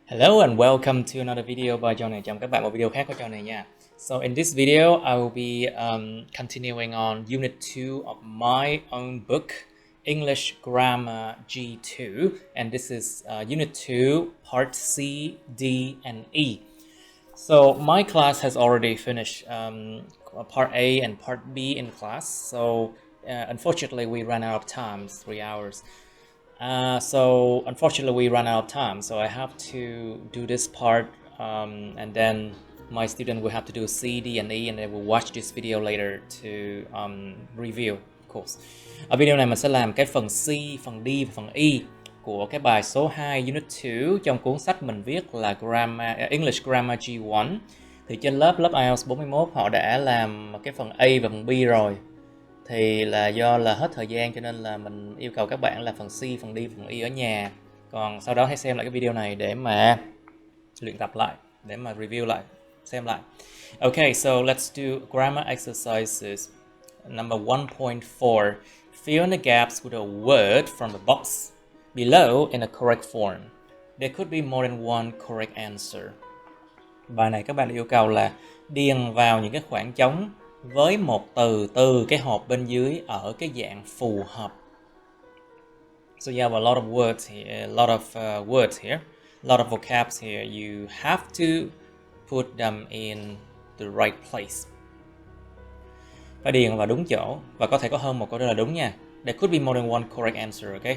Hello and welcome to another video by John này. Chào các bạn một video khác của John này nha. So in this video, I will be continuing on Unit 2 of my own book, English Grammar G2, and this is Unit 2, Part C, D, and E. So my class has already finished Part A and Part B in class. So unfortunately, we ran out of time, 3 hours. So unfortunately we ran out of time, so I have to do this part and then my student will have to do C, D, and E, and they will watch this video later to review, of course. Ở video này mình sẽ làm cái phần C, phần D và phần E của cái bài số 2 Unit 2 trong cuốn sách mình viết là English Grammar G1. Thì trên lớp IELTS 41 họ đã làm cái phần A và phần B rồi. Thì là do là hết thời gian cho nên là mình yêu cầu các bạn là phần C, phần D, phần E ở nhà. Còn sau đó hãy xem lại cái video này để mà luyện tập lại, để mà review lại, xem lại. Okay, so let's do grammar exercises. Number 1.4. Fill in the gaps with a word from the box below in a correct form. There could be more than one correct answer. Bài này các bạn yêu cầu là điền vào những cái khoảng trống với một từ từ cái hộp bên dưới ở cái dạng phù hợp. So you have a lot of words here, a lot of words here, a lot of vocabs here. You have to put them in the right place. Phải điền vào đúng chỗ và có thể có hơn một câu trả lời đúng nha. There could be more than one correct answer, okay?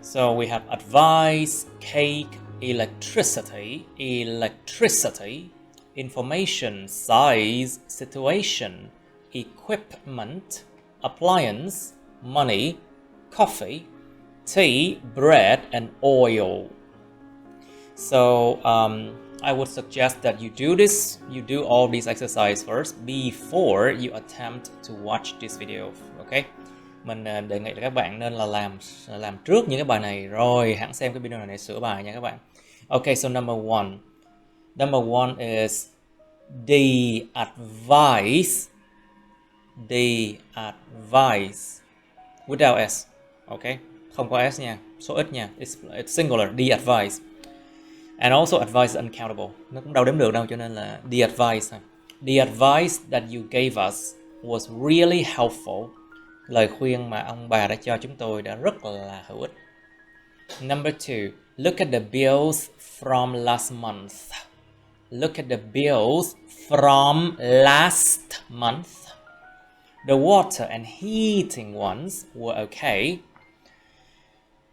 So we have advice, cake, electricity, information, size, situation, equipment, appliance, money, coffee, tea, bread, and oil. So I would suggest that you do all these exercises first before you attempt to watch this video, okay? Mình đề nghị là các bạn nên là làm trước những cái bài này rồi hẳn xem cái video này để sửa bài nha các bạn. Okay, so number one is the advice without s, okay, không có s nha, số ít nha, it's singular, the advice. And also advice is uncountable, nó cũng đâu đếm được đâu cho nên là the advice. The advice that you gave us was really helpful. Lời khuyên mà ông bà đã cho chúng tôi đã rất là hữu ích. Number 2, look at the bills from last month. Look at the bills from last month. The water and heating ones were okay,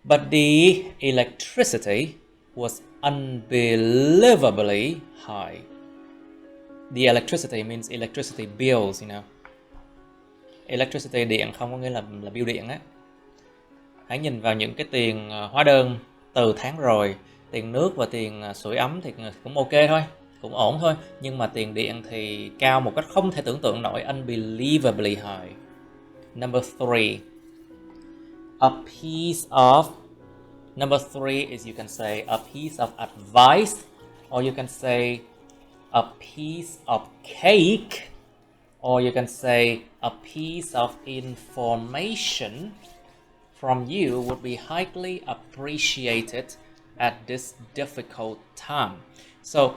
but the electricity was unbelievably high. The electricity means electricity bills, you know. Electricity điện không có nghĩa là bill điện á. Hãy nhìn vào những cái tiền hóa đơn từ tháng rồi, tiền nước và tiền sưởi ấm thì cũng ok thôi, cũng ổn thôi, nhưng mà tiền điện thì cao một cách không thể tưởng tượng nổi, unbelievably high. Number 3 is you can say a piece of advice, or you can say a piece of cake, or you can say a piece of information from you would be highly appreciated at this difficult time. So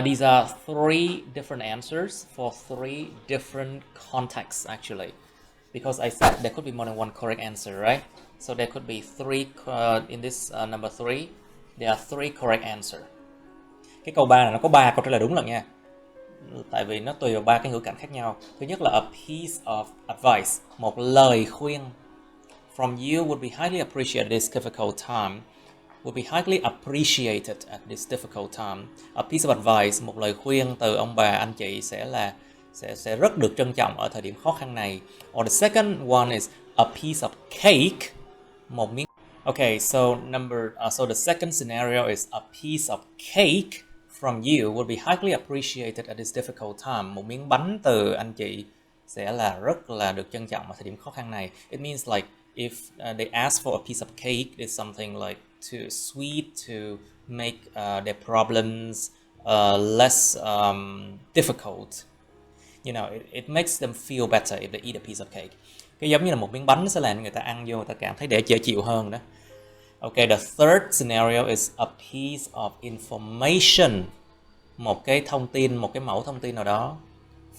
these are 3 different answers for 3 different contexts actually, because I said there could be more than one correct answer, right? So there could be 3 in this number 3. There are 3 correct answer. Cái câu 3 này nó có 3 câu trả lời đúng lận nha. Tại vì nó tùy vào 3 cái ngữ cảnh khác nhau. Thứ nhất là a piece of advice, một lời khuyên. From you would be highly appreciated at this difficult time. Would be highly appreciated at this difficult time. A piece of advice, một lời khuyên từ ông bà anh chị sẽ rất được trân trọng ở thời điểm khó khăn này. Or the second one is a piece of cake, một miếng. Okay, so so the second scenario is a piece of cake from you would be highly appreciated at this difficult time. Một miếng bánh từ anh chị sẽ là rất là được trân trọng ở thời điểm khó khăn này. It means like if they ask for a piece of cake, it's something like too sweet to make their problems less difficult. You know, it makes them feel better if they eat a piece of cake. Cái giống như là một miếng bánh sẽ làm người ta ăn vô, người ta cảm thấy để dễ chịu hơn đó. Okay, the third scenario is a piece of information. Một cái thông tin, một cái mẫu thông tin nào đó.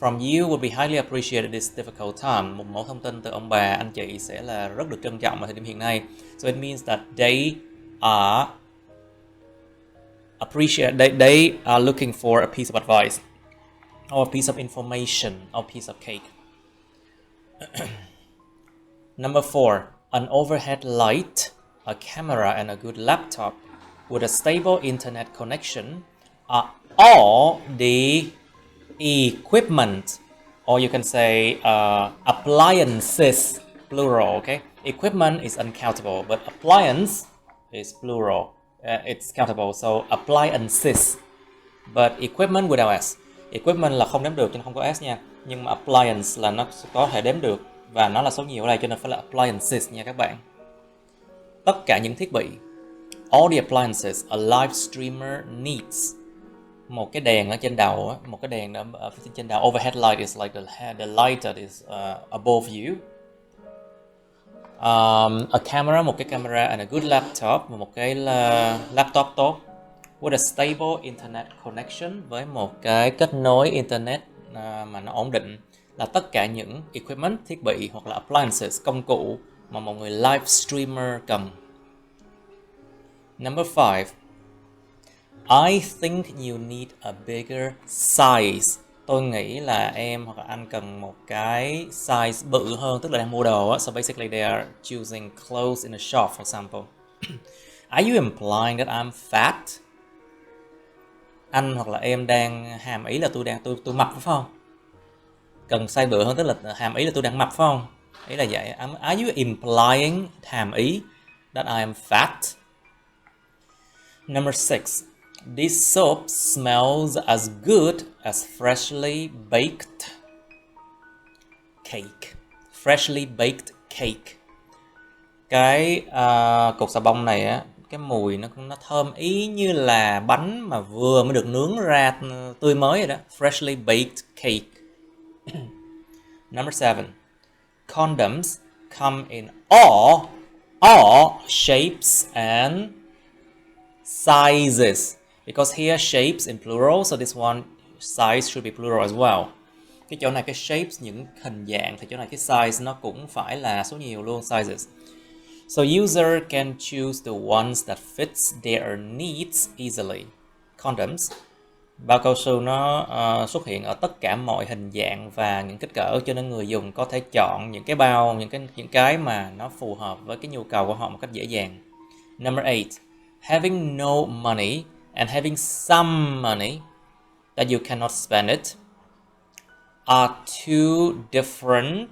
From you would be highly appreciated this difficult time. Một mẫu thông tin từ ông bà, anh chị sẽ là rất được trân trọng vào thời điểm hiện nay. So it means that they are they are looking for a piece of advice or a piece of information or a piece of cake. Number 4, an overhead light, a camera and a good laptop with a stable internet connection are all the equipment, or you can say appliances, plural, okay? Equipment is uncountable, but appliance is plural. It's countable, so appliances. But equipment without S. Equipment là không đếm được cho nên không có S nha. Nhưng mà appliance là nó có thể đếm được và nó là số nhiều ở đây cho nên phải là appliances nha các bạn. Tất cả những thiết bị. All the appliances a live streamer needs. Một cái đèn ở trên đầu, một cái đèn ở trên đầu. Overhead light is like the light that is above you. A camera, một cái camera, and a good laptop, và một cái laptop tốt. With a stable internet connection, với một cái kết nối internet mà nó ổn định, là tất cả những equipment, thiết bị hoặc là appliances, công cụ mà một người live streamer cần. Number 5, I think you need a bigger size. Tôi nghĩ là em hoặc là anh cần một cái size bự hơn, tức là đang mua đồ á. So basically they are choosing clothes in a shop, for example. Are you implying that I'm fat? Anh hoặc là em đang hàm ý là tôi mập phải không? Cần size bự hơn tức là hàm ý là tôi đang mập phải không? Ý là vậy. Are you implying, hàm ý, that I am fat? Number 6. This soap smells as good as freshly baked cake. Freshly baked cake. Cái cục xà bông này á, cái mùi nó thơm ý như là bánh mà vừa mới được nướng ra tươi mới rồi đó. Freshly baked cake. Number 7. Condoms come in all shapes and sizes. Because here shapes in plural, so this one size should be plural as well. Cái chỗ này cái shapes, những hình dạng, thì chỗ này cái size nó cũng phải là số nhiều luôn, sizes. So user can choose the ones that fits their needs easily. Condoms. Bao cao su nó xuất hiện ở tất cả mọi hình dạng và những kích cỡ, cho nên người dùng có thể chọn những cái bao, những cái mà nó phù hợp với cái nhu cầu của họ một cách dễ dàng. Number 8. Having no money and having some money that you cannot spend it are two different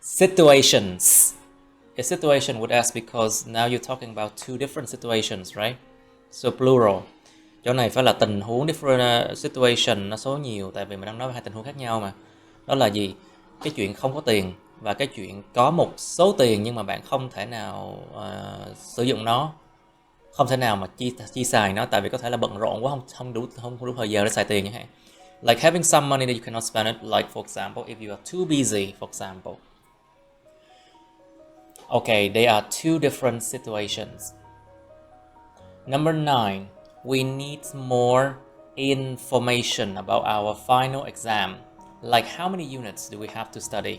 situations. A situation would ask because now you're talking about two different situations, right? So plural. Chỗ này phải là tình huống, different situation, nó số nhiều tại vì mình đang nói về hai tình huống khác nhau mà. Đó là gì? Cái chuyện không có tiền và cái chuyện có một số tiền nhưng mà bạn không thể nào sử dụng nó, không thể nào mà chi xài nó tại vì có thể là bận rộn quá, không đủ thời giờ để xài tiền chẳng hạn. Like having some money that you cannot spend it, like for example, if you are too busy, for example. Okay, they are two different situations. Number 9. We need more information about our final exam. Like how many units do we have to study?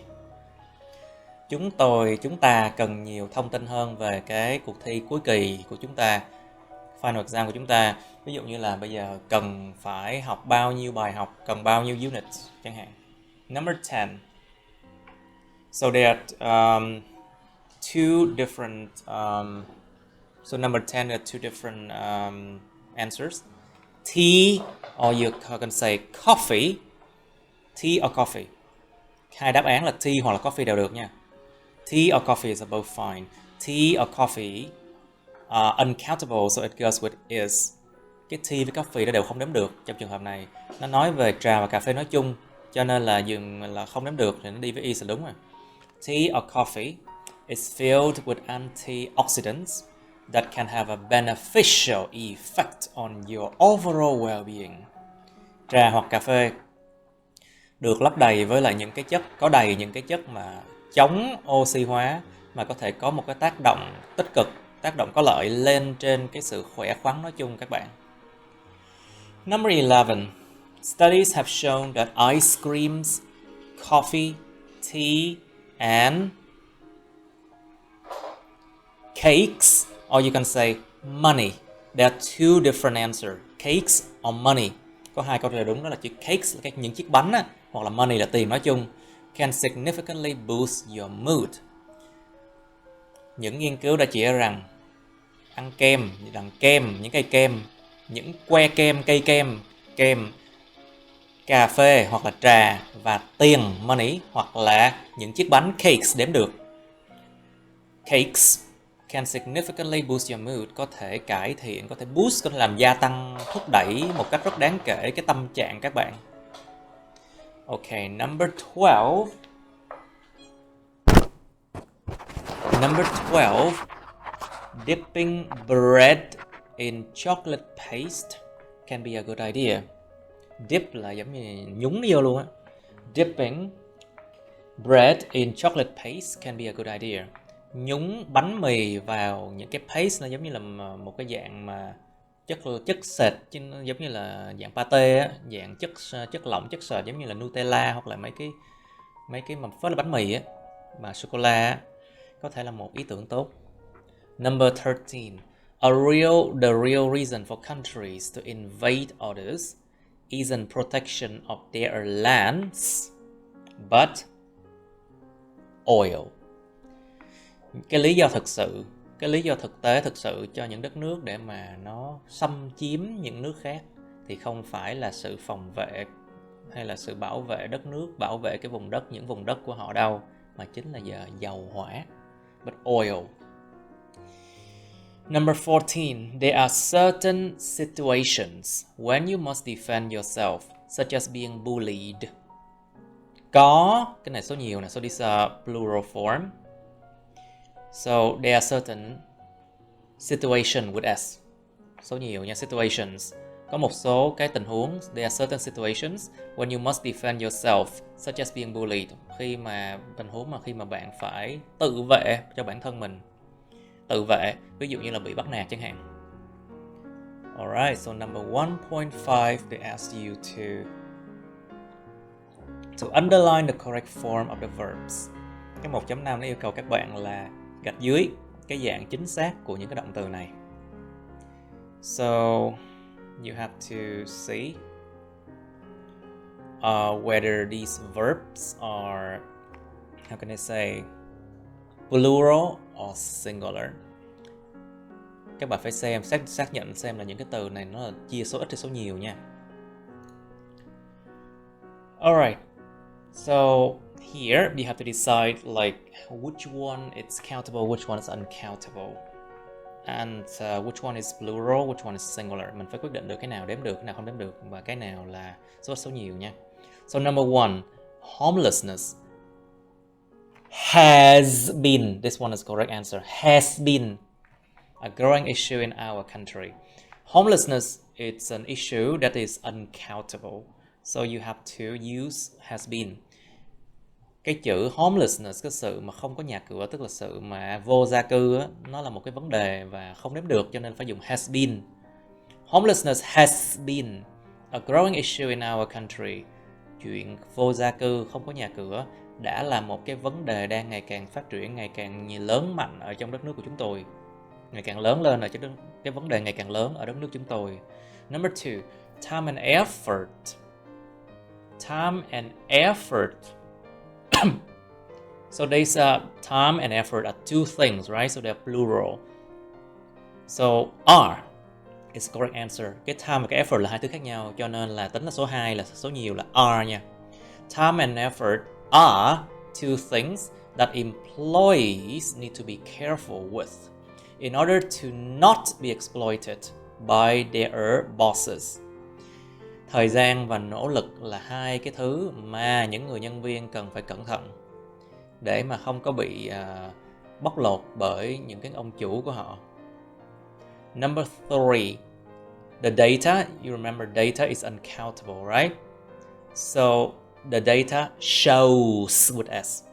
Chúng ta cần nhiều thông tin hơn về cái cuộc thi cuối kỳ của chúng ta, final exam của chúng ta. Ví dụ như là bây giờ cần phải học bao nhiêu bài học, cần bao nhiêu units chẳng hạn. Number 10. So there are two different so number 10 are two different answers. Tea, or you can say coffee. Tea or coffee. Hai đáp án là tea hoặc là coffee đều được nha. Tea or coffee is both fine. Tea or coffee uncountable, so it goes with is. Cái tea với coffee nó đều không đếm được trong trường hợp này. Nó nói về trà và cà phê nói chung, cho nên là dừng là không đếm được thì nó đi với is là đúng rồi. Tea or coffee is filled with antioxidants that can have a beneficial effect on your overall well-being. Trà hoặc cà phê được lấp đầy với lại những cái chất mà chống oxy hóa mà có thể có một cái tác động tích cực tác động có lợi lên trên cái sự khỏe khoắn nói chung các bạn. Number 11. Studies have shown that ice creams, coffee, tea, and cakes, or you can say money. There are two different answers. Cakes or money. Có hai câu trả lời đúng, đó là chữ cakes là những chiếc bánh á, hoặc là money là tiền nói chung. Can significantly boost your mood. Những nghiên cứu đã chỉ ra rằng ăn kem, những cây kem, những que kem, cây kem, kem, cà phê hoặc là trà và tiền money hoặc là những chiếc bánh cakes đếm được. Cakes can significantly boost your mood, có thể cải thiện, có thể boost, có thể làm gia tăng, thúc đẩy một cách rất đáng kể cái tâm trạng các bạn. Ok, number 12. Number 12. Dipping bread in chocolate paste can be a good idea. Dip là giống như nhúng vô luôn á. Dipping bread in chocolate paste can be a good idea. Nhúng bánh mì vào những cái paste, nó giống như là một cái dạng mà chất sệt, giống như là dạng pate á, dạng chất lỏng, chất sệt giống như là Nutella hoặc là mấy cái mà phết là bánh mì á, mà sô cô la á, có thể là một ý tưởng tốt. Number 13. The real reason for countries to invade others isn't protection of their lands, but oil. Cái lý do thực tế thực sự cho những đất nước để mà nó xâm chiếm những nước khác thì không phải là sự phòng vệ hay là sự bảo vệ đất nước, bảo vệ cái vùng đất, những vùng đất của họ đâu, mà chính là dầu hỏa, but oil. Number 14. There are certain situations when you must defend yourself, such as being bullied. Có, cái này số nhiều nè, so these are plural form. So there are certain situation with S. Số nhiều nha, situations. Có một số cái tình huống, there are certain situations when you must defend yourself, such as being bullied. Tình huống mà khi mà bạn phải tự vệ cho bản thân mình. Tự vệ, ví dụ như là bị bắt nạt chẳng hạn. Alright, so number 1.5 they ask you to underline the correct form of the verbs. Cái 1.5 nó yêu cầu các bạn là gạch dưới cái dạng chính xác của những cái động từ này. So you have to see whether these verbs are, how can I say, plural or singular. Các bạn phải xem, xác nhận xem là những cái từ này nó là chia số ít hay số nhiều nha. Alright, so here you have to decide like which one is countable, which one is uncountable, and which one is plural, which one is singular. Mình phải quyết định được cái nào đếm được, cái nào không đếm được, và cái nào là số ít số nhiều nha. So number 1, homelessness has been, this one is correct answer, has been a growing issue in our country. Homelessness, it's an issue that is uncountable, so you have to use has been. Cái chữ homelessness, cái sự mà không có nhà cửa, tức là sự mà vô gia cư á, nó là một cái vấn đề và không đếm được, cho nên phải dùng has been. Homelessness has been a growing issue in our country. Chuyện vô gia cư, không có nhà cửa đã là một cái vấn đề đang ngày càng phát triển, ngày càng lớn mạnh ở trong đất nước của chúng tôi. Ngày càng lớn lên, ở cái vấn đề ngày càng lớn ở đất nước chúng tôi. Number 2, time and effort. Time and effort. So these time and effort are two things, right? So they're plural. So are is correct answer. Cái time và cái effort là hai thứ khác nhau, cho nên là tính là số 2 là số nhiều là are nha. Time and effort are two things that employees need to be careful with in order to not be exploited by their bosses. Thời gian và nỗ lực là hai cái thứ mà những người nhân viên cần phải cẩn thận để mà không có bị bóc lột bởi những cái ông chủ của họ. Number 3, the data, you remember data is uncountable, right? So the data shows with S.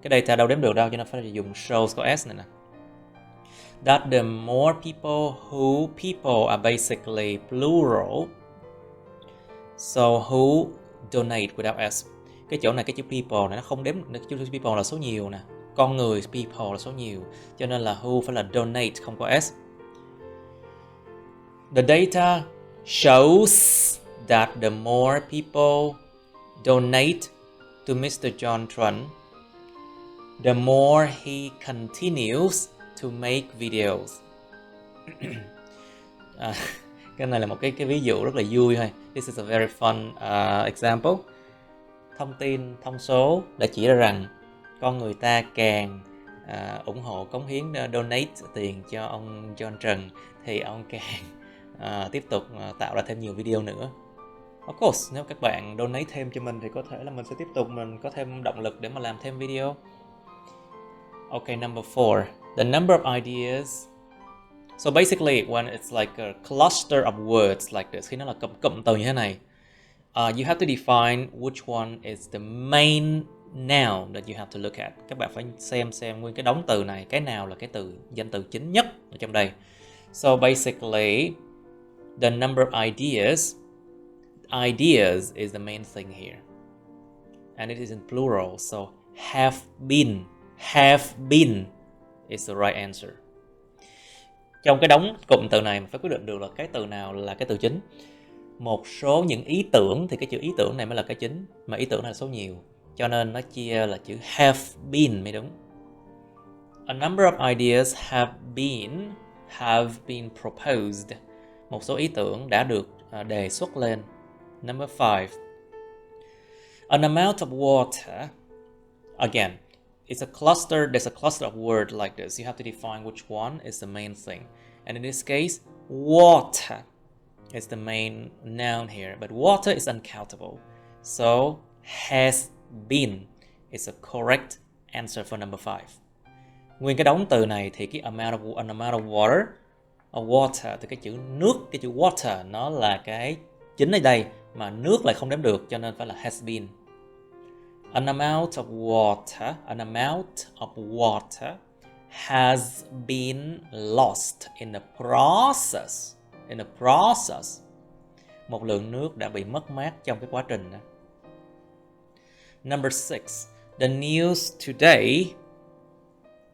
Cái data đâu đếm được đâu, cho nên phải dùng shows có S này nè. that the more people are basically plural. So who donate without s. Cái chỗ này cái chữ people này nó không đếm, chữ people là số nhiều nè. Con người people là số nhiều, cho nên là who phải là donate, không có s. The data shows that the more people donate to Mr. John TRAN, the more he continues to make videos. Cái này là một cái ví dụ rất là vui thôi. This is a very fun example. Thông số đã chỉ ra rằng con người ta càng ủng hộ, cống hiến, donate tiền cho ông John TRAN thì ông càng tiếp tục tạo ra thêm nhiều video nữa. Of course, nếu các bạn donate thêm cho mình thì có thể là mình sẽ tiếp tục, mình có thêm động lực để mà làm thêm video. Okay, number 4. The number of ideas. So basically, when it's like a cluster of words like this, khi nó là cụm từ như thế này, you have to define which one is the main noun that you have to look at. Các bạn phải xem nguyên cái đống từ này, cái nào là cái danh từ chính nhất ở trong đây. So basically, the number of ideas is the main thing here. And it is in plural, so have been is the right answer. Trong cái đống cụm từ này mình phải quyết định được là cái từ nào là cái từ chính. Một số những ý tưởng thì cái chữ ý tưởng này mới là cái chính, mà ý tưởng này là số nhiều, cho nên nó chia là chữ have been mới đúng. A number of ideas have been proposed. Một số ý tưởng đã được đề xuất lên. Number 5. An amount of water. Again, there's a cluster of words like this. You have to define which one is the main thing. And in this case, water is the main noun here. But water is uncountable. So, has been is a correct answer for number 5. Nguyên cái đống từ này thì cái an amount of water thì cái chữ nước, cái chữ water nó là cái chính ở đây, mà nước lại không đếm được, cho nên phải là has been. An amount of water has been lost in the process. Một lượng nước đã bị mất mát trong cái quá trình đó. Number 6. The news today.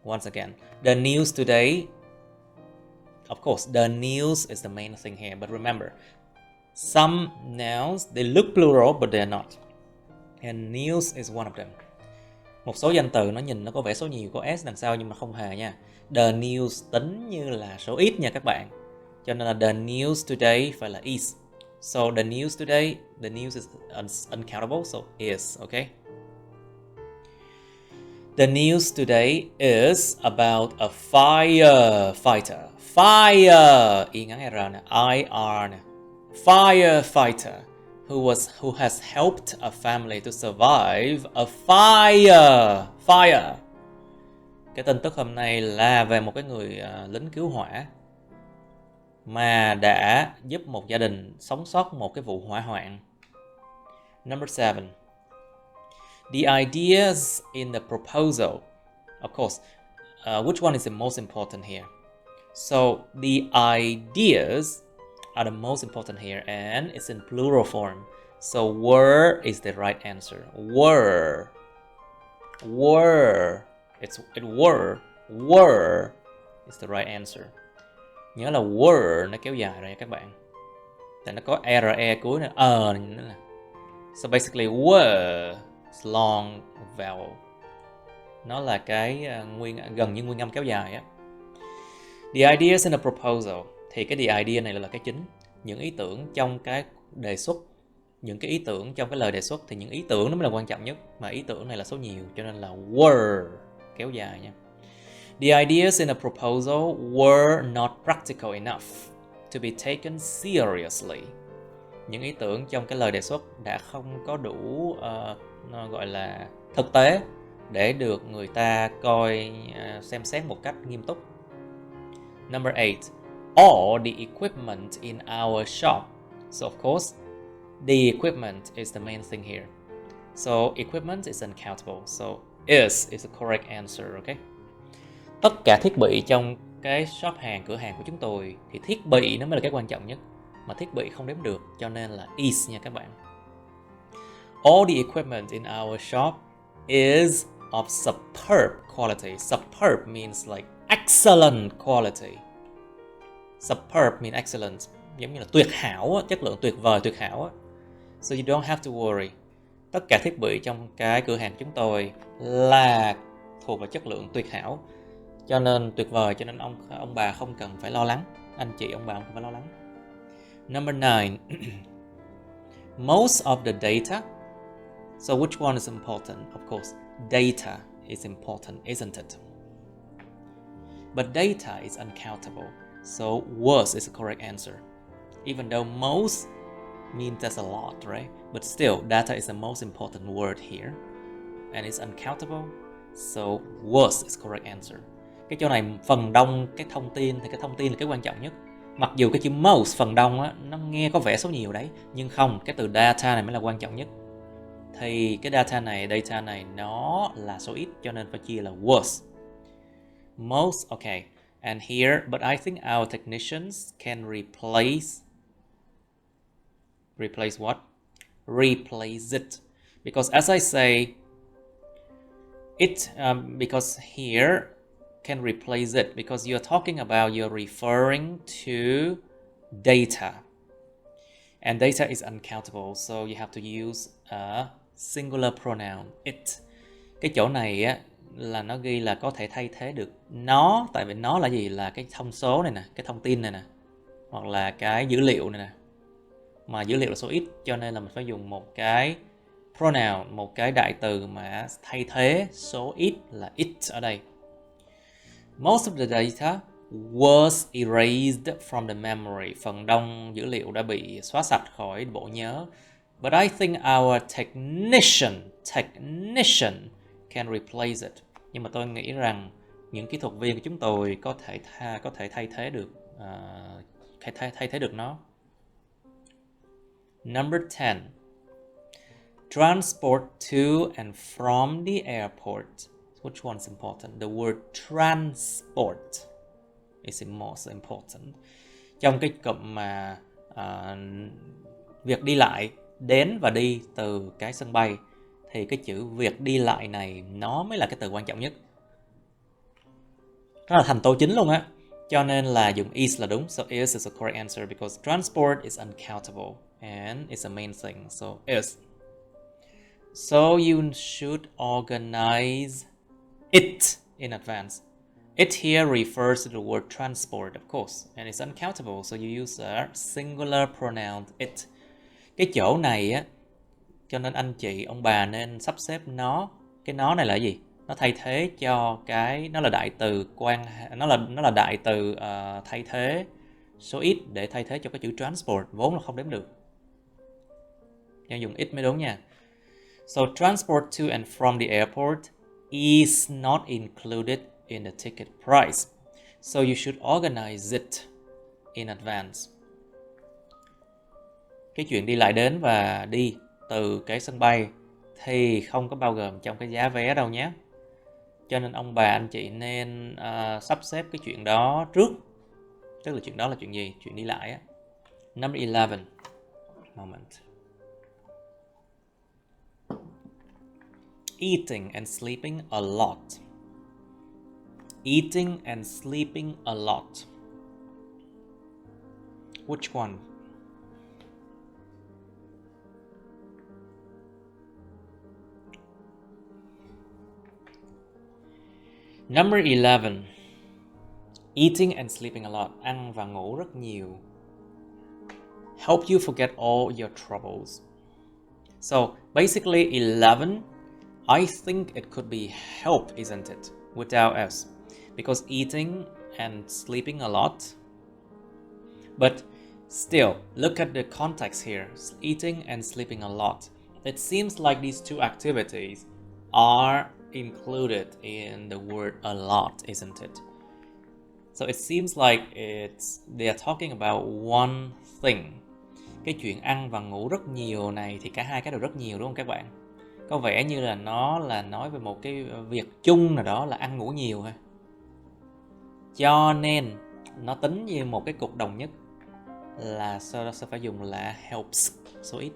Once again, the news today. Of course, the news is the main thing here, but remember, some nouns, they look plural, but they're not. And news is one of them. Một số danh từ nó nhìn nó có vẻ số nhiều, có s đằng sau nhưng mà không hề nha. The news tính như là số ít nha các bạn. Cho nên là the news today phải là is. So the news today, the news is uncountable, so is, okay? The news today is about a firefighter. Fire, y ngắn r nè, ir nè. Firefighter who has helped a family to survive a fire. Cái tin tức hôm nay là về một cái người lính cứu hỏa mà đã giúp một gia đình sống sót một cái vụ hỏa hoạn. Number 7. The ideas in the proposal. Of course, which one is the most important here? So the ideas are the most important here, and it's in plural form. So were is the right answer. Were. Were is the right answer. Nhớ là were nó kéo dài rồi nha các bạn. Tại nó có re cuối nữa, nữa nè. So basically were is long vowel. Nó là cái gần như nguyên âm kéo dài á. The ideas in a proposal thì cái the idea này là cái chính. Những ý tưởng trong cái đề xuất, những cái ý tưởng trong cái lời đề xuất thì những ý tưởng nó mới là quan trọng nhất, mà ý tưởng này là số nhiều cho nên là were kéo dài nha. The ideas in a proposal were not practical enough to be taken seriously. Những ý tưởng trong cái lời đề xuất đã không có đủ gọi là thực tế để được người ta coi xem xét một cách nghiêm túc. Number 8. All the equipment in our shop. So of course, the equipment is the main thing here. So equipment is uncountable. So is the correct answer, okay? Tất cả thiết bị trong cái shop hàng, cửa hàng của chúng tôi thì thiết bị nó mới là cái quan trọng nhất, mà thiết bị không đếm được cho nên là is nha các bạn. All the equipment in our shop is of superb quality. Superb means like excellent quality. Superb means excellent, giống như là tuyệt hảo, chất lượng tuyệt vời, tuyệt hảo. So you don't have to worry. Tất cả thiết bị trong cái cửa hàng của chúng tôi là thuộc về chất lượng tuyệt hảo, cho nên tuyệt vời, cho nên ông bà không cần phải lo lắng. Anh chị ông bà không phải lo lắng. Number 9. Most of the data. So which one is important? Of course, data is important, isn't it? But data is uncountable, so was is the correct answer. Even though most means that's a lot, right? But still, data is the most important word here. And it's uncountable, so was is correct answer. Cái chỗ này phần đông cái thông tin thì cái thông tin là cái quan trọng nhất. Mặc dù cái chữ most phần đông á, nó nghe có vẻ số nhiều đấy, nhưng không, cái từ data này mới là quan trọng nhất. Thì cái data này nó là số ít, cho nên phải chia là was. Most, okay. And here, but I think our technicians can replace what? Replace it. Because as I say, it, because here can replace it, because you're talking about, you're referring to data. And data is uncountable, so you have to use a singular pronoun, it. Cái chỗ này á, là nó ghi là có thể thay thế được nó, tại vì nó là gì? Là cái thông số này nè, cái thông tin này nè, hoặc là cái dữ liệu này nè. Mà dữ liệu là số ít, cho nên là mình phải dùng một cái pronoun, một cái đại từ mà thay thế số ít là it ở đây. Most of the data was erased from the memory. Phần đông dữ liệu đã bị xóa sạch khỏi bộ nhớ. But I think our technician can replace it. Nhưng mà tôi nghĩ rằng những kỹ thuật viên của chúng tôi có thể thay thế được nó. Number 10. Transport to and from the airport. Which one is important? The word transport is most important. Trong cái cụm mà việc đi lại, đến và đi từ cái sân bay, thì cái chữ việc đi lại này nó mới là cái từ quan trọng nhất. Nó là thành tố chính luôn á. Cho nên là dùng is là đúng. So is the correct answer because transport is uncountable and it's a main thing. So is. So you should organize it in advance. It here refers to the word transport, of course, and it's uncountable, so you use a singular pronoun it. Cái chỗ này á, cho nên anh chị, ông bà nên sắp xếp nó. Cái nó này là gì? Nó thay thế cho cái, nó là đại từ nó là đại từ thay thế số ít để thay thế cho cái chữ transport, vốn là không đếm được. Nên dùng it mới đúng nha. So transport to and from the airport is not included in the ticket price. So you should organize it in advance. Cái chuyện đi lại đến và đi từ cái sân bay thì không có bao gồm trong cái giá vé đâu nhé. Cho nên ông bà anh chị nên sắp xếp cái chuyện đó trước. Tức là chuyện đó là chuyện gì? Chuyện đi lại á. Number 11. Moment. Eating and sleeping a lot. Eating and sleeping a lot. Which one? Number 11. Eating and sleeping a lot. Ăn và ngủ rất nhiều. Help you forget all your troubles. So basically 11, I think it could be help, isn't it? Without s. Because eating and sleeping a lot. But still, look at the context here. Eating and sleeping a lot. It seems like these two activities are included in the word a lot, isn't it? So it seems like they are talking about one thing. Cái chuyện ăn và ngủ rất nhiều này thì cả hai cái đều rất nhiều, đúng không các bạn? Có vẻ như là nó là nói về một cái việc chung nào đó là ăn ngủ nhiều ha. Cho nên nó tính như một cái cục đồng nhất là sẽ phải dùng là helps, số ít.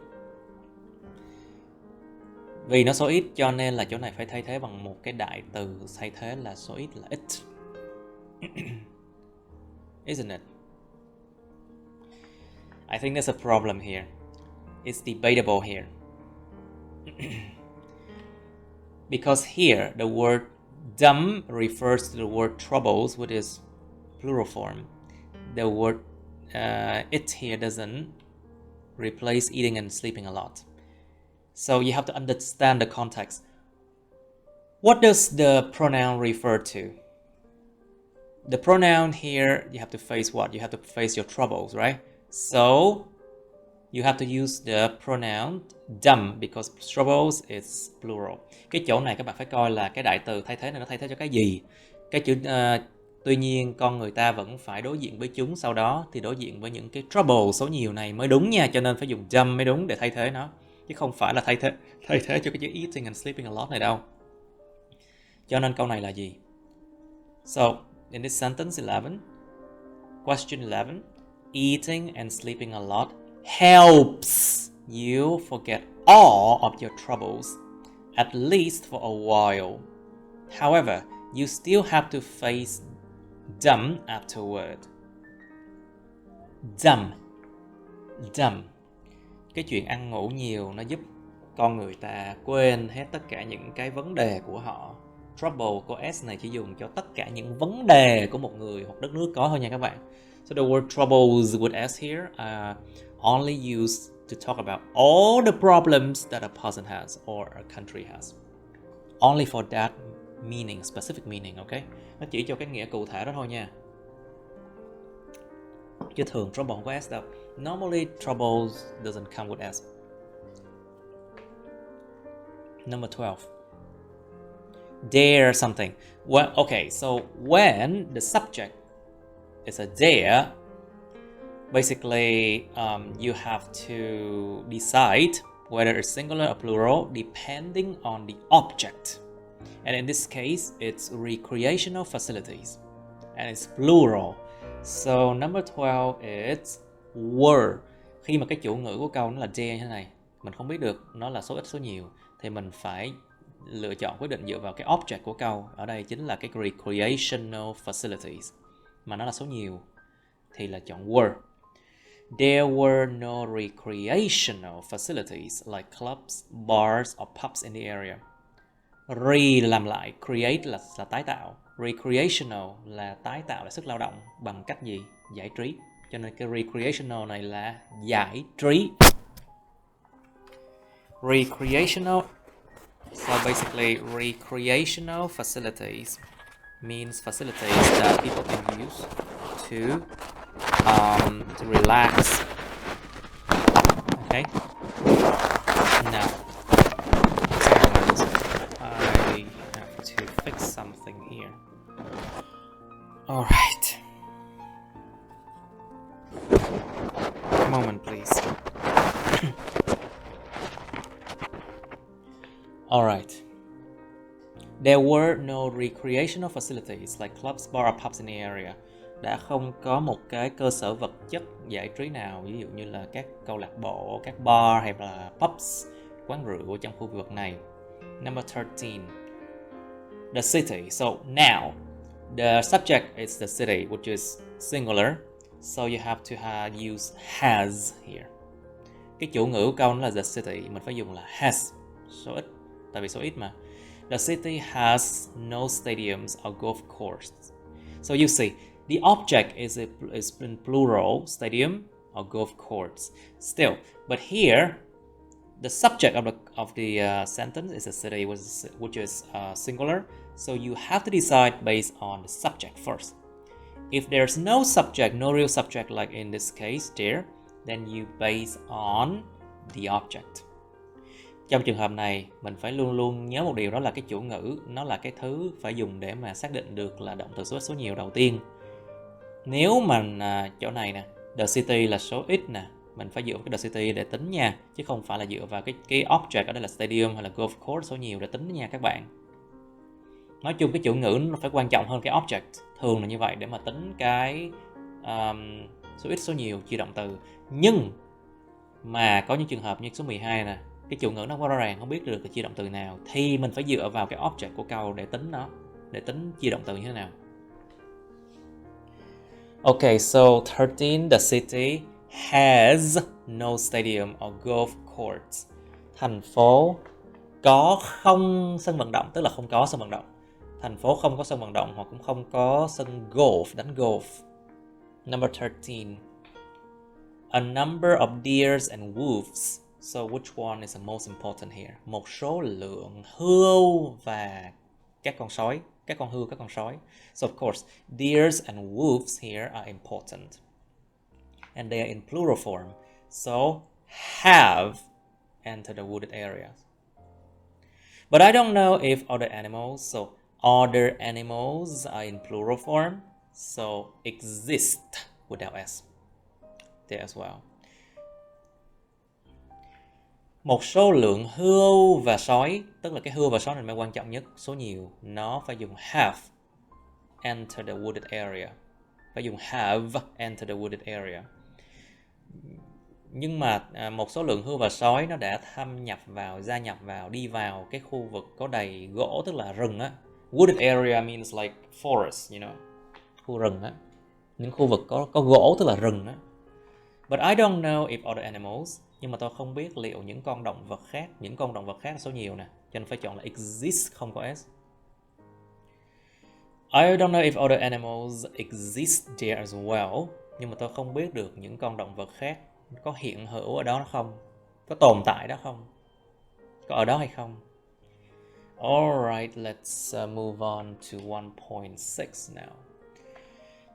Vì nó số ít cho nên là chỗ này phải thay thế bằng một cái đại từ thay thế là số ít là it. Isn't it? I think there's a problem here. It's debatable here. Because here the word dumb refers to the word troubles, which is plural form. The word it here doesn't replace eating and sleeping a lot. So you have to understand the context. What does the pronoun refer to? The pronoun here, you have to face what? You have to face your troubles, right? So you have to use the pronoun dumb because troubles is plural. Cái chỗ này các bạn phải coi là cái đại từ thay thế này nó thay thế cho cái gì. Cái chữ tuy nhiên con người ta vẫn phải đối diện với chúng, sau đó thì đối diện với những cái trouble số nhiều này mới đúng nha, cho nên phải dùng dumb mới đúng để thay thế nó, chứ không phải là thay thế cho cái chữ eating and sleeping a lot này đâu. Cho nên câu này là gì? So in this sentence 11, question 11, eating and sleeping a lot helps you forget all of your troubles, at least for a while. However, you still have to face dumb afterward. Dumb. Cái chuyện ăn ngủ nhiều nó giúp con người ta quên hết tất cả những cái vấn đề của họ. Trouble của S này chỉ dùng cho tất cả những vấn đề của một người hoặc đất nước có thôi nha các bạn. So the word troubles with S here are only used to talk about all the problems that a person has or a country has. Only for that meaning, specific meaning, okay? Nó chỉ cho cái nghĩa cụ thể đó thôi nha. Chứ thường trouble không có S đâu. Normally troubles doesn't come with S. Number 12. Dare something. Well, okay, so when the subject is a dare, basically you have to decide whether it's singular or plural depending on the object. And in this case, it's recreational facilities. And it's plural. So number 12 is were. Khi mà cái chủ ngữ của câu nó là dare như thế này, mình không biết được nó là số ít số nhiều, thì mình phải lựa chọn quyết định dựa vào cái object của câu. Ở đây chính là cái recreational facilities, mà nó là số nhiều thì là chọn were. There were no recreational facilities like clubs, bars or pubs in the area. Re là làm lại, create là tái tạo, recreational là tái tạo lại sức lao động bằng cách gì? Giải trí. Cho nên cái recreational này là giải trí. Recreational. So basically, recreational facilities means facilities that people can use to relax. Okay. Now, I have to fix something here. All right. A moment, please. Alright. There were no recreational facilities like clubs, bar or pubs in the area. Đã không có một cái cơ sở vật chất giải trí nào, ví dụ như là các câu lạc bộ, các bar hay là pubs, quán rượu trong khu vực này. Number 13. The city. So now, the subject is the city, which is singular. So you have to use has here. Cái chủ ngữ của câu nó là the city, mình phải dùng là has, số ít. Tại vì số ít mà. The city has no stadiums or golf courses. So you see, the object is in plural, stadium or golf courts. Still, but here, the subject of the sentence is a city, which is singular. So you have to decide based on the subject first. If there's no subject, no real subject like in this case there, then you base on the object. Trong trường hợp này, mình phải luôn luôn nhớ một điều, đó là cái chủ ngữ, nó là cái thứ phải dùng để mà xác định được là động từ số ít số nhiều đầu tiên. Nếu mà chỗ này nè, the city là số ít nè, mình phải dựa vào cái the city để tính nha, chứ không phải là dựa vào cái object ở đây là stadium hay là golf course số nhiều để tính nha các bạn. Nói chung cái chủ ngữ nó phải quan trọng hơn cái object. Thường là như vậy để mà tính cái số ít số nhiều chia động từ. Nhưng mà có những trường hợp như số 12 nè, cái chủ ngữ nó quá rõ ràng, không biết được là chia động từ nào, thì mình phải dựa vào cái object của câu để tính nó, để tính chia động từ như thế nào. Okay, so 13, the city has no stadium or golf courts. Thành phố có không sân vận động, tức là không có sân vận động. Thành phố không có sân vận động hoặc cũng không có sân golf, đánh golf. Number 13. A number of deers and wolves. So which one is the most important here? Một số lượng hươu và các con sói, các con hươu, các con sói. So of course, deers and wolves here are important. And they are in plural form. So have entered the wooded areas. But I don't know if other animals, so other animals are in plural form. So exist without s there as well. Một số lượng hươu và sói, tức là cái hươu và sói này mới quan trọng nhất, số nhiều, nó phải dùng have entered the wooded area. Phải dùng have entered the wooded area. Nhưng mà một số lượng hươu và sói nó đã thâm nhập vào, gia nhập vào, đi vào cái khu vực có đầy gỗ, tức là rừng á. Wooded area means like forest, you know, khu rừng á. Những khu vực có gỗ tức là rừng á. But I don't know if other animals, nhưng mà tôi không biết liệu những con động vật khác, những con động vật khác số nhiều nè, cho nên phải chọn là exist không có s. I don't know if other animals exist there as well, nhưng mà tôi không biết được những con động vật khác có hiện hữu ở đó không, có tồn tại đó không, có ở đó hay không. Alright, let's move on to 1.6 now.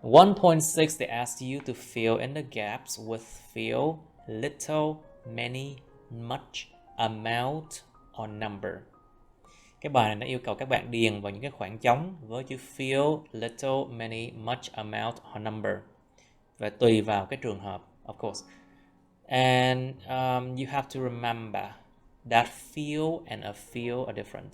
1.6, they ask you to fill in the gaps with few, little, many, much, amount, or number. Cái bài này nó yêu cầu các bạn điền vào những cái khoảng trống với chữ few, little, many, much, amount, or number. Và tùy vào cái trường hợp, of course. And you have to remember that few and a few are different.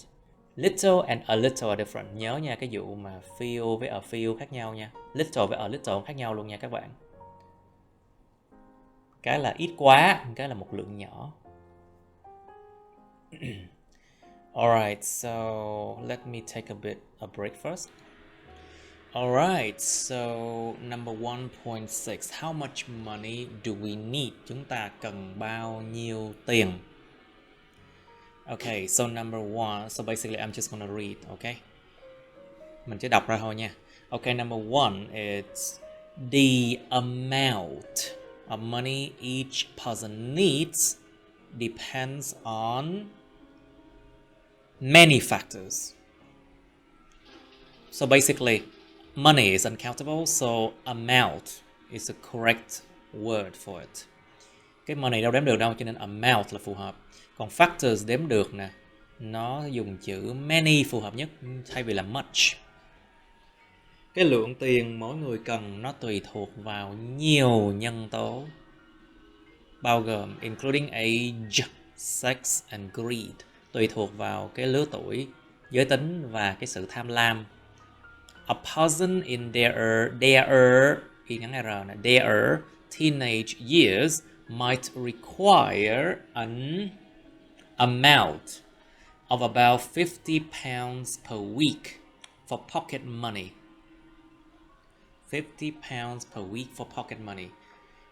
Little and a little are different. Nhớ nha, cái vụ mà few với a few khác nhau nha. Little với a little khác nhau luôn nha các bạn. Cái là ít quá, cái là một lượng nhỏ. Alright, so let me take a break first. Alright, so number 1.6. How much money do we need? Chúng ta cần bao nhiêu tiền? Okay, so number one, so basically I'm just gonna read, okay? Mình chỉ đọc ra thôi nha. Okay, number one, it's the amount of money each person needs depends on many factors. So basically, money is uncountable, so amount is the correct word for it. Cái money đâu đếm được đâu, cho nên amount là phù hợp. Còn factors đếm được nè, nó dùng chữ many phù hợp nhất thay vì là much. Cái lượng tiền mỗi người cần nó tùy thuộc vào nhiều nhân tố, bao gồm including age, sex and greed, tùy thuộc vào cái lứa tuổi, giới tính và cái sự tham lam. A person in their teenage years might require an amount of about £50 per week for pocket money. £50 per week for pocket money.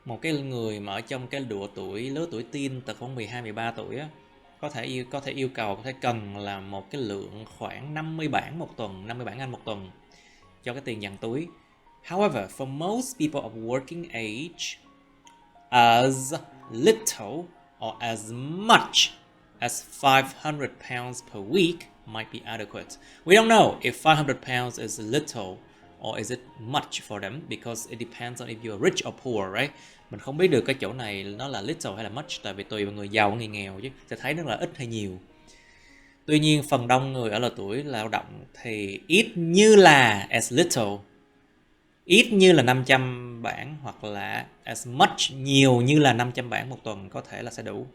Một cái người mà ở trong cái lứa tuổi teen từ khoảng 12-13 tuổi á, có thể yêu cầu, có thể cần là một cái lượng khoảng 50 bảng một tuần, 50 bảng Anh một tuần cho cái tiền dằn túi. However, for most people of working age, as little or as much as £500 per week might be adequate. We don't know if £500 is little or is it much for them because it depends on if you're rich or poor, right? Mình không biết được cái chỗ này nó là little hay là much, tại vì tùy vào người giàu người nghèo chứ, sẽ thấy nó là ít hay nhiều. Tuy nhiên phần đông người ở độ tuổi lao động thì ít như là as little, ít như là 500 bảng, hoặc là as much, nhiều như là 500 bảng một tuần có thể là sẽ đủ.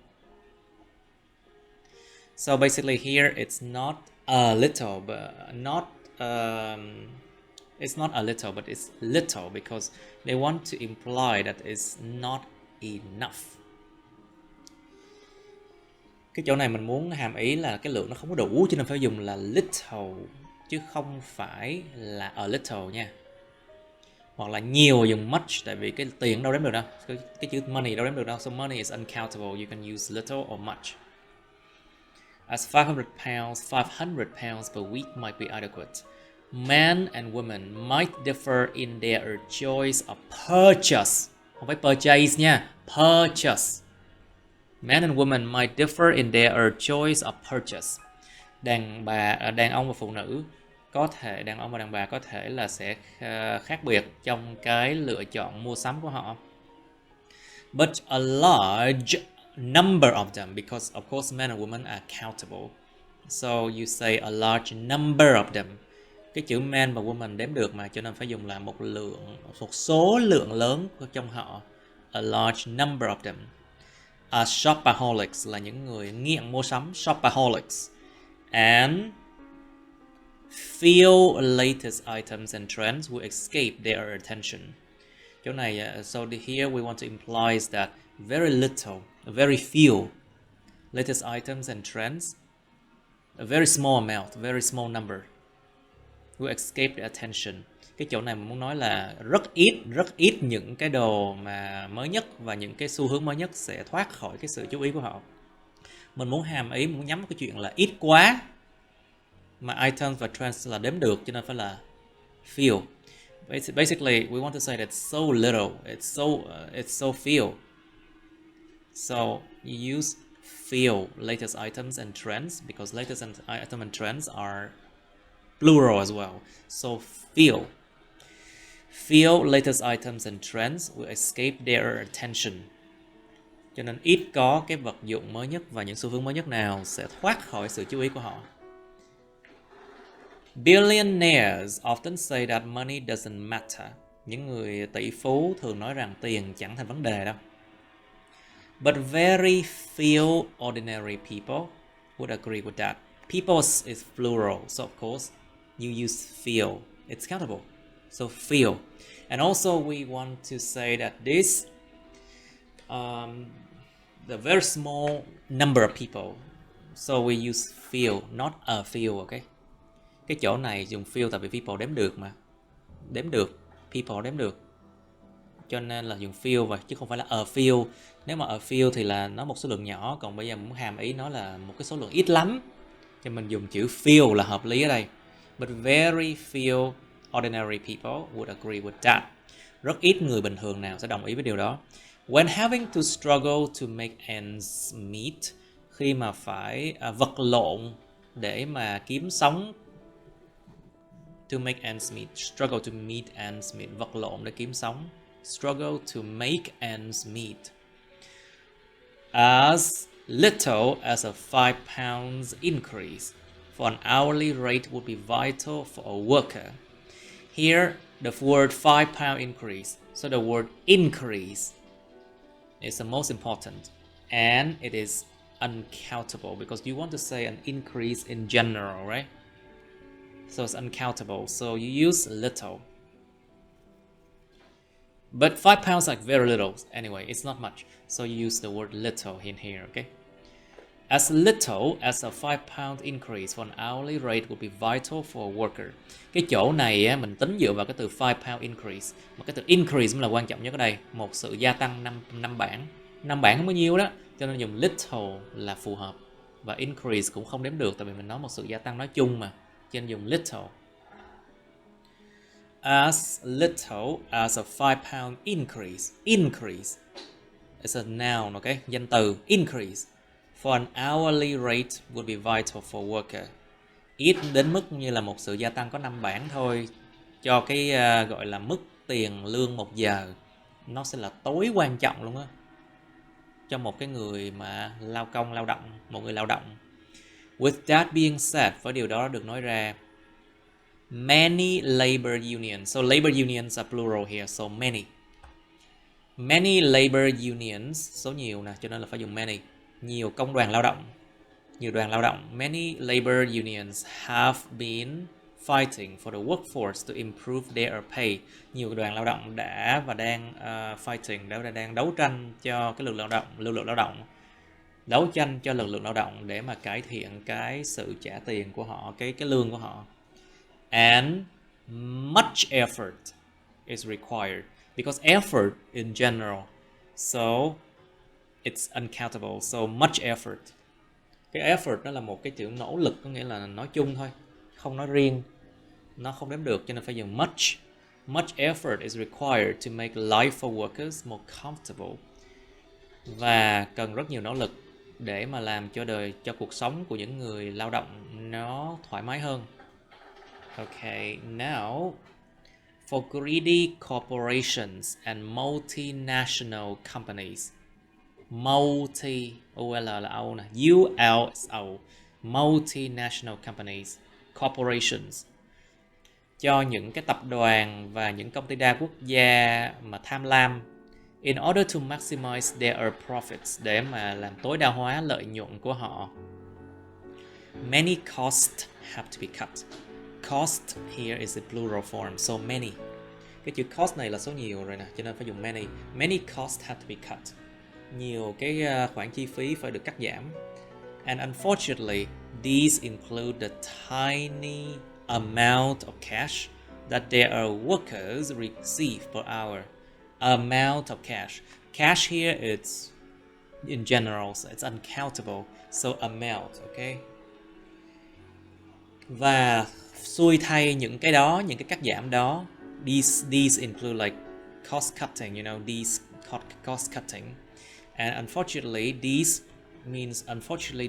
So basically here it's not a little, but not it's not a little, but it's little because they want to imply that it's not enough. Cái chỗ này mình muốn hàm ý là cái lượng nó không có đủ, cho nên phải dùng là little chứ không phải là a little nha. Hoặc là nhiều dùng much, tại vì cái tiền đâu đếm được đâu, cái chữ money đâu đếm được đâu. So money is uncountable. You can use little or much. As 500 pounds per week might be adequate. Men and women might differ in their choice of purchase. Không phải purchase nha, purchase. Men and women might differ in their choice of purchase. Đàn ông và phụ nữ đàn ông và đàn bà có thể là sẽ khác biệt trong cái lựa chọn mua sắm của họ. But a large number of them, because of course men and women are countable. So you say a large number of them. Cái chữ men và woman đếm được mà, cho nên phải dùng là một số lượng lớn trong họ. A large number of them. Shopaholics là những người nghiện mua sắm, shopaholics. And few latest items and trends will escape their attention. Chỗ này, so here we want to imply that very little, very few latest items and trends, a very small amount, very small number will escape their attention. Cái chỗ này mình muốn nói là rất ít những cái đồ mà mới nhất và những cái xu hướng mới nhất sẽ thoát khỏi cái sự chú ý của họ. Mình muốn hàm ý, muốn nhắm cái chuyện là ít quá, mà items và trends là đếm được, cho nên phải là few. Basically, we want to say that so little, it's so few. So you use few latest items and trends because latest items and trends are plural as well. So few latest items and trends will escape their attention. Cho nên ít có cái vật dụng mới nhất và những xu hướng mới nhất nào sẽ thoát khỏi sự chú ý của họ. Billionaires often say that money doesn't matter. Những người tỷ phú thường nói rằng tiền chẳng thành vấn đề đâu. But very few ordinary people would agree with that. People's is plural, so of course you use few. It's countable. So few. And also we want to say that this the very small number of people. So we use few, not a few, okay? Cái chỗ này dùng few tại vì people đếm được mà. Đếm được, people đếm được. Cho nên là dùng few vậy, chứ không phải là a few. Nếu mà a few thì là nó một số lượng nhỏ, còn bây giờ muốn hàm ý nó là một cái số lượng ít lắm. Cho mình dùng chữ few là hợp lý ở đây. But very few ordinary people would agree with that. Rất ít người bình thường nào sẽ đồng ý với điều đó. When having to struggle to make ends meet, khi mà phải vật lộn để mà kiếm sống, to make ends meet, struggle to meet ends meet, vật lộn để kiếm sống, struggle to make ends meet. As little as a 5 pounds increase for an hourly rate would be vital for a worker. Here, the word 5 pound increase, so the word increase is the most important, and it is uncountable because you want to say an increase in general, right? So it's uncountable, so you use little. But 5 pounds like very little anyway, it's not much, so you use the word little in here, okay? As little as a 5 pound increase for an hourly rate would be vital for a worker. Cái chỗ này á, mình tính dựa vào cái từ 5 pound increase. Mà cái từ increase mới là quan trọng nhất ở đây. Một sự gia tăng 5 bảng. 5 bảng không bao nhiêu đó, cho nên dùng little là phù hợp. Và increase cũng không đếm được, tại vì mình nói một sự gia tăng nói chung mà, cho nên dùng little. As little as a 5 pound increase. Increase is a noun, okay? Danh từ increase. For an hourly rate would be vital for worker. Ít đến mức như là một sự gia tăng có 5 bảng thôi, cho cái gọi là mức tiền lương 1 giờ. Nó sẽ là tối quan trọng luôn á, cho một cái người mà lao động, một người lao động. With that being said, với điều đó được nói ra, many labor unions. So labor unions are plural here, so many. Many labor unions, số nhiều nè, cho nên là phải dùng many. Nhiều công đoàn lao động. Nhiều đoàn lao động. Many labor unions have been fighting for the workforce to improve their pay. Nhiều đoàn lao động đã và đang fighting, đang đấu tranh cho cái lực lượng lao động, đấu tranh cho lực lượng lao động để mà cải thiện cái sự trả tiền của họ, cái lương của họ. And much effort is required because effort in general, so it's uncountable. So much effort. Cái effort đó là một cái chữ nỗ lực, có nghĩa là nói chung thôi, không nói riêng, nó không đếm được, cho nên phải dùng much. Much effort is required to make life for workers more comfortable. Và cần rất nhiều nỗ lực để mà làm cho cuộc sống của những người lao động nó thoải mái hơn. Okay, now for greedy corporations and multinational companies. UL là O nè, ULSO, multinational companies, corporations. Cho những cái tập đoàn và những công ty đa quốc gia mà tham lam, in order to maximize their profits, để mà làm tối đa hóa lợi nhuận của họ. Many costs have to be cut. Cost here is the plural form, so many. Cái chữ cost này là số nhiều rồi nè, cho nên phải dùng many. Many costs have to be cut. Nhiều cái khoản chi phí phải được cắt giảm. And unfortunately, these include the tiny amount of cash that their workers receive per hour. Amount of cash. Cash here it's in general, so it's uncountable. So amount, okay? Và xui thay những cái đó, những cái cắt giảm đó, these include like cost cutting, you know, these cost cutting. And unfortunately,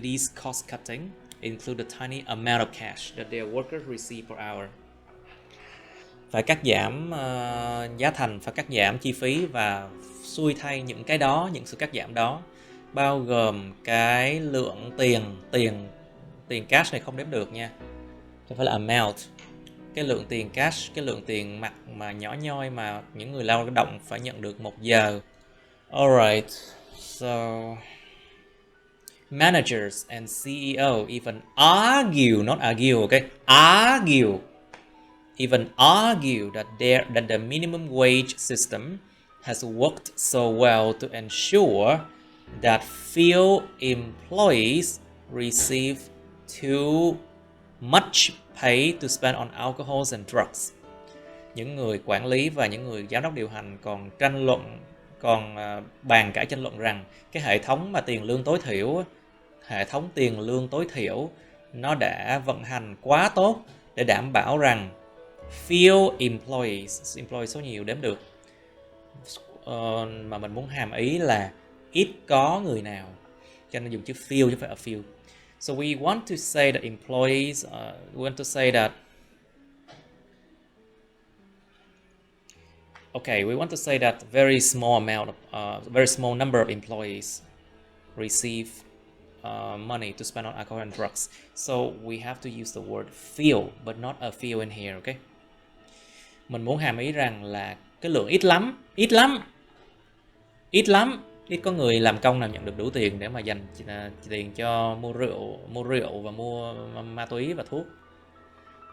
these cost cutting include the tiny amount of cash that their workers receive per hour. Phải cắt giảm giá thành, phải cắt giảm chi phí, và xui thay những cái đó, những sự cắt giảm đó bao gồm cái lượng tiền cash này không đếm được nha, chứ phải là amount, cái lượng tiền cash, cái lượng tiền mặt mà nhỏ nhoi mà những người lao động phải nhận được một giờ. Alright, so managers and CEO even argue, not argue, okay? Argue. Even argue that the minimum wage system has worked so well to ensure that few employees receive too much pay to spend on alcohol and drugs. Những người quản lý và những người giám đốc điều hành còn bàn cãi tranh luận rằng cái hệ thống tiền lương tối thiểu nó đã vận hành quá tốt để đảm bảo rằng few employees số nhiều đếm được, mà mình muốn hàm ý là ít có người nào, cho nên dùng chữ few chứ không phải a few. So we want to say that employees, we want to say that, okay, we want to say that very small number of employees receive money to spend on alcohol and drugs. So we have to use the word few, but not a few in here, okay? Mình muốn hàm ý rằng là cái lượng ít có người làm công nào nhận được đủ tiền để mà dành tiền cho mua rượu và mua ma túy và thuốc.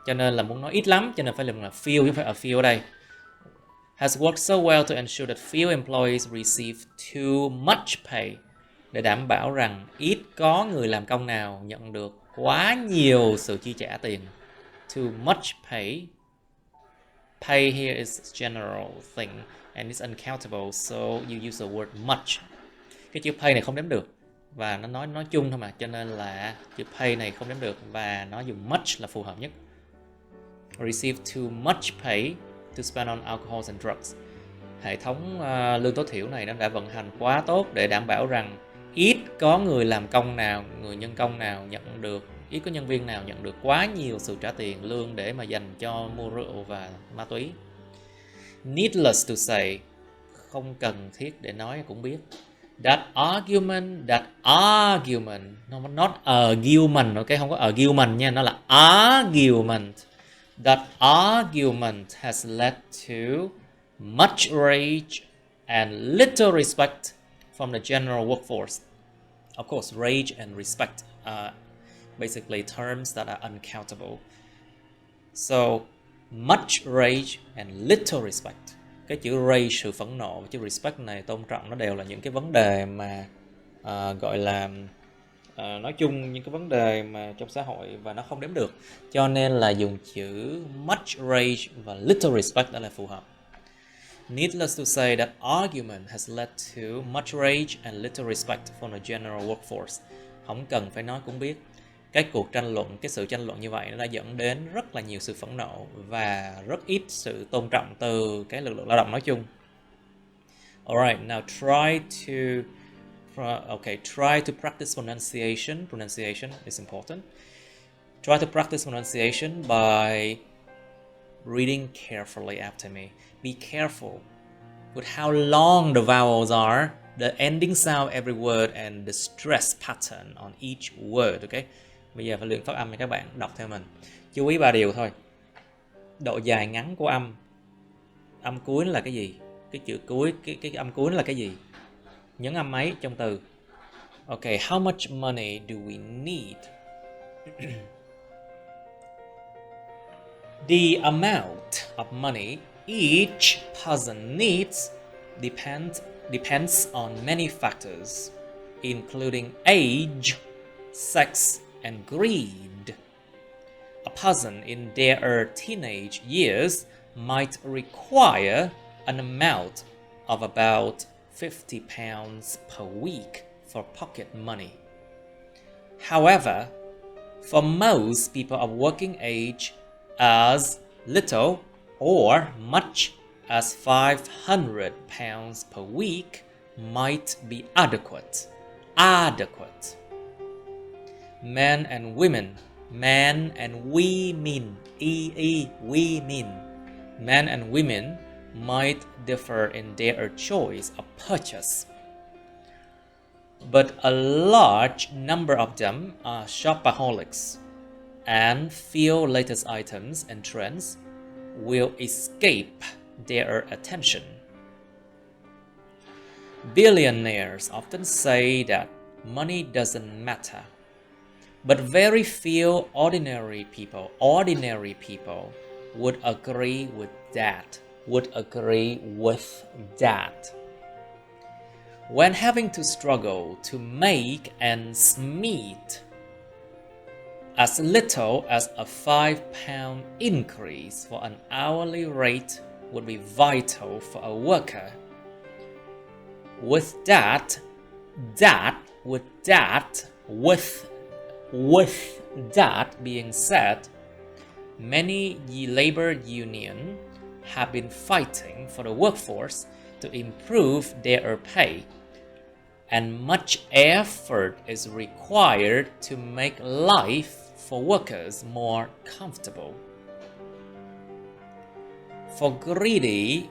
Cho nên là muốn nói ít lắm, cho nên phải dùng là few chứ không phải a few ở đây. Has worked so well to ensure that few employees receive too much pay, để đảm bảo rằng ít có người làm công nào nhận được quá nhiều sự chi trả tiền. Too much pay. Pay here is a general thing and it's uncountable, so you use the word much. Cái chữ pay này không đếm được và nó nói chung thôi mà, cho nên là chữ pay này không đếm được và nó dùng much là phù hợp nhất. Receive too much pay to spend on alcohol and drugs. Hệ thống lương tối thiểu này nó đã vận hành quá tốt để đảm bảo rằng ít có người làm công nào, người nhân công nào nhận được, ít có nhân viên nào nhận được quá nhiều sự trả tiền lương để mà dành cho mua rượu và ma túy. Needless to say, không cần thiết để nói cũng biết. That argument, no, not argument, ok, không có argument nha, nó là argument. That argument has led to much rage and little respect from the general workforce. Of course, rage and respect basically terms that are uncountable. So much rage and little respect. Cái chữ rage sự phẫn nộ và chữ respect này tôn trọng nó đều là những cái vấn đề mà gọi là nói chung những cái vấn đề mà trong xã hội và nó không đếm được, cho nên là dùng chữ much rage và little respect đã là phù hợp. Needless to say that argument has led to much rage and little respect for the general workforce. Không cần phải nói cũng biết, cái cuộc tranh luận, cái sự tranh luận như vậy nó đã dẫn đến rất là nhiều sự phẫn nộ và rất ít sự tôn trọng từ cái lực lượng lao động nói chung. Alright, now try to practice pronunciation. Pronunciation is important. Try to practice pronunciation by reading carefully after me. Be careful with how long the vowels are, the ending sound every word, and the stress pattern on each word. Okay? Bây giờ phải luyện phát âm cho các bạn đọc theo mình. Chú ý 3 điều thôi. Độ dài ngắn của âm. Âm cuối là cái gì? Cái chữ cuối, cái âm cuối là cái gì? Nhấn âm mấy trong từ. Okay, how much money do we need? The amount of money each person needs depends on many factors, including age, sex, and greed. A person in their teenage years might require an amount of about £50 per week for pocket money. However, for most people of working age, as little or much as £500 per week might be adequate. Men and women, men and women, men and women might differ in their choice of purchase, but a large number of them are shopaholics, and few latest items and trends will escape their attention. Billionaires often say that money doesn't matter, but very few ordinary people would agree with that. When having to struggle to make ends meet, as little as a £5 increase for an hourly rate would be vital for a worker. With that being said, many labor unions have been fighting for the workforce to improve their pay, and much effort is required to make life for workers more comfortable. For greedy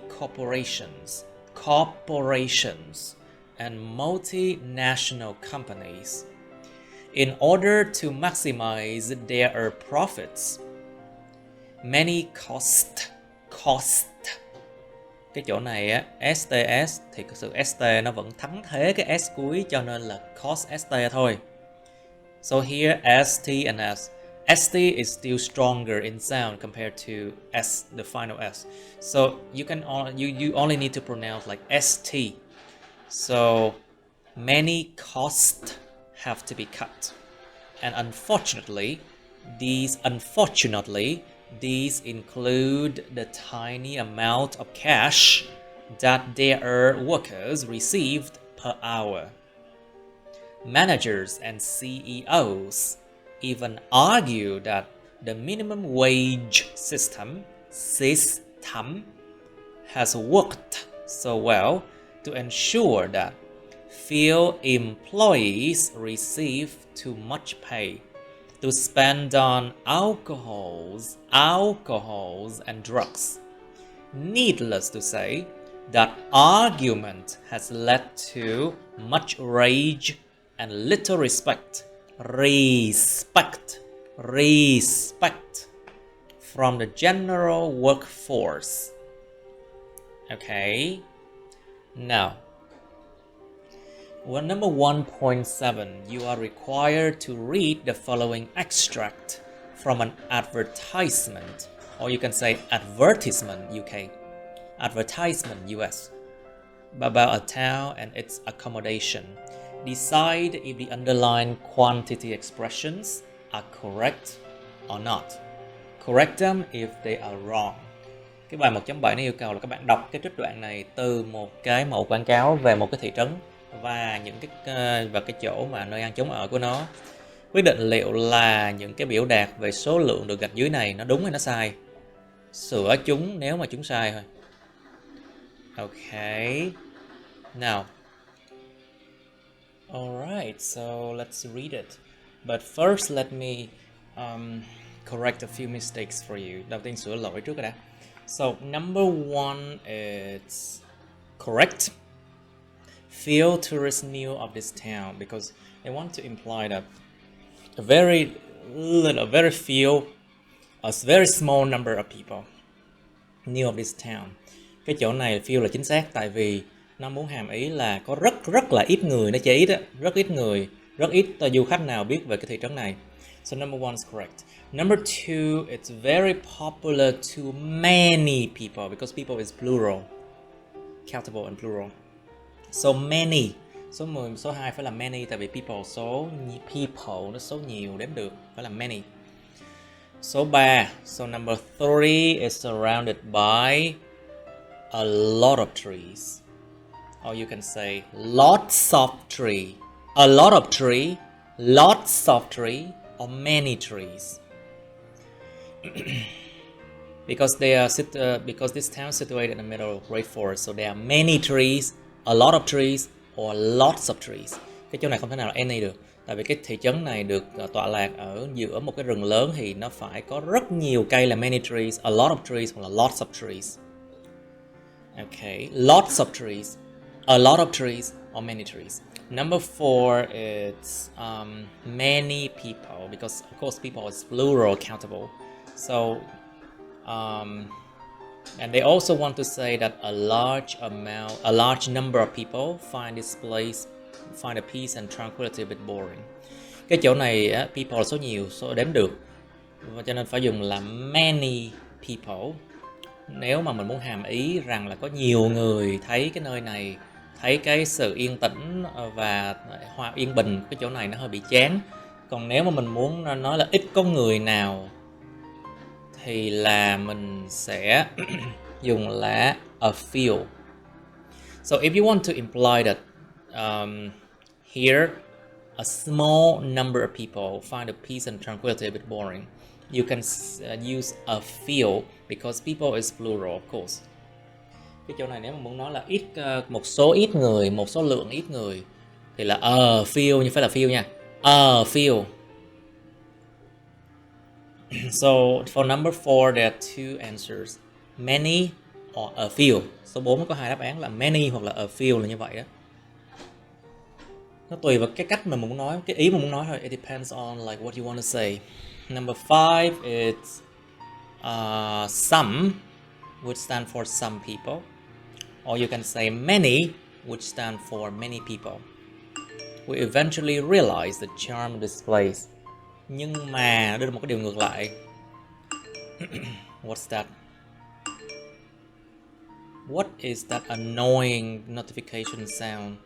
corporations and multinational companies, in order to maximize their profits, many cost. Cái chỗ này á, STS thì cái sự ST nó vẫn thắng thế cái S cuối, cho nên là cost ST thôi. So here ST and S. ST is still stronger in sound compared to S, the final S. So you only need to pronounce like ST. So many costs have to be cut. And unfortunately, these include the tiny amount of cash that their workers received per hour. Managers and CEOs even argue that the minimum wage system has worked so well to ensure that few employees receive too much pay to spend on alcohols and drugs. Needless to say, that argument has led to much rage and little respect from the general workforce. Okay, now Well, number 1.7, you are required to read the following extract from an advertisement, or you can say advertisement UK, advertisement US, about a town and its accommodation. Decide if the underlined quantity expressions are correct or not. Correct them if they are wrong. Cái bài 1.7 này yêu cầu là các bạn đọc cái trích đoạn này từ một cái mẫu quảng cáo về một cái thị trấn và những cái chỗ mà nơi ăn trốn ở của nó. Quyết định liệu là những cái biểu đạt về số lượng được gạch dưới này nó đúng hay nó sai. Sửa chúng nếu mà chúng sai thôi. Okay. Now. Alright, so let's read it. But first let me correct a few mistakes for you. Đầu tiên sửa lỗi trước đã. So number 1 is correct. Few tourists knew of this town because they want to imply that a very small number of people knew of this town. Cái chỗ này few là chính xác tại vì nó muốn hàm ý là có rất là ít người, nó chỉ ít á, rất ít du khách nào biết về cái thị trấn này. So number 1 is correct. Number 2, it's very popular to many people because people is plural. Countable and plural. So many. Số 10, số 2 phải là many tại vì people people nó số nhiều đếm được, phải là many. Số 3, so number 3 is surrounded by a lot of trees. Or you can say lots of tree. A lot of tree, lots of tree, or many trees. Because this town is situated in the middle of great forest, so there are many trees, a lot of trees, or lots of trees. Cái chỗ này không thể nào là any được, tại vì cái thị trấn này được tọa lạc ở giữa một cái rừng lớn thì nó phải có rất nhiều cây là many trees, a lot of trees, hoặc là lots of trees. Okay, lots of trees, a lot of trees, or many trees. Number 4 is many people, because of course people is plural countable. So, and they also want to say that a large number of people find a peace and tranquility a bit boring. Cái chỗ này people là số nhiều, số đếm được, và cho nên phải dùng là many people. Nếu mà mình muốn hàm ý rằng là có nhiều người thấy cái nơi này, thấy cái sự yên tĩnh và yên bình cái chỗ này nó hơi bị chán. Còn nếu mà mình muốn nói là ít có người nào thì là mình sẽ dùng là a few. So if you want to imply that here a small number of people find a peace and tranquility a bit boring, you can use a few because people is plural, of course. Cái chỗ này nếu mà muốn nói là ít, một số ít người, một số lượng ít người thì là a few, nhưng phải là few nha. A few. So for number 4 there are two answers, many or a few. Số 4 có hai đáp án là many hoặc là a few, là như vậy đó. Nó tùy vào cái cách mà mình muốn nói, cái ý mà muốn nói thôi. It depends on like what you want to say. Number 5 is some, which stand for some people. Or you can say many, which stand for many people. We eventually realize the charm of this place. Nhưng mà đưa ra một cái điều ngược lại. What's that? What is that annoying notification sound?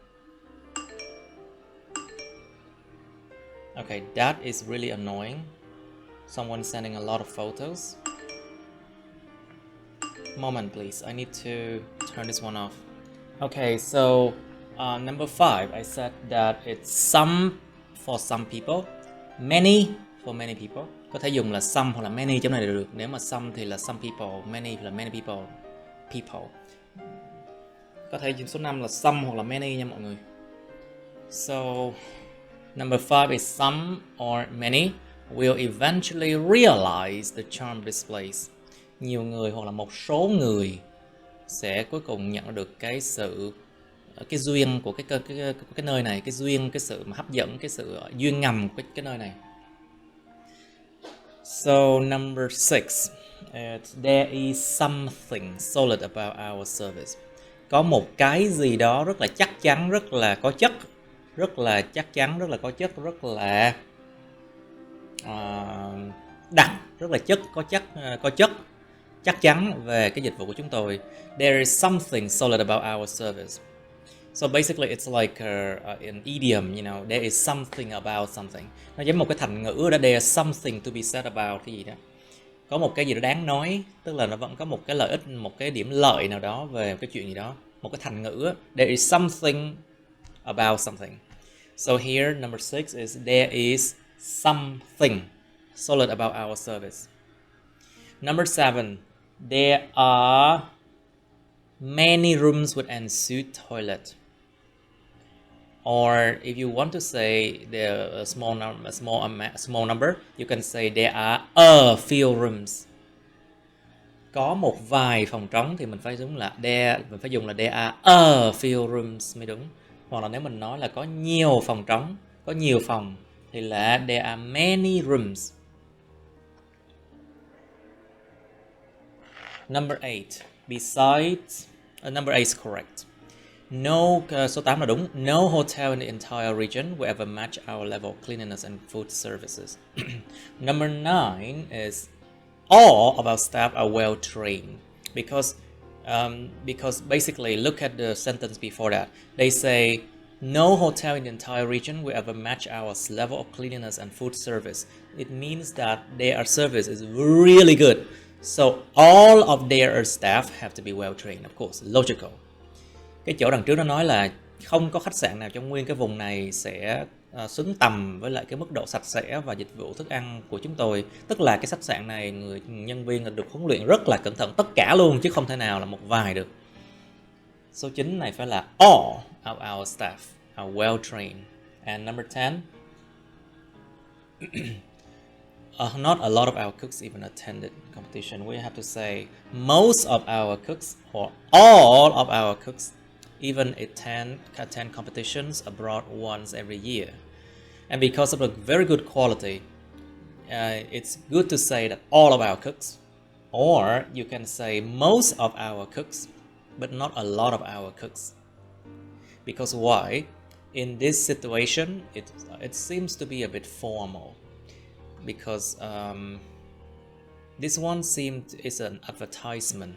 Okay, that is really annoying. Someone sending a lot of photos. Moment please, I need to turn this one off. Okay, so number 5, I said that it's some for some people, many for many people. Có thể dùng là some hoặc là many trong này đều được. Nếu mà some thì là some people, many là many people. Có thể dùng số 5 là some hoặc là many nha mọi người. So number 5 is some or many will eventually realize the charm of this place. Nhiều người hoặc là một số người sẽ cuối cùng nhận được cái duyên của cái nơi này, cái duyên, cái sự mà hấp dẫn, cái sự duyên ngầm của cái nơi này. So number 6, there is something solid about our service. Có một cái gì đó rất là chắc chắn, rất là có chất rất là chắc chắn, rất là có chất, rất là đặc, rất là có chất chắc chắn về cái dịch vụ của chúng tôi. There is something solid about our service. So basically it's like an idiom, you know, there is something about something. Nó giống một cái thành ngữ đó, there is something to be said about cái gì đó. Có một cái gì đó đáng nói, tức là nó vẫn có một cái lợi ích, một cái điểm lợi nào đó về cái chuyện gì đó. Một cái thành ngữ, there is something about something. So here number 6 is there is something solid about our service. Number 7, there are many rooms with ensuite toilet. Or if you want to say the small number, you can say there are a few rooms. Có một vài phòng trống thì mình phải dùng là there are a few rooms mới đúng. Hoặc là nếu mình nói là có nhiều phòng trống, có nhiều phòng thì là there are many rooms. Number 8, besides, number 8 is correct. No, số 8 là đúng. No hotel in the entire region will ever match our level of cleanliness and food services. Number 9 is all of our staff are well trained because basically look at the sentence before that. They say no hotel in the entire region will ever match our level of cleanliness and food service. It means that their service is really good. So all of their staff have to be well trained, of course, logical. Cái chỗ đằng trước nó nói là không có khách sạn nào trong nguyên cái vùng này sẽ xứng tầm với lại cái mức độ sạch sẽ và dịch vụ thức ăn của chúng tôi. Tức là cái khách sạn này người nhân viên được huấn luyện rất là cẩn thận tất cả luôn, chứ không thể nào là một vài được. Số 9 này phải là all of our staff are well trained. And number 10, not a lot of our cooks even attended competition. We have to say most of our cooks or all of our cooks even attend competitions abroad once every year. And because of the very good quality, it's good to say that all of our cooks, or you can say most of our cooks, but not a lot of our cooks. Because why? In this situation, it seems to be a bit formal. Because this one seemed is an advertisement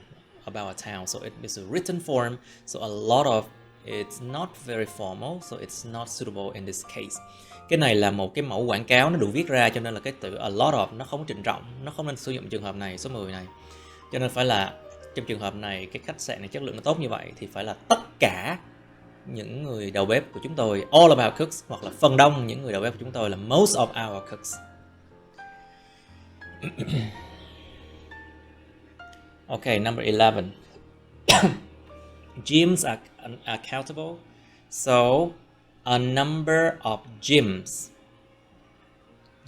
about a town, so it is a written form, so a lot of it's not very formal, so it's not suitable in this case. Cái này là một cái mẫu quảng cáo nó được viết ra, cho nên là cái từ a lot of nó không trịnh trọng, nó không nên sử dụng trường hợp này, số 10 này. Cho nên phải là trong trường hợp này cái khách sạn này chất lượng nó tốt như vậy thì phải là tất cả những người đầu bếp của chúng tôi, all of our cooks, hoặc là phần đông những người đầu bếp của chúng tôi là most of our cooks. Okay, number 11. Gyms are accountable. So, a number of gyms.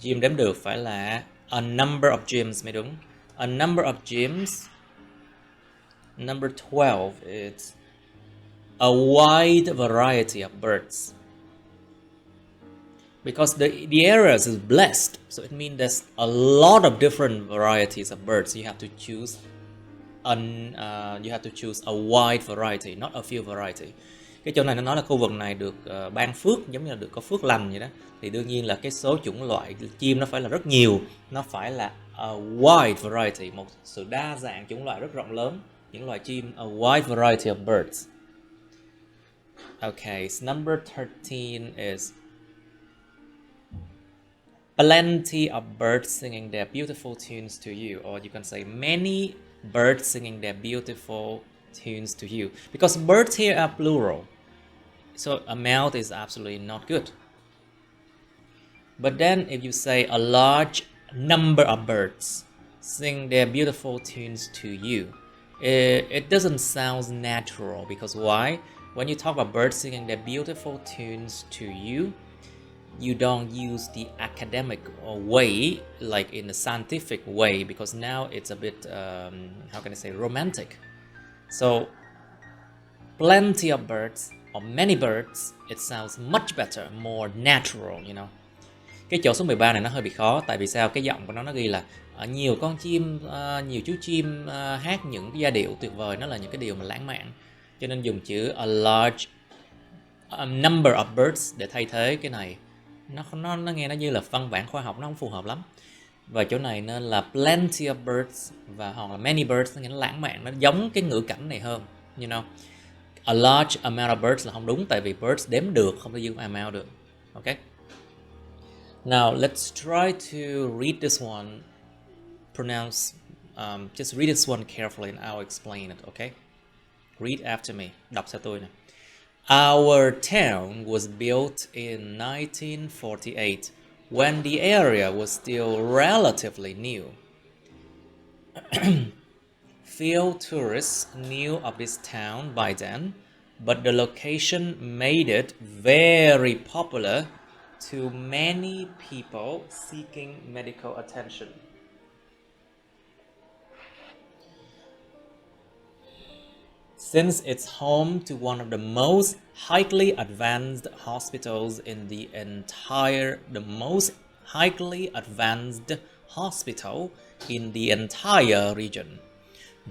Gym đếm được phải là a number of gyms mới đúng. A number of gyms. Number 12 is a wide variety of birds. Because the area is blessed, so it means there's a lot of different varieties of birds. You have to choose a wide variety, not a few variety. Cái chỗ này nó nói là khu vực này được ban phước, giống như là được có phước lành vậy đó. Thì đương nhiên là cái số chủng loại chim nó phải là rất nhiều, nó phải là a wide variety, một sự đa dạng chủng loại rất rộng lớn, những loài chim, a wide variety of birds. Okay, so number 13 is plenty of birds singing their beautiful tunes to you, or you can say many birds singing their beautiful tunes to you, because birds here are plural, so amount is absolutely not good. But then if you say a large number of birds sing their beautiful tunes to you, it doesn't sound natural. Because why? When you talk about birds singing their beautiful tunes to you, you don't use the academic way, like in the scientific way, because now it's a bit, how can I say, romantic. So, plenty of birds, or many birds, it sounds much better, more natural, you know. Cái chỗ số 13 này nó hơi bị khó, tại vì sao? Cái giọng của nó ghi là nhiều con chim, nhiều chú chim hát những cái giai điệu tuyệt vời, nó là những cái điều mà lãng mạn. Cho nên dùng chữ a large number of birds để thay thế cái này. Nó nghe nó như là văn bản khoa học, nó không phù hợp lắm. Và chỗ này nên là plenty of birds và hoặc là many birds, nó nghe nó lãng mạn, nó giống cái ngữ cảnh này hơn, you know. A large amount of birds là không đúng, tại vì birds đếm được, không thể dùng amount được. Okay. Now let's try to read this one. Pronounce, just read this one carefully and I'll explain it. Okay. Read after me. Đọc theo tôi nè. Our town was built in 1948 when the area was still relatively new. Few tourists knew of this town by then, but the location made it very popular to many people seeking medical attention. Since it's home to one of the most highly advanced hospitals in the entire region.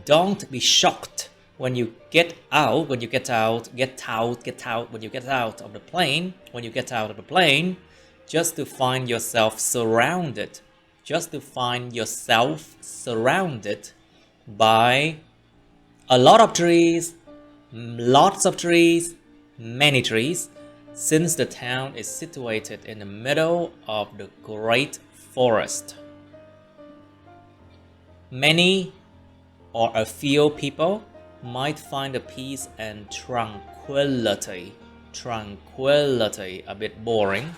Don't be shocked when you get out of the plane, just to find yourself surrounded by a lot of trees, lots of trees, many trees, since the town is situated in the middle of the great forest. Many or a few people might find the peace and tranquility a bit boring,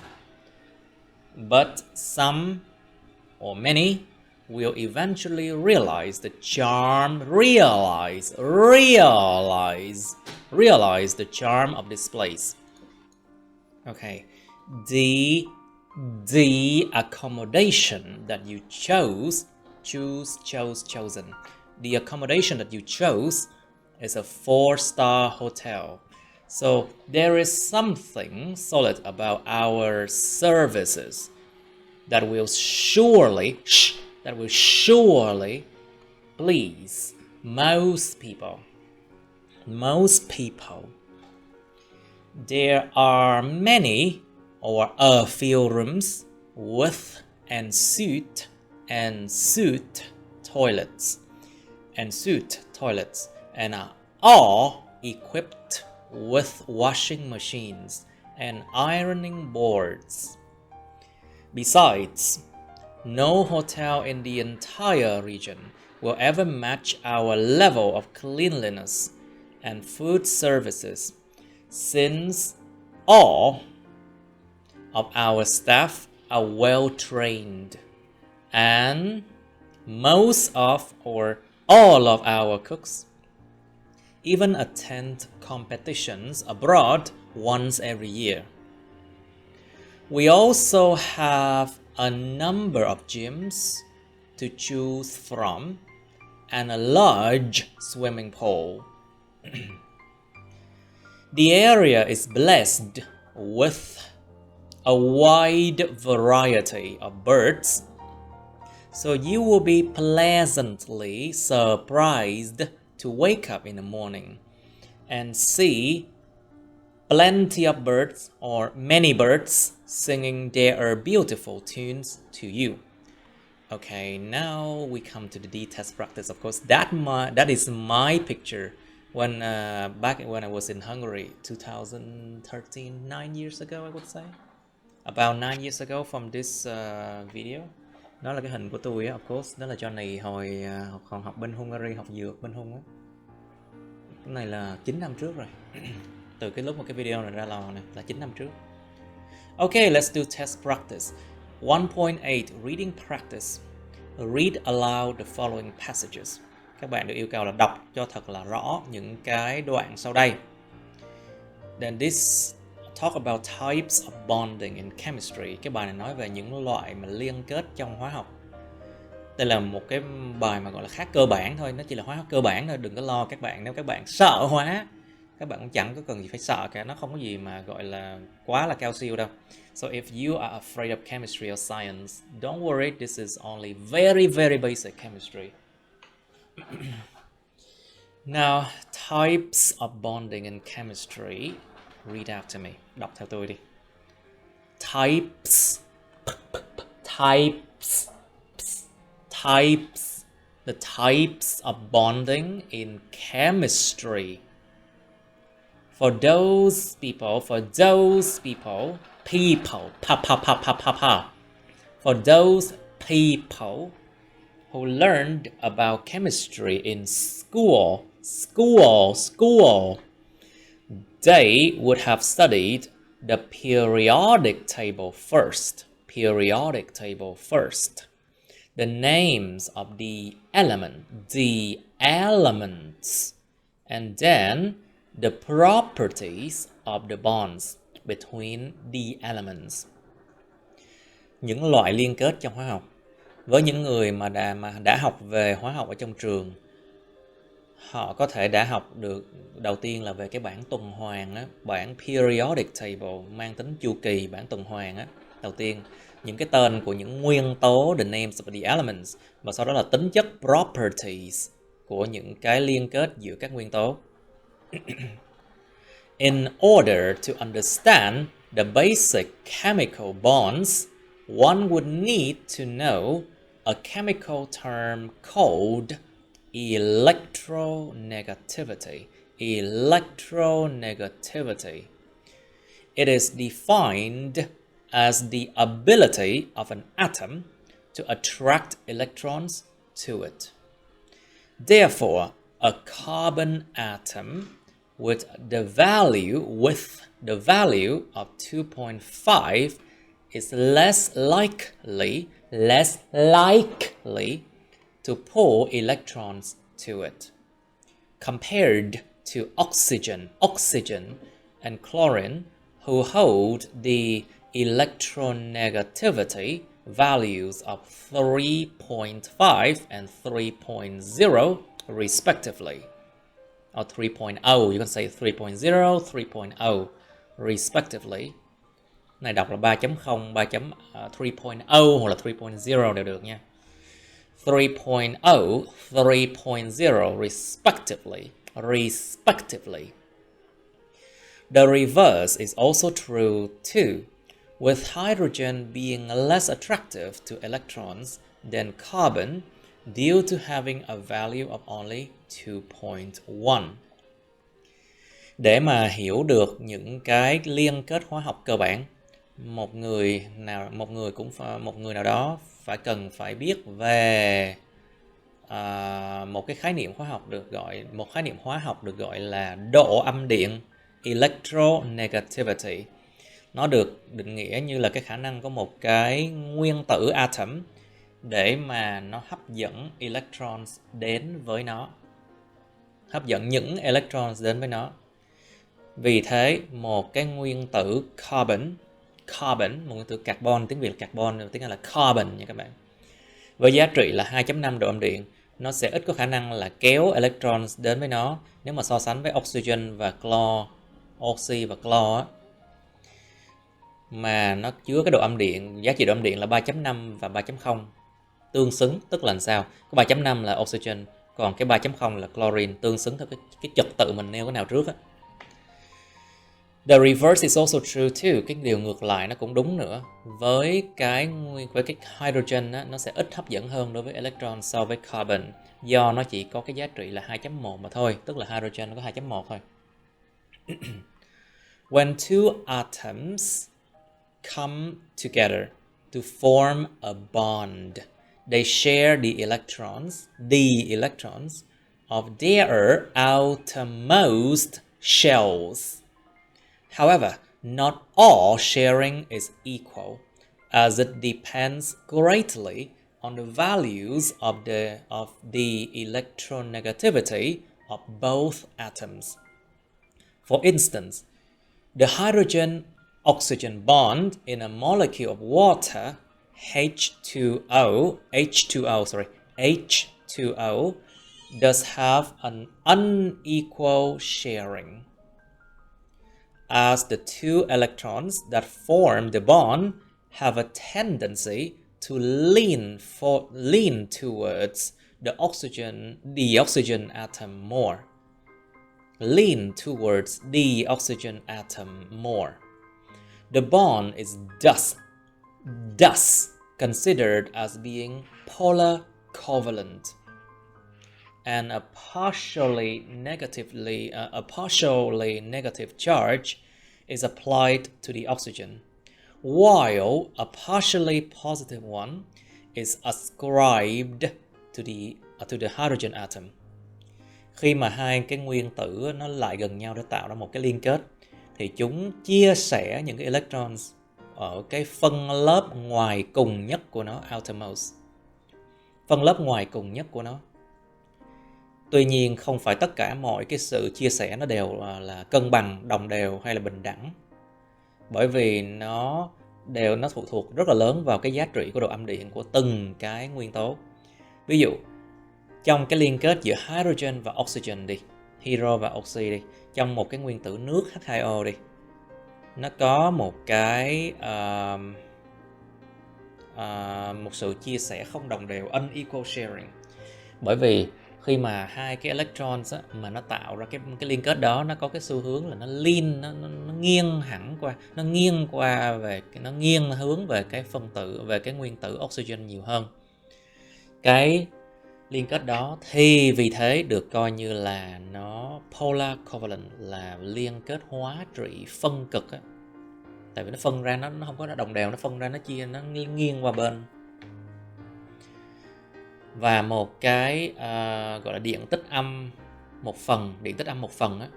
but some or many will eventually realize the charm of this place. Okay, the accommodation that you chosen. The accommodation that you chose is a 4-star hotel. So there is something solid about our services that will surely please most people. There are many or a few rooms with en suite toilets and are all equipped with washing machines and ironing boards. Besides, no hotel in the entire region will ever match our level of cleanliness and food services, since all of our staff are well trained and most of or all of our cooks even attend competitions abroad once every year. We also have a number of gyms to choose from and a large swimming pool. The area is blessed with a wide variety of birds, so you will be pleasantly surprised to wake up in the morning and see plenty of birds or many birds singing their beautiful tunes to you. Okay, now we come to the test practice. Of course, that is my picture when back when I was in Hungary, 2013, 9 years ago, I would say. About 9 years ago from this video. Đó là cái hình của tôi á, of course. Đó là Johnny hồi còn học bên Hungary, học dược bên Hung á. Cái này là 9 năm trước rồi. Từ cái lúc mà cái video này ra lò này là 9 năm trước. Okay, let's do test practice. 1.8 Reading practice. Read aloud the following passages. Các bạn được yêu cầu là đọc cho thật là rõ những cái đoạn sau đây. Then this talk about types of bonding in chemistry. Cái bài này nói về những loại mà liên kết trong hóa học. Đây là một cái bài mà gọi là khá cơ bản thôi, nó chỉ là hóa học cơ bản thôi, đừng có lo các bạn. Nếu các bạn sợ hóa, các bạn cũng chẳng có cần gì phải sợ cả, nó không có gì mà gọi là quá là cao siêu đâu. So if you are afraid of chemistry or science, don't worry, this is only very, very basic chemistry. Now, types of bonding in chemistry. Read after me. Đọc theo tôi đi. Types. Types. Types. The types of bonding in chemistry. For those people, For those people who learned about chemistry in school, they would have studied the periodic table first. The names of the elements, and then the properties of the bonds between the elements. Những loại liên kết trong hóa học. Với những người mà đã học về hóa học ở trong trường, họ có thể đã học được đầu tiên là về cái bảng tuần hoàn á, bảng periodic table mang tính chu kỳ, bảng tuần hoàn á. Đầu tiên, những cái tên của những nguyên tố, the names of the elements, và sau đó là tính chất properties của những cái liên kết giữa các nguyên tố. In order to understand the basic chemical bonds, one would need to know a chemical term called electronegativity. It is defined as the ability of an atom to attract electrons to it. Therefore, a carbon atom with the value of 2.5 is less likely to pull electrons to it, compared to oxygen and chlorine, who hold the electronegativity values of 3.5 and 3.0 respectively. Or 3.0, you can say 3.0, 3.0 respectively. Này đọc là 3.0, 3.0 hoặc là 3.0 đều được nha. 3.0, 3.0 respectively. The reverse is also true too, with hydrogen being less attractive to electrons than carbon due to having a value of only 2.1. Để mà hiểu được những cái liên kết hóa học cơ bản, một người nào đó cần phải biết về một khái niệm hóa học được gọi là độ âm điện, electronegativity. Nó được định nghĩa như là cái khả năng có một cái nguyên tử atom để mà nó hấp dẫn electrons đến với nó. Hấp dẫn những electrons đến với nó. Vì thế, một cái nguyên tử carbon, một nguyên tử carbon, tiếng Việt là carbon, tiếng Anh là carbon nha các bạn. Với giá trị là 2.5 độ âm điện, nó sẽ ít có khả năng là kéo electrons đến với nó nếu mà so sánh với oxygen và oxy và chlor á. Mà nó chứa cái độ âm điện, giá trị độ âm điện là 3.5 và 3.0 tương xứng, tức là làm sao? Cái 3.5 là oxygen, còn cái 3.0 là chlorine, tương xứng theo cái trật tự mình nêu cái nào trước á. The reverse is also true too. Cái điều ngược lại nó cũng đúng nữa. Với cái hydrogen á, nó sẽ ít hấp dẫn hơn đối với electron so với carbon, do nó chỉ có cái giá trị là 2.1 mà thôi, tức là hydrogen nó có 2.1 thôi. When two atoms come together to form a bond, they share the electrons of their outermost shells. However, not all sharing is equal, as it depends greatly on the values of the electronegativity of both atoms. For instance, the hydrogen-oxygen bond in a molecule of water, H2O, does have an unequal sharing, as the two electrons that form the bond have a tendency to lean towards the oxygen atom more. lean towards the oxygen atom more. The bond is thus considered as being polar covalent, and a partially negative charge is applied to the oxygen, while a partially positive one is ascribed to the hydrogen atom. Khi mà hai cái nguyên tử nó lại gần nhau để tạo ra một cái liên kết, thì chúng chia sẻ những cái electrons ở cái phân lớp ngoài cùng nhất của nó, outermost. Phân lớp ngoài cùng nhất của nó. Tuy nhiên không phải tất cả mọi cái sự chia sẻ nó đều là cân bằng, đồng đều hay là bình đẳng. Bởi vì nó phụ thuộc rất là lớn vào cái giá trị của độ âm điện của từng cái nguyên tố. Ví dụ, trong cái liên kết giữa hydrogen và oxygen đi, hydro và oxy đi, trong một cái nguyên tử nước H2O đi, nó có một cái một sự chia sẻ không đồng đều, unequal sharing. Bởi vì khi mà hai cái electrons á, mà nó tạo ra cái liên kết đó, nó có cái xu hướng là nó lean, nó nghiêng hẳn qua, nó nghiêng hướng về cái phân tử, về cái nguyên tử oxygen nhiều hơn. Cái liên kết đó thì vì thế được coi như là nó polar covalent, là liên kết hóa trị phân cực á. Tại vì nó phân ra, nó không có đồng đều, nó phân ra, nó chia, nó nghiêng qua bên. Và một cái gọi là điện tích âm một phần á,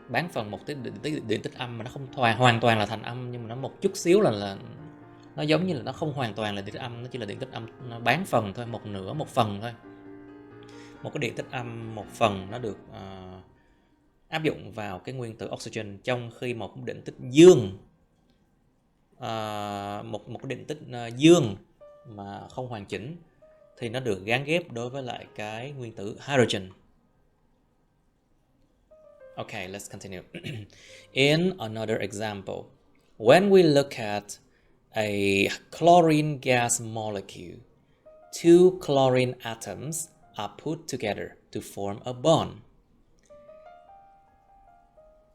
bán phần một điện tích âm mà nó không hoàn toàn là thành âm, nhưng mà nó một chút xíu là nó giống như là nó không hoàn toàn là điện tích âm, nó chỉ là điện tích âm nó bán phần thôi, một nửa một phần thôi. Một cái điện tích âm một phần nó được áp dụng vào cái nguyên tử oxygen, trong khi một điện tích dương một cái điện tích dương mà không hoàn chỉnh thì nó được gán ghép đối với lại cái nguyên tử hydrogen. Okay, let's continue. In another example, when we look at a chlorine gas molecule, two chlorine atoms are put together to form a bond.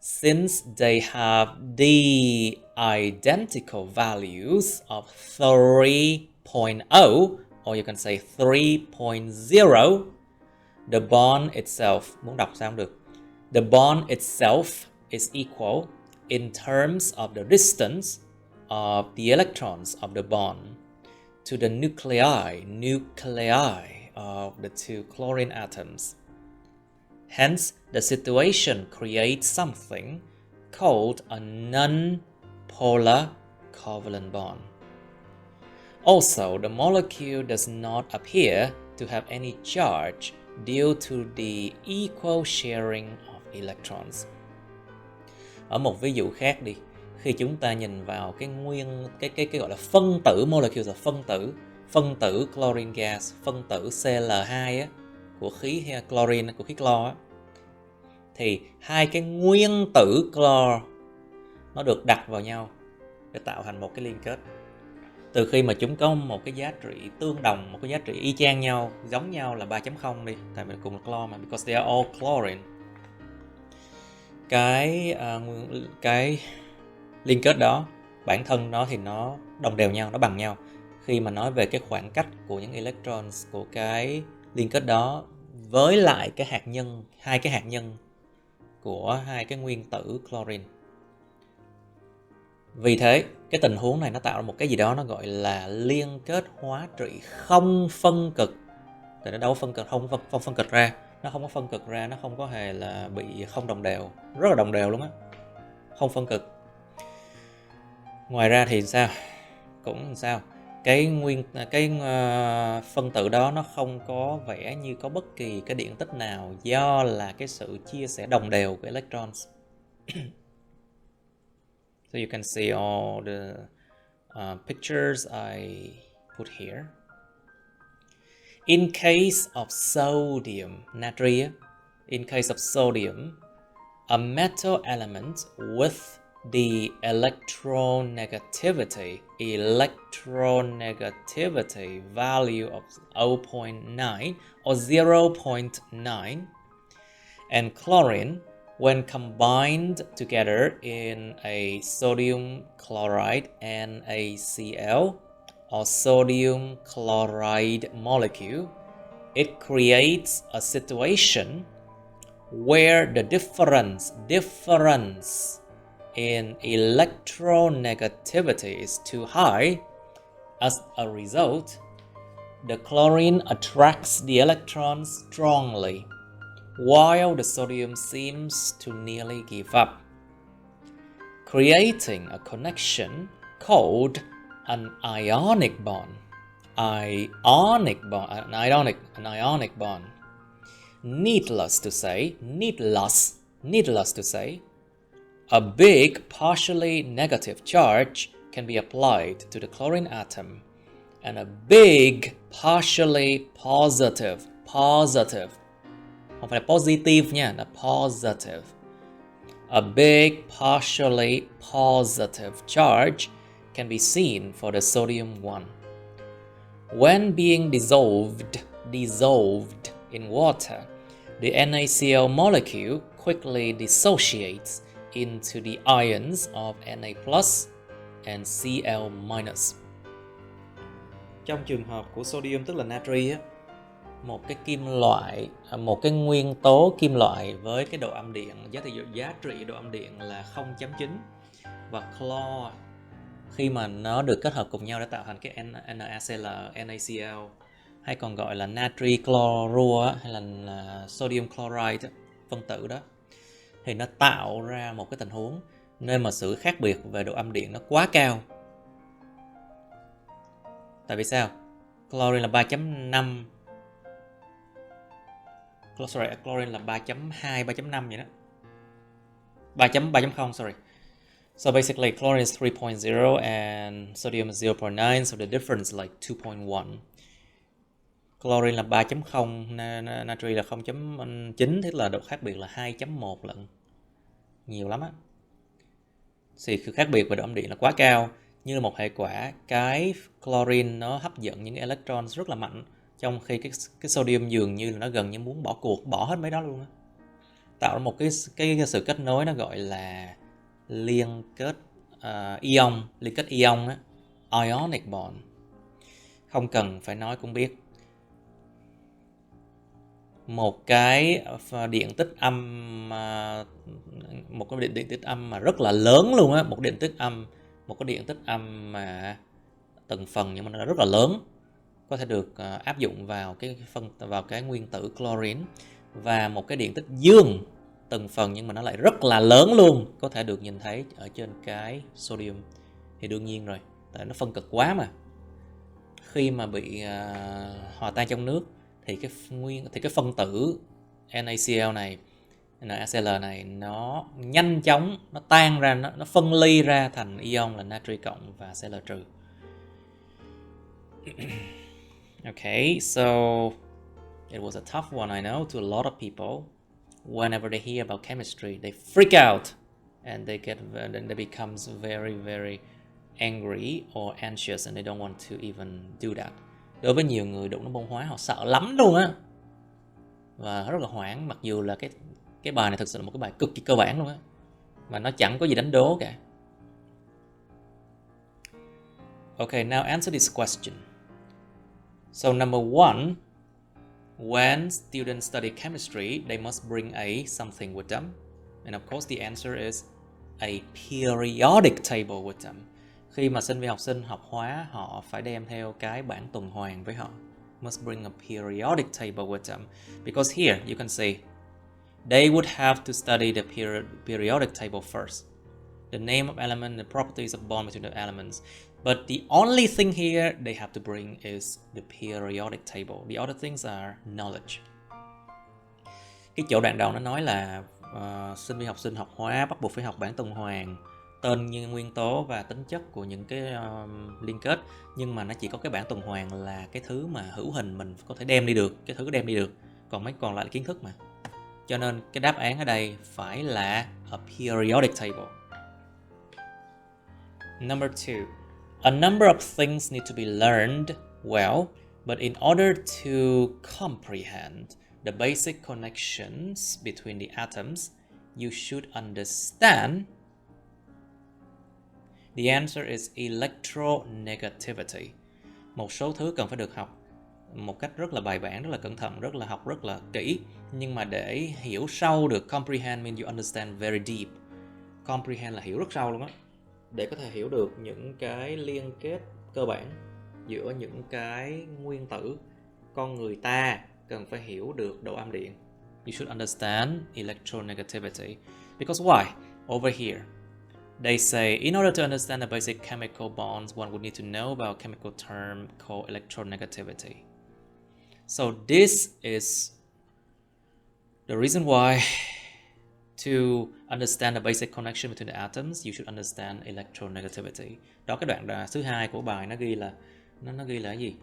Since they have the identical values of 3.0, or you can say 3.0, the bond itself, muốn đọc sao không được, the bond itself is equal in terms of the distance of the electrons of the bond to the nuclei of the two chlorine atoms. Hence, the situation creates something called a non-polar covalent bond. Also, the molecule does not appear to have any charge due to the equal sharing of electrons. Ở một ví dụ khác đi, khi chúng ta nhìn vào cái gọi là phân tử molecule, là phân tử chlorine gas, phân tử Cl2 á, của khí chlorine, của khí clo á, thì hai cái nguyên tử clo nó được đặt vào nhau để tạo thành một cái liên kết. Từ khi mà chúng có một cái giá trị tương đồng, một cái giá trị y chang nhau, giống nhau là 3.0 đi, tại vì cùng là clo mà, because they are all chlorine. Cái liên kết đó, bản thân nó thì nó đồng đều nhau, nó bằng nhau. Khi mà nói về cái khoảng cách của những electrons của cái liên kết đó với lại cái hạt nhân, hai cái hạt nhân của hai cái nguyên tử chlorine. Vì thế, cái tình huống này nó tạo ra một cái gì đó nó gọi là liên kết hóa trị không phân cực. Tại nó đâu có phân cực, không phân cực ra, nó không có phân cực ra, nó không có hề là bị không đồng đều, rất là đồng đều luôn á, không phân cực. Ngoài ra thì sao? Cũng sao? Cái phân tử đó nó không có vẻ như có bất kỳ cái điện tích nào do là cái sự chia sẻ đồng đều của electrons. So you can see all the pictures I put here. In case of sodium, natri, in case of sodium, a metal element with the electronegativity value of 0.9 or 0.9, and chlorine When combined together in a sodium chloride NaCl or sodium chloride molecule, it creates a situation where the difference in electronegativity is too high. As a result, the chlorine attracts the electrons strongly, while the sodium seems to nearly give up, creating a connection called an ionic bond. An ionic bond. Needless to say, a big partially negative charge can be applied to the chlorine atom, and a big partially positive, không phải là positive nha, là positive. A big partially positive charge can be seen for the sodium one. When being dissolved in water, the NaCl molecule quickly dissociates into the ions of Na plus and Cl minus. Trong trường hợp của sodium tức là natri á, một cái nguyên tố kim loại với cái độ âm điện, giá trị độ âm điện là 0.9, và chlor khi mà nó được kết hợp cùng nhau để tạo thành cái NaCl, NaCl, hay còn gọi là natri chlorua hay là sodium chloride phân tử đó, thì nó tạo ra một cái tình huống nên mà sự khác biệt về độ âm điện nó quá cao. Tại vì sao? Chlorine là 3.5, chlorine là 3.2, 3.5 vậy đó. 3.0, sorry. So basically chlorine is 3.0 and sodium is 0.9, so the difference is like 2.1. Chlorine là 3.0, natri là 0.9, thế là độ khác biệt là 2.1 lận. Nhiều lắm á. Thì sự khác biệt về độ âm điện là quá cao. Như là một hệ quả, cái chlorine nó hấp dẫn những electron rất là mạnh, trong khi cái sodium dường như là nó gần như muốn bỏ hết mấy đó luôn á. Tạo ra một cái sự kết nối nó gọi là liên kết ion á, ionic bond. Không cần phải nói cũng biết. Một cái điện tích âm mà rất là lớn luôn á, một cái điện tích âm mà từng phần nhưng mà nó rất là lớn, có thể được áp dụng vào cái nguyên tử chlorine, và một cái điện tích dương từng phần nhưng mà nó lại rất là lớn luôn, có thể được nhìn thấy ở trên cái sodium. Thì đương nhiên rồi, tại nó phân cực quá mà. Khi mà bị hòa tan trong nước thì cái phân tử NaCl này, NaCl này nó nhanh chóng nó tan ra, nó phân ly ra thành ion là natri cộng và Cl trừ. Okay, so it was a tough one, I know, to a lot of people. Whenever they hear about chemistry, they freak out and they becomes very, very angry or anxious and they don't want to even do that. Đối với nhiều người đụng đến môn hóa, họ sợ lắm luôn á, và rất là hoảng, mặc dù là cái bài này thực sự là một cái bài cực kỳ cơ bản luôn á, mà nó chẳng có gì đánh đố cả. Okay, now answer this question. So number one, when students study chemistry, they must bring something with them. And of course the answer is a periodic table with them. Khi mà học sinh học hóa, họ phải đem theo cái bảng tuần hoàn với họ. Must bring a periodic table with them. Because here you can see they would have to study the periodic table first. The name of element, the properties of bond between the elements. But the only thing here they have to bring is the periodic table. The other things are knowledge. Cái chỗ đoạn đầu nó nói là học sinh học hóa bắt buộc phải học bảng tuần hoàn, tên như nguyên tố và tính chất của những cái liên kết, nhưng mà nó chỉ có cái bảng tuần hoàn là cái thứ mà hữu hình mình có thể đem đi được, còn mấy còn lại là kiến thức mà. Cho nên cái đáp án ở đây phải là a periodic table. Number 2. A number of things need to be learned well, but in order to comprehend the basic connections between the atoms, you should understand. The answer is electronegativity. Một số thứ cần phải được học một cách rất là bài bản, rất là cẩn thận, rất là học rất là kỹ. Nhưng mà để hiểu sâu được, comprehend means you understand very deep. Comprehend là hiểu rất sâu luôn á. Để có thể hiểu được những cái liên kết cơ bản giữa những cái nguyên tử, con người ta cần phải hiểu được độ âm điện. You should understand electronegativity. Because why? Over here, they say, in order to understand the basic chemical bonds, one would need to know about a chemical term called electronegativity. So this is the reason why to understand the basic connection between the atoms, you should understand electronegativity. Đó, cái đoạn thứ hai của bài nó ghi là nó ghi là cái gì?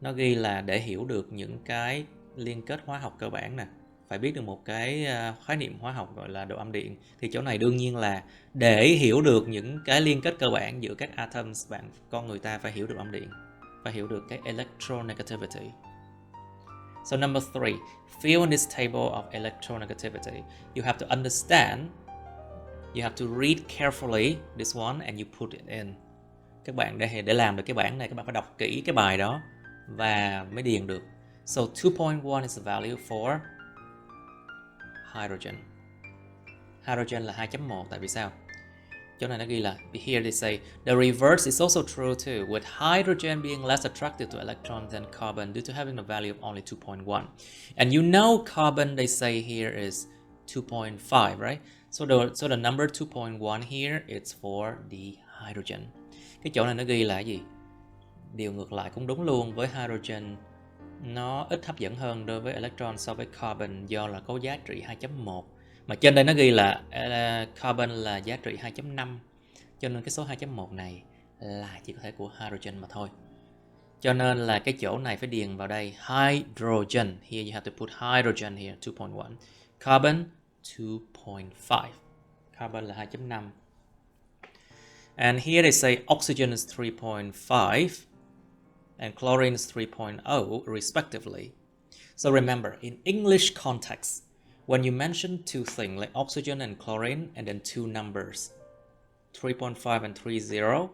Nó ghi là để hiểu được những cái liên kết hóa học cơ bản nè, phải biết được một cái khái niệm hóa học gọi là độ âm điện. Thì chỗ này đương nhiên là để hiểu được những cái liên kết cơ bản giữa các atoms, con người ta phải hiểu được âm điện, phải hiểu được cái electronegativity. So number 3, fill in this table of electronegativity. You have to understand, you have to read carefully this one and you put it in. Các bạn để làm được cái bảng này, các bạn phải đọc kỹ cái bài đó và mới điền được. So 2.1 is the value for hydrogen. Hydrogen là 2.1, tại vì sao? Chỗ này nó ghi là, here they say, the reverse is also true too, with hydrogen being less attractive to electrons than carbon due to having a value of only 2.1. And you know carbon, they say here is 2.5, right? So the number 2.1 here, it's for the hydrogen. Cái chỗ này nó ghi là cái gì? Điều ngược lại cũng đúng luôn, với hydrogen nó ít hấp dẫn hơn đối với electron so với carbon do là có giá trị 2.1. Mà trên đây nó ghi là carbon là giá trị 2.5, cho nên cái số 2.1 này là chỉ có thể của hydrogen mà thôi. Cho nên là cái chỗ này phải điền vào đây hydrogen. Here you have to put hydrogen here 2.1. Carbon 2.5. Carbon là 2.5. And here they say oxygen is 3.5 and chlorine is 3.0 respectively. So remember, in English context, when you mention two things like oxygen and chlorine and then two numbers, 3.5 and 3.0,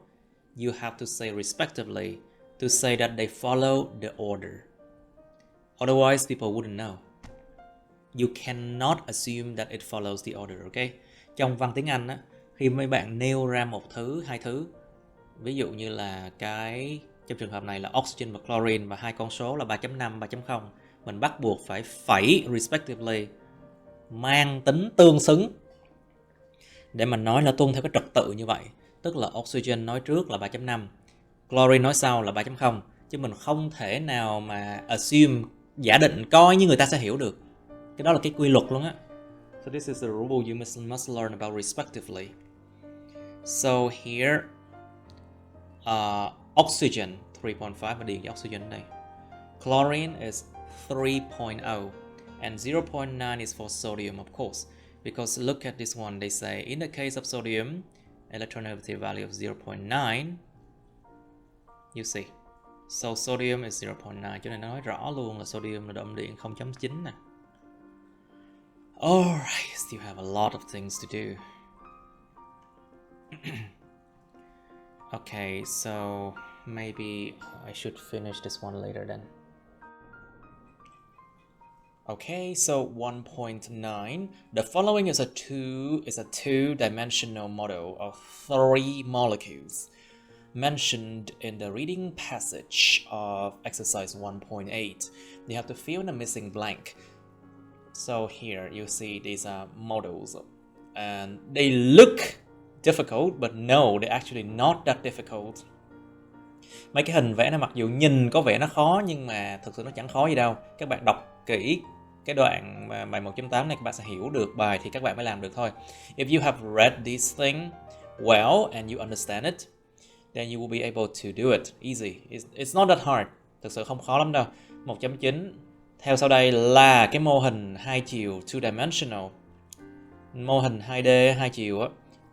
you have to say respectively to say that they follow the order. Otherwise, people wouldn't know. You cannot assume that it follows the order, okay? Trong văn tiếng Anh á, khi mấy bạn nêu ra một thứ, hai thứ, ví dụ như là trong trường hợp này là oxygen và chlorine và hai con số là 3.5, 3.0, mình bắt buộc phải phẩy respectively, mang tính tương xứng để mà nói là tuân theo cái trật tự như vậy. Tức là oxygen nói trước là 3.5, chlorine nói sau là 3.0, chứ mình không thể nào mà assume, giả định coi như người ta sẽ hiểu được. Cái đó là cái quy luật luôn á. So this is the rule you must learn about respectively. So here, oxygen 3.5, và điền cho oxygen ở đây. Chlorine is 3.0 and 0.9 is for sodium, of course, because look at this one. They say in the case of sodium, electronegativity value of 0.9. You see, so sodium is 0.9, cho nên nó nói rõ luôn là sodium là độ âm điện 0.9 nè. Alright, still have a lot of things to do. Okay, so maybe I should finish this one later then. Okay, so 1.9. The following is a two-dimensional model of three molecules mentioned in the reading passage of exercise 1.8. You have to fill in the missing blank. So here you see these are models and they look difficult, but no, they're actually not that difficult. Mấy cái hình vẽ này mặc dù nhìn có vẻ nó khó nhưng mà thực sự nó chẳng khó gì đâu. Các bạn đọc kỹ cái đoạn bài 1.8 này các bạn sẽ hiểu được bài thì các bạn mới làm được thôi. If you have read this thing well and you understand it, then you will be able to do it easy. It's not that hard. Thực sự không khó lắm đâu. 1.9 theo sau đây là cái mô hình hai chiều two-dimensional, mô hình 2D hai chiều á,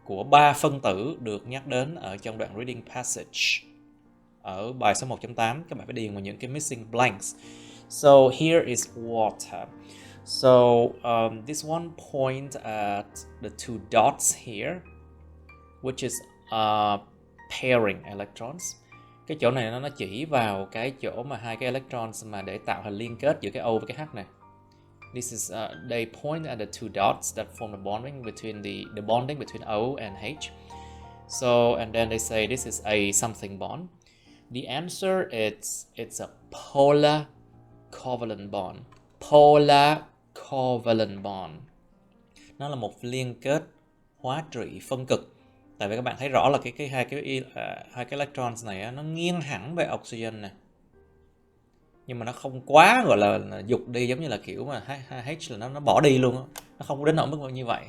của ba phân tử được nhắc đến ở trong đoạn reading passage ở bài số 1.8. Các bạn phải điền vào những cái missing blanks. So here is water. So this one points at the two dots here, which is pairing electrons. Cái chỗ này nó chỉ vào cái chỗ mà hai cái electrons mà để tạo hình liên kết giữa cái O với cái H này. This is they point at the two dots that form the bonding between the bonding between O and H. So and then they say this is a something bond. The answer it's a polar covalent bond. Polar covalent bond. Nó là một liên kết hóa trị phân cực. Tại vì các bạn thấy rõ là hai cái electrons này á, nó nghiêng hẳn về oxygen nè. Nhưng mà nó không quá gọi là dục đi, giống như là kiểu mà H là nó bỏ đi luôn á. Nó không có đến nỗi mức như vậy.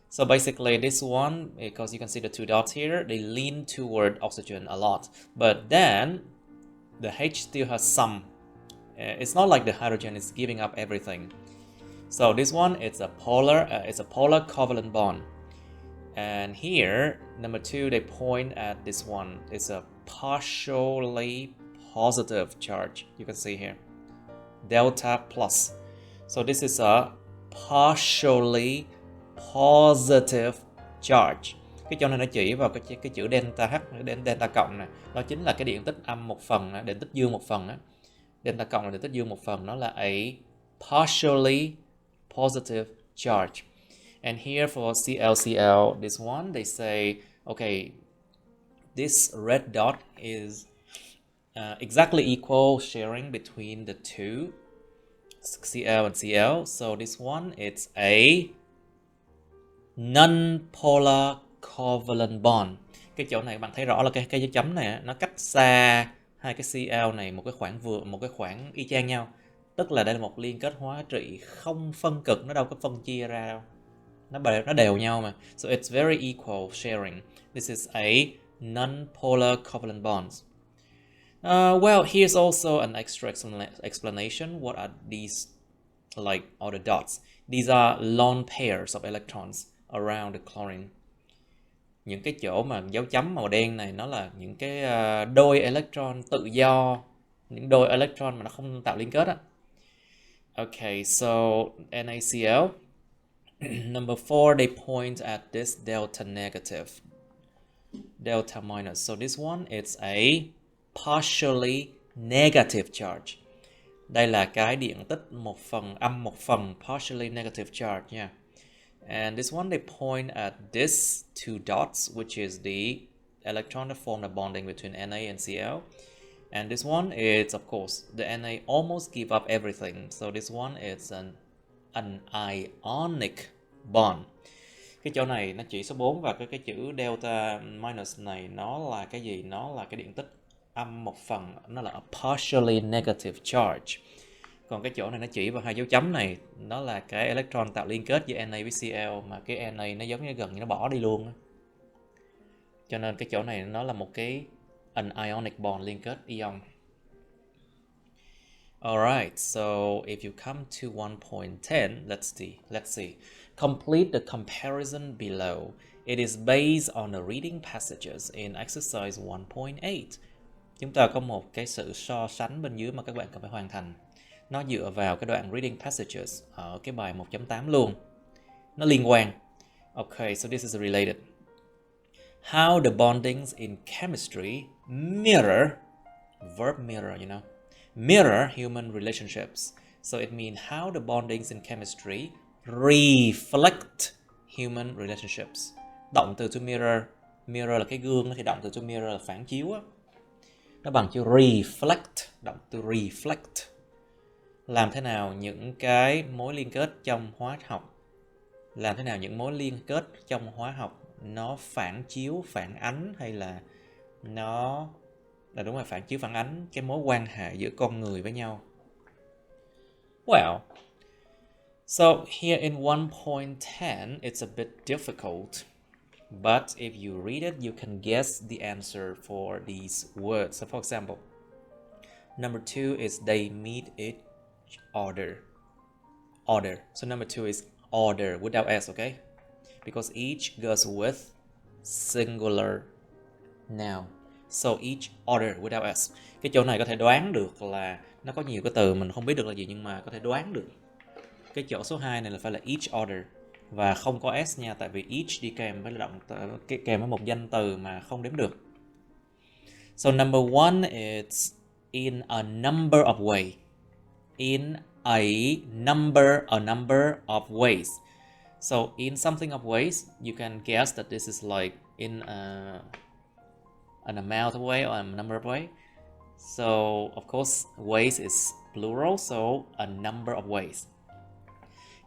So basically this one, because you can see the two dots here, they lean toward oxygen a lot. But then the H still has some. It's not like the hydrogen is giving up everything. So this one, it's a polar covalent bond. And here, number 2, they point at this one. It's a partially positive charge. You can see here, delta plus. So this is a partially positive charge. Cái chỗ này nó chỉ vào cái chữ delta H, delta cộng này. Đó chính là cái điện tích âm một phần, điện tích dương một phần. Delta cộng là điện tích dương một phần. Nó là a partially positive charge. And here for ClCl, this one, they say, okay, this red dot is exactly equal sharing between the two, Cl and Cl. So this one, it's a non-polar covalent bond. Cái chỗ này bạn thấy rõ là cái dấu chấm này nó cách xa hai cái Cl này một cái khoảng y chang nhau. Tức là đây là một liên kết hóa trị không phân cực, nó đâu có phân chia ra đâu. Nó đều nhau mà. So it's very equal sharing. This is a non-polar covalent bond. Well, here's also an extra explanation. What are these, like all the dots? These are lone pairs of electrons around the chlorine. Những cái chỗ mà dấu chấm màu đen này nó là những cái đôi electron tự do, những đôi electron mà nó không tạo liên kết á. Okay, so NaCl. Number 4, they point at this delta negative, delta minus. So this one, it's a partially negative charge. Đây là cái điện tích một phần, âm một phần, partially negative charge nha. And this one, they point at this two dots, which is the electron that form the bonding between Na and Cl. And this one is, of course, the Na almost give up everything. So this one is an ionic bond. Cái chỗ này nó chỉ số 4 và cái chữ delta minus này nó là cái gì? Nó là cái điện tích âm một phần, nó là a partially negative charge. Còn cái chỗ này nó chỉ vào hai dấu chấm này, nó là cái electron tạo liên kết giữa Na với Cl, mà cái Na nó giống như gần như nó bỏ đi luôn. Cho nên cái chỗ này nó là một cái an ionic bond, liên kết ion. Alright, so if you come to 1.10, let's see. Complete the comparison below. It is based on the reading passages in exercise 1.8. Chúng ta có một cái sự so sánh bên dưới mà các bạn cần phải hoàn thành. Nó dựa vào cái đoạn reading passages ở cái bài 1.8 luôn. Nó liên quan. Okay, so this is related. How the bondings in chemistry mirror, verb mirror, you know, mirror human relationships. So it means how the bondings in chemistry reflect human relationships. Động từ to mirror, mirror là cái gương, thì động từ to mirror là phản chiếu á. Nó bằng chữ reflect, động từ reflect. Làm thế nào những cái mối liên kết trong hóa học, làm thế nào những mối liên kết trong hóa học nó phản chiếu, phản ánh, hay là nó là đúng rồi, phản chiếu, phản ánh cái mối quan hệ giữa con người với nhau. Well, so here in 1.10, it's a bit difficult. But if you read it, you can guess the answer for these words. So for example, number 2 is they meet each other. Order. So number 2 is order without S, okay? Because each goes with singular noun. So each order without S. Cái chỗ này có thể đoán được là nó có nhiều cái từ mình không biết được là gì, nhưng mà có thể đoán được. cái chỗ số 2 này là phải là each other và không có s nha, tại vì each đi kèm với động kèm với một danh từ mà không đếm được. So number one is in a number of ways. In a number of ways. So in something of ways, you can guess that this is like in an amount of way or a number of way. So of course ways is plural, so a number of ways.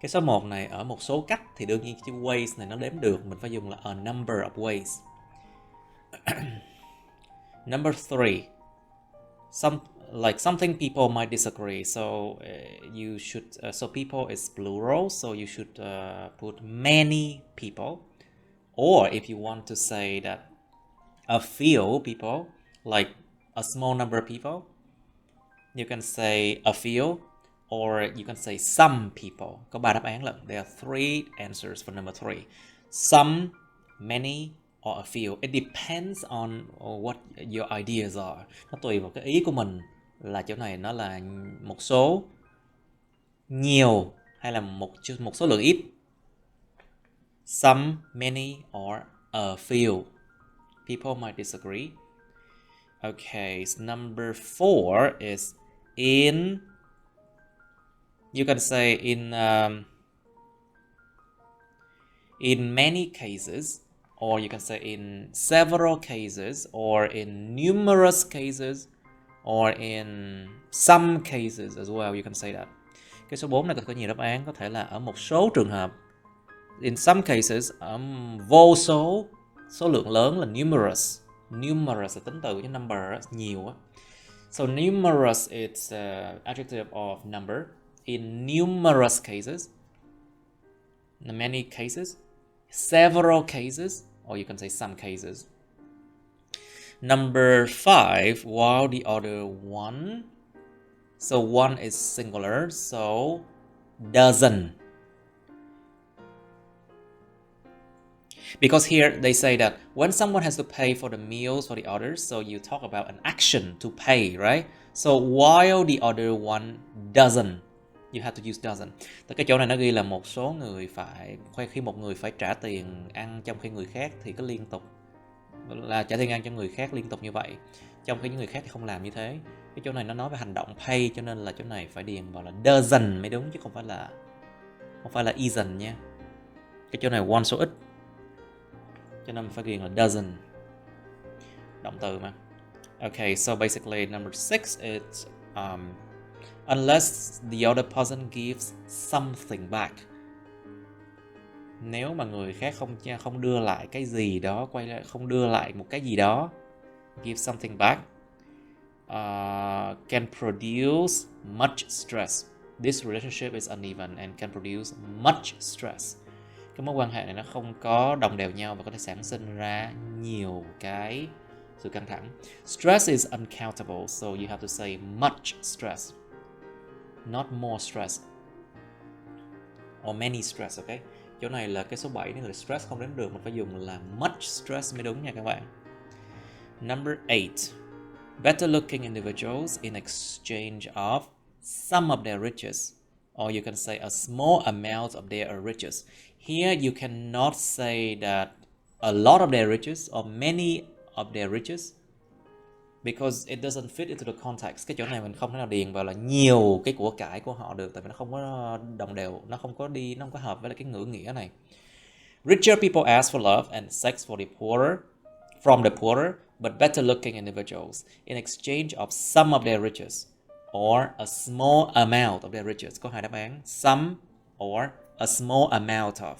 Cái số 1 này ở một số cách thì đương nhiên chữ ways này nó đếm được, mình phải dùng là a number of ways. Number 3. Something people might disagree, so you should so people is plural, so you should put many people. Or if you want to say that a few people, like a small number of people, you can say a few, or you can say some people. Có 3 đáp án lận. There are 3 answers for number 3. Some, many, or a few. It depends on what your ideas are. Nó tùy vào cái ý của mình là chỗ này nó là một số, nhiều hay là một số lượng ít. Some, many, or a few. People might disagree. Okay, so number 4 is in. You can say in many cases, or you can say in several cases, or in numerous cases, or in some cases as well. You can say that. Cái số 4 này có nhiều đáp án, có thể là ở một số trường hợp. In some cases, ở vô số, số lượng lớn là numerous. Numerous là tính từ với number, nhiều á. So numerous is adjective of number. In numerous cases, many cases, several cases, or you can say some cases. Number 5, while the other one. So one is singular, so dozen. Because here they say that when someone has to pay for the meals for the others, so you talk about an action to pay, right? So while the other one doesn't, you have to use doesn't. Tại cái chỗ này nó ghi là một số người phải, khi một người phải trả tiền ăn trong khi người khác thì có liên tục là trả tiền ăn cho người khác liên tục như vậy, trong khi những người khác thì không làm như thế. Cái chỗ này nó nói về hành động pay, cho nên là chỗ này phải điền vào là doesn't mới đúng, chứ không phải là isn't nha. Cái chỗ này one số ít, cho nên mình phải điền là doesn't, động từ mà. Okay, so basically number 6 is unless the other person gives something back. Nếu mà người khác không đưa lại cái gì đó, không đưa lại một cái gì đó, give something back, can produce much stress. This relationship is uneven and can produce much stress. Cái mối quan hệ này nó không có đồng đều nhau và có thể sản sinh ra nhiều cái sự căng thẳng. Stress is uncountable, so you have to say much stress, not more stress, or many stress, okay? Chỗ này là cái số 7 này là stress không đến được, mình phải dùng là much stress mới đúng nha các bạn. Number 8. Better looking individuals in exchange of some of their riches, or you can say a small amount of their riches. Here you cannot say that a lot of their riches or many of their riches, because it doesn't fit into the context. Cái chỗ này mình không thể nào điền vào là nhiều cái của cải của họ được, tại vì nó không có đồng đều, nó không có hợp với lại cái ngữ nghĩa này. Richer people ask for love and sex from the poorer, but better looking individuals in exchange of some of their riches or a small amount of their riches. Có 2 đáp án, some or a small amount of.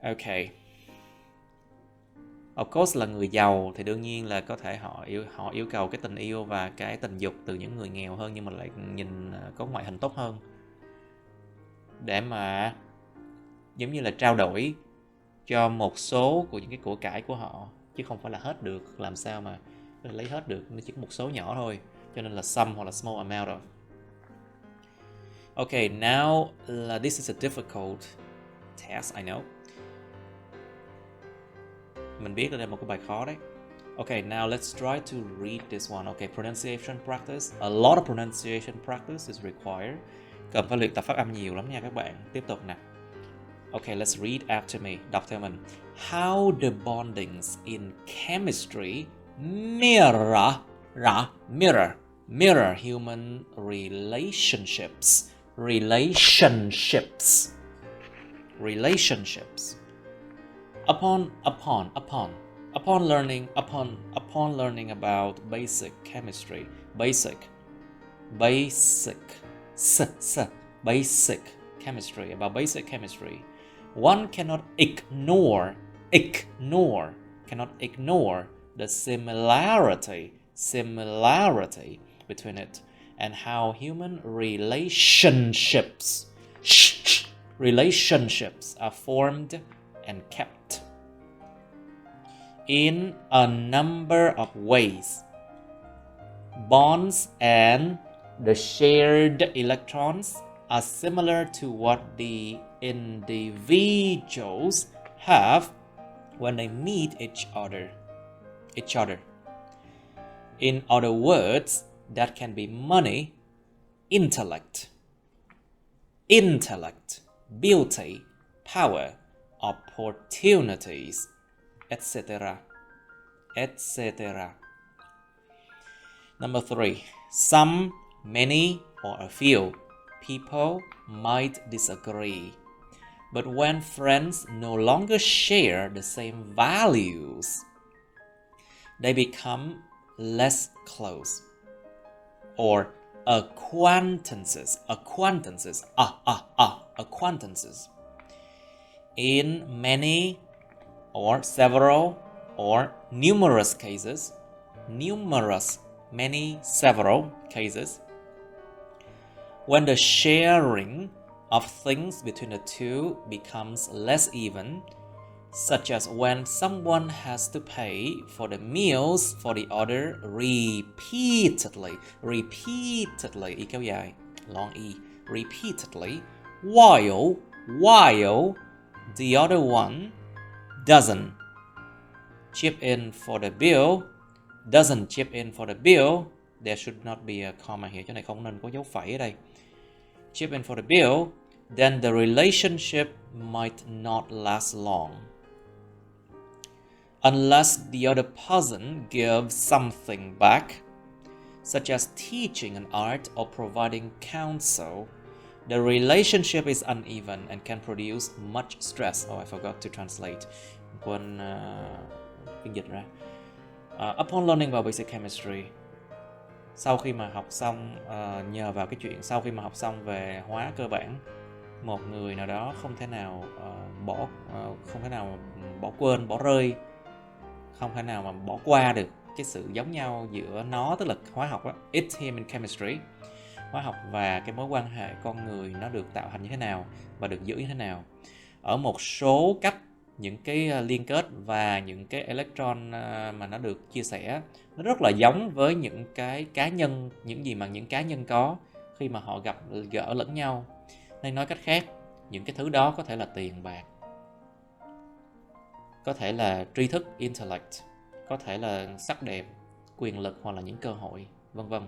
Okay. Of course là người giàu thì đương nhiên là có thể họ yêu cầu cái tình yêu và cái tình dục từ những người nghèo hơn, nhưng mà lại nhìn có ngoại hình tốt hơn để mà giống như là trao đổi cho một số của những cái của cải của họ, chứ không phải là hết được. Làm sao mà lấy hết được, nó chỉ có một số nhỏ thôi, cho nên là some hoặc là small amount of. Okay, now this is a difficult test, I know. Mình biết là đây là một cái bài khó đấy. Okay, now let's try to read this one. Okay, pronunciation practice. A lot of pronunciation practice is required. Cần phải luyện tập phát âm nhiều lắm nha các bạn. Tiếp tục nè. Okay, let's read after me. Đọc theo mình. How the bondings in chemistry mirror human relationships. Upon learning about basic chemistry, basic chemistry, one cannot ignore the similarity between it and how human relationships are formed and kept in a number of ways. Bonds and the shared electrons are similar to what the individuals have when they meet each other. In other words, that can be money, intellect, beauty, power, opportunities, etc. Number 3. Some, many, or a few people might disagree. But when friends no longer share the same values, they become less close. Or acquaintances. In many or several or numerous cases, several cases, when the sharing of things between the two becomes less even, such as when someone has to pay for the meals for the other repeatedly, y kéo dài, long e, repeatedly, while the other one doesn't chip in for the bill, there should not be a comma here, chỗ này không nên có dấu phẩy ở đây. Chip in for the bill, then the relationship might not last long. Unless the other person gives something back, such as teaching an art or providing counsel, the relationship is uneven and can produce much stress. Oh, I forgot to translate. Quên phiên dịch ra. Upon learning about basic chemistry, sau khi mà học xong, nhờ vào cái chuyện sau khi mà học xong về hóa cơ bản, một người nào đó không thể nào bỏ quên, bỏ rơi, không thể nào mà bỏ qua được cái sự giống nhau giữa nó, tức là hóa học á, it him in chemistry, hóa học và cái mối quan hệ con người nó được tạo thành như thế nào và được giữ như thế nào. Ở một số cách, những cái liên kết và những cái electron mà nó được chia sẻ, nó rất là giống với những cái cá nhân, những gì mà những cá nhân có khi mà họ gặp gỡ lẫn nhau. Nên nói cách khác, những cái thứ đó có thể là tiền bạc, có thể là tri thức, intellect, có thể là sắc đẹp, quyền lực hoặc là những cơ hội, vân vân.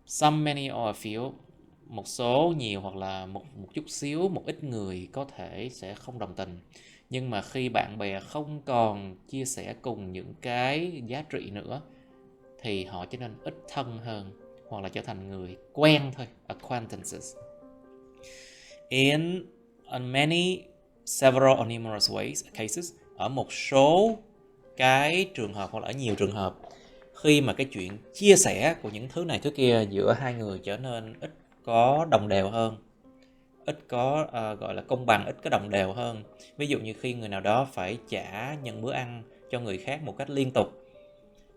Some, many or a few, một số, nhiều hoặc là một chút xíu, một ít người có thể sẽ không đồng tình. Nhưng mà khi bạn bè không còn chia sẻ cùng những cái giá trị nữa thì họ trở nên ít thân hơn hoặc là trở thành người quen thôi, acquaintances. In many, several or numerous ways, cases, ở một số cái trường hợp hoặc là ở nhiều trường hợp, khi mà cái chuyện chia sẻ của những thứ này thứ kia giữa hai người trở nên ít có đồng đều hơn, ít có gọi là công bằng, ít có đồng đều hơn. Ví dụ như khi người nào đó phải trả nhận bữa ăn cho người khác một cách liên tục,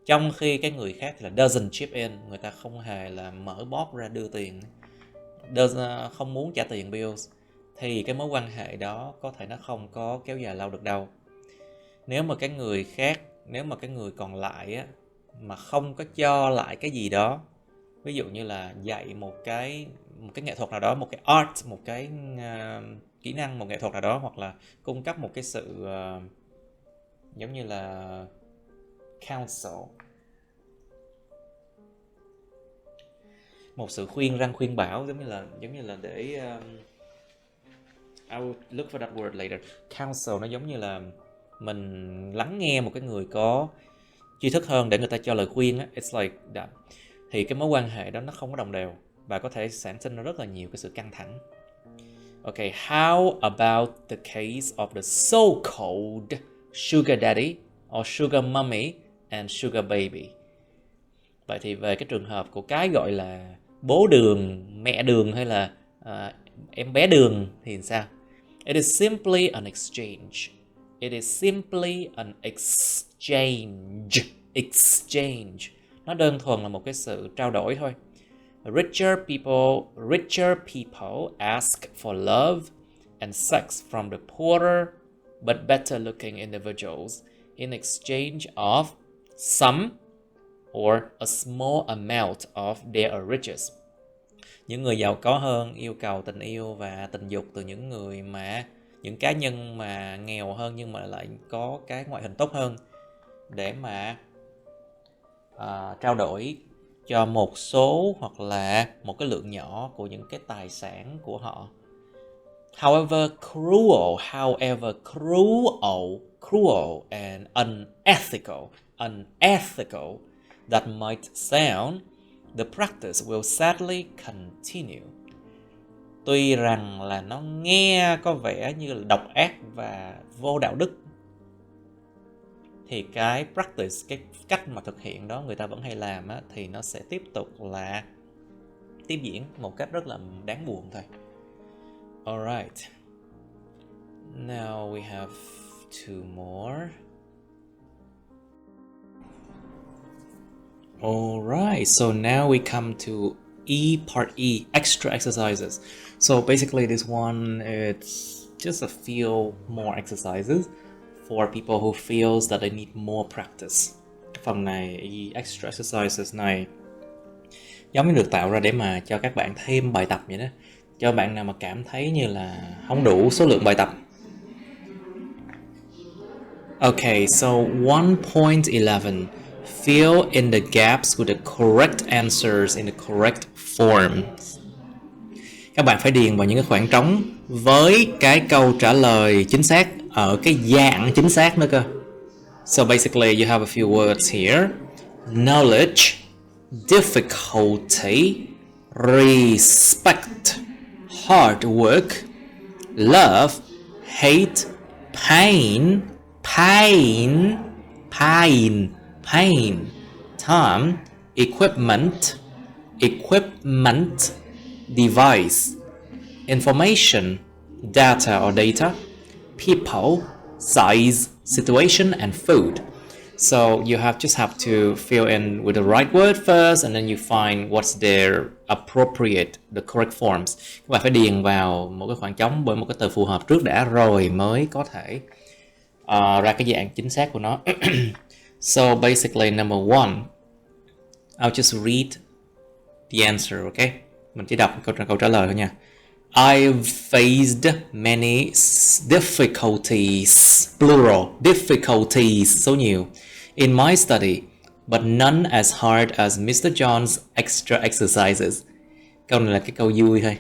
trong khi cái người khác thì là doesn't chip in, người ta không hề là mở bóp ra đưa tiền, không muốn trả tiền bills, thì cái mối quan hệ đó có thể nó không có kéo dài lâu được đâu. Nếu mà cái người còn lại á, mà không có cho lại cái gì đó, ví dụ như là dạy một cái nghệ thuật nào đó, một cái art, một cái kỹ năng, một nghệ thuật nào đó, hoặc là cung cấp một cái sự giống như là counsel. Một sự khuyên răn khuyên bảo, giống như là để I will look for that word later. Counsel nó giống như là mình lắng nghe một cái người có tri thức hơn để người ta cho lời khuyên á. It's like that. Thì cái mối quan hệ đó nó không có đồng đều và có thể sản sinh ra rất là nhiều cái sự căng thẳng. Okay, how about the case of the so-called sugar daddy or sugar mommy and sugar baby? Vậy thì về cái trường hợp của cái gọi là bố đường, mẹ đường hay là em bé đường thì sao? It is simply an exchange. It is simply an exchange. Exchange. Nó đơn thuần là một cái sự trao đổi thôi. Richer people ask for love and sex from the poorer but better looking individuals in exchange of some or a small amount of their riches. Những người giàu có hơn yêu cầu tình yêu và tình dục từ những cá nhân mà nghèo hơn nhưng mà lại có cái ngoại hình tốt hơn để mà trao đổi cho một số hoặc là một cái lượng nhỏ của những cái tài sản của họ. However cruel and unethical that might sound, the practice will sadly continue. Tuy rằng là nó nghe có vẻ như là độc ác và vô đạo đức, thì cái practice, cái cách mà thực hiện đó người ta vẫn hay làm á, thì nó sẽ tiếp tục là tiếp diễn một cách rất là đáng buồn thôi. Alright. Now we have two more. Alright, so now we come to part E, extra exercises. So basically this one, it's just a few more exercises for people who feels that they need more practice. Phần này, extra exercises này giống như được tạo ra để mà cho các bạn thêm bài tập vậy đó. Cho bạn nào mà cảm thấy như là không đủ số lượng bài tập. Okay, so 1.11. Fill in the gaps with the correct answers in the correct form. Các bạn phải điền vào những cái khoảng trống với cái câu trả lời chính xác ở cái dạng chính xác nữa cơ. So basically you have a few words here. Knowledge, difficulty, respect, hard work, love, hate, pain, time, equipment, device, information, data or data, people, size, situation, and food. So you just have to fill in with the right word first, and then you find what's their appropriate, the correct forms. Các bạn phải điền vào một cái khoảng trống bởi một cái từ phù hợp trước đã rồi mới có thể ra cái dạng chính xác của nó. So basically number one, I'll just read the answer, okay? Mình chỉ đọc câu trả lời thôi nha. I've faced many difficulties, plural, difficulties, số nhiều, in my study, but none as hard as Mr. John's extra exercises. Câu này là cái câu vui thôi.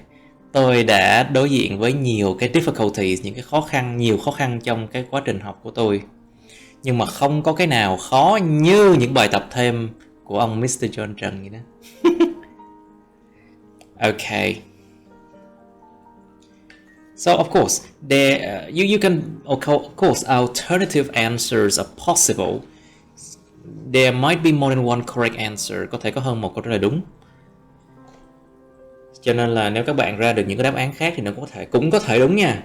Tôi đã đối diện với nhiều cái difficulties, những cái nhiều khó khăn trong cái quá trình học của tôi. Nhưng mà không có cái nào khó như những bài tập thêm của ông Mr. John Trần vậy đó. Okay. So of course, you can, of course, alternative answers are possible. There might be more than one correct answer. Có thể có hơn một câu trả lời đúng. Cho nên là nếu các bạn ra được những cái đáp án khác thì nó cũng có thể đúng nha.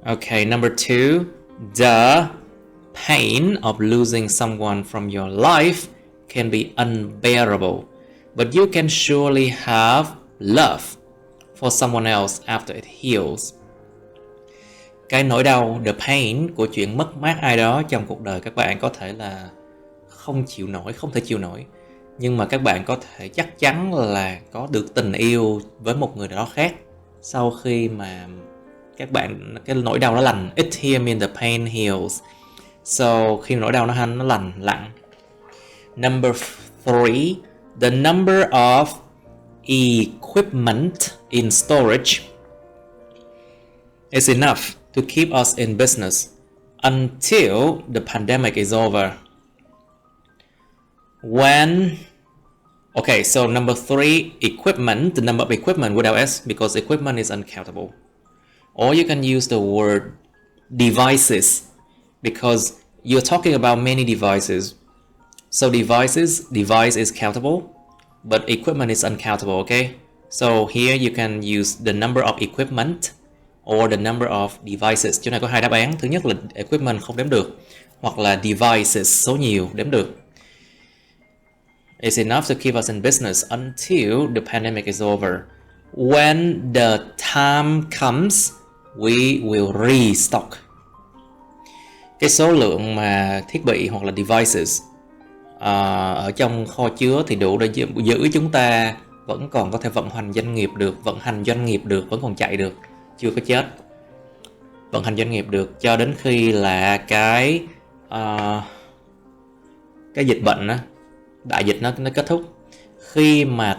Okay, number 2. The pain of losing someone from your life can be unbearable, but you can surely have love for someone else after it heals. Cái nỗi đau, the pain của chuyện mất mát ai đó trong cuộc đời các bạn có thể là không thể chịu nổi. Nhưng mà các bạn có thể chắc chắn là có được tình yêu với một người nào đó khác sau khi mà cái nỗi đau nó lành. It here means the pain heals. So khi nỗi đau nó lành lặng. Number 3, the number of equipment in storage is enough to keep us in business until the pandemic is over. Okay, so number 3, equipment, the number of equipment without S, because equipment is uncountable. Or you can use the word devices, because you're talking about many devices. So device is countable, but equipment is uncountable, okay? So here you can use the number of equipment or the number of devices. Chỗ này có hai đáp án. Thứ nhất là equipment không đếm được, hoặc là devices, số nhiều, đếm được. It's enough to keep us in business until the pandemic is over. When the time comes, we will restock. Cái số lượng mà thiết bị hoặc là devices ở trong kho chứa thì đủ để giữ chúng ta vẫn còn có thể vận hành doanh nghiệp được, vẫn còn chạy được, chưa có chết. Vận hành doanh nghiệp được cho đến khi là cái dịch bệnh đó, đại dịch nó kết thúc. Khi mà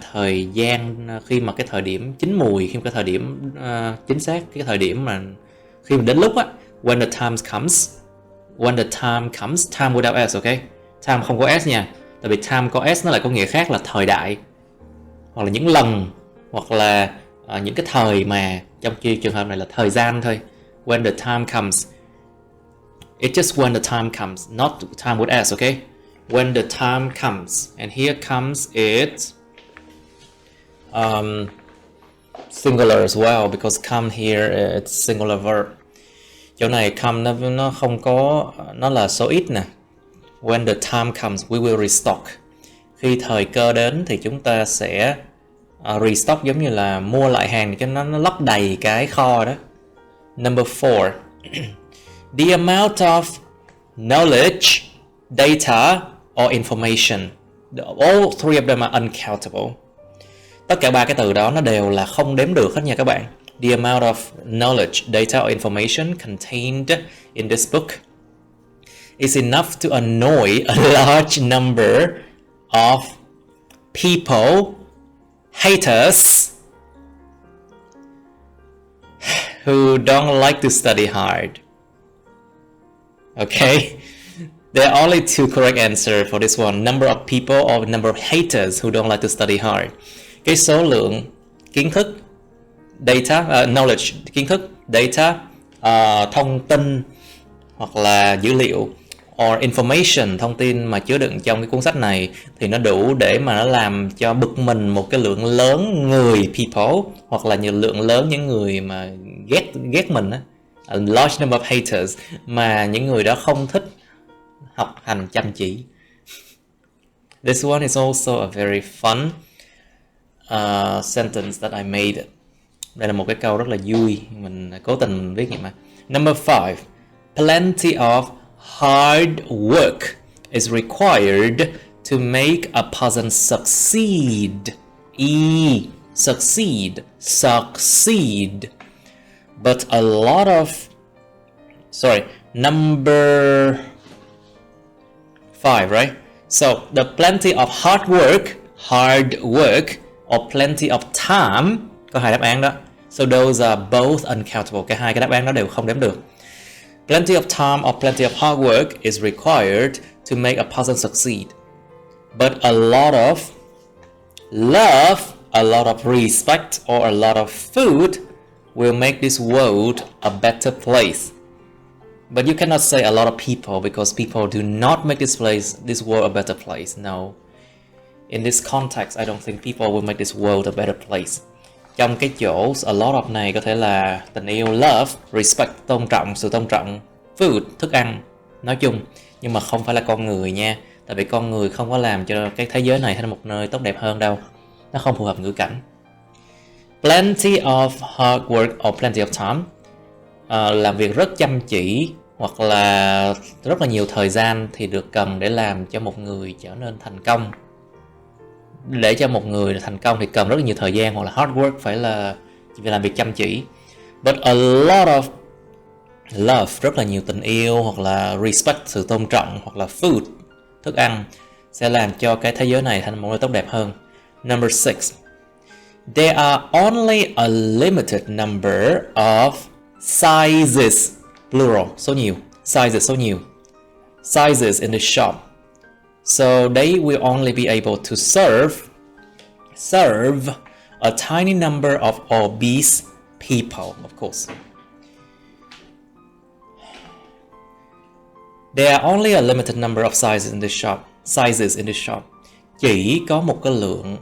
cái thời điểm chín mùi, khi mà cái thời điểm chính xác, cái thời điểm mà khi mà đến lúc á, when the time comes, time without s, okay? Time không có s nha, tại vì time có s nó lại có nghĩa khác là thời đại, hoặc là những lần, hoặc là những cái thời mà, trong trường hợp này là thời gian thôi. When the time comes, it's just when the time comes, not time with s, okay? When the time comes, and here comes it singular as well, because come here it's singular verb. Chỗ này come nó không có, nó là số ít nè. When the time comes, we will restock. Khi thời cơ đến thì chúng ta sẽ restock, giống như là mua lại hàng cho nó lấp đầy cái kho đó. Number 4, the amount of knowledge, data or information, all three of them are uncountable. Tất cả ba cái từ đó nó đều là không đếm được hết nha các bạn. The amount of knowledge, data or information contained in this book is enough to annoy a large number of people, haters, who don't like to study hard. Okay, there are only two correct answers for this one. Number of people or number of haters who don't like to study hard. Cái số lượng kiến thức, data, knowledge, kiến thức, data, thông tin hoặc là dữ liệu, or information, thông tin mà chứa đựng trong cái cuốn sách này thì nó đủ để mà nó làm cho bực mình một cái lượng lớn người, people, hoặc là nhiều lượng lớn những người mà ghét mình á, a large number of haters, mà những người đó không thích học hành chăm chỉ. This one is also a very fun sentence that I made. Đây là một cái câu rất là vui, mình cố tình viết vậy mà. Number 5, plenty of hard work is required to make a person succeed. Succeed. But a lot of, number 5, right? So the plenty of hard work or plenty of time, có hai đáp án đó. So those are both uncountable. Cả hai cái đáp án đó đều không đếm được. Plenty of time or plenty of hard work is required to make a person succeed. But a lot of love, a lot of respect, or a lot of food will make this world a better place. But you cannot say a lot of people, because people do not make this world a better place. No. In this context, I don't think people will make this world a better place. Trong cái chỗ a lot of này có thể là tình yêu, love, respect, sự tôn trọng, food, thức ăn nói chung, nhưng mà không phải là con người nha. Tại vì con người không có làm cho cái thế giới này thành một nơi tốt đẹp hơn đâu. Nó không phù hợp ngữ cảnh. Plenty of hard work or plenty of time, làm việc rất chăm chỉ hoặc là rất là nhiều thời gian thì được cần để làm cho một người trở nên thành công. Để cho một người thành công thì cần rất là nhiều thời gian, hoặc là hard work phải làm việc chăm chỉ. But a lot of love rất là nhiều tình yêu, hoặc là respect sự tôn trọng, hoặc là food thức ăn sẽ làm cho cái thế giới này thành một nơi tốt đẹp hơn. Number 6. There are only a limited number of sizes, plural, số nhiều, sizes số nhiều, sizes in the shop. So they will only be able to serve a tiny number of obese people, of course. There are only a limited number of sizes in the shop. Chỉ có một cái lượng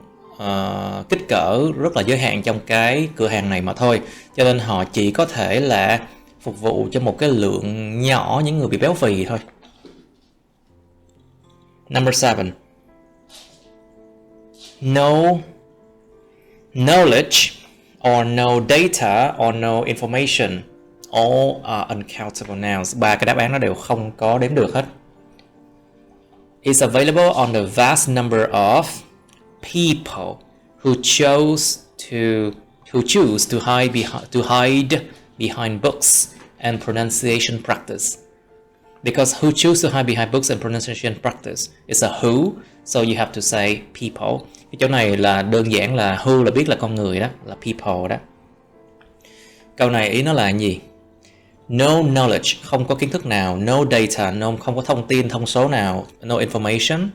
kích cỡ rất là giới hạn trong cái cửa hàng này mà thôi. Cho nên họ chỉ có thể là phục vụ cho một cái lượng nhỏ những người bị béo phì thôi. Number 7. No knowledge or no data or no information. All are uncountable nouns. Ba cái đáp án nó đều không có đếm được hết. It's available on the vast number of people who choose to hide behind books and pronunciation practice. Because who choose to hide behind books and pronunciation practice is a who, so you have to say people. Cái chỗ này là đơn giản là who là biết là con người đó, là people đó. Câu này ý nó là gì? No knowledge, không có kiến thức nào. No data, không có thông tin, thông số nào. No information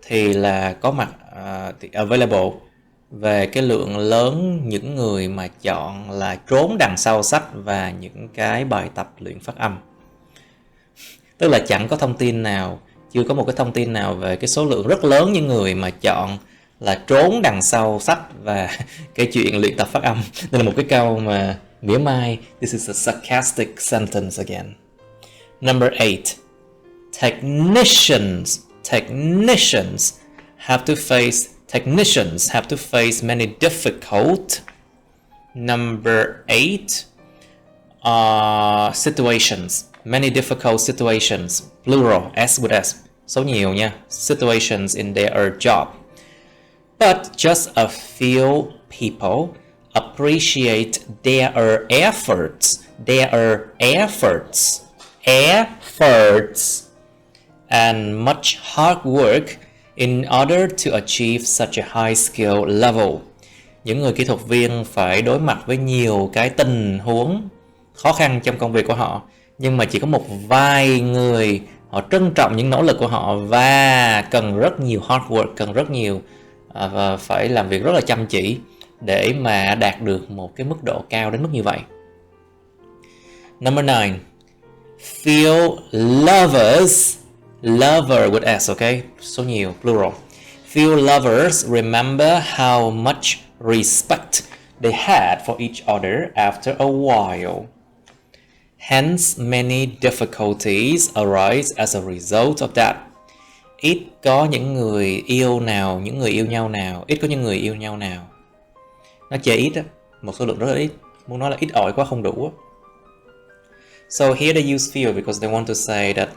thì là có mặt thì available về cái lượng lớn những người mà chọn là trốn đằng sau sách và những cái bài tập luyện phát âm. Tức là chẳng có thông tin nào, chưa có một cái thông tin nào về cái số lượng rất lớn những người mà chọn là trốn đằng sau sách và cái chuyện luyện tập phát âm. Đây là một cái câu mà mỉa mai. This is a sarcastic sentence again. Number 8. Technicians have to face many difficult. Number 8. Situations. Many difficult situations. Plural, S with S. Số nhiều nha. Situations in their job. But just a few people appreciate their efforts and much hard work in order to achieve such a high skill level. Những người kỹ thuật viên phải đối mặt với nhiều cái tình huống khó khăn trong công việc của họ, nhưng mà chỉ có một vài người họ trân trọng những nỗ lực của họ và cần rất nhiều hard work, cần rất nhiều và phải làm việc rất là chăm chỉ để mà đạt được một cái mức độ cao đến mức như vậy. Number 9. Few lover with S, okay? Số nhiều, plural. Few lovers remember how much respect they had for each other after a while. Hence, many difficulties arise as a result of that. Ít có những người yêu nhau nào. Nó chê ít á, một số lượng rất là ít. Muốn nói là ít ỏi quá không đủ á. So here they use few because they want to say that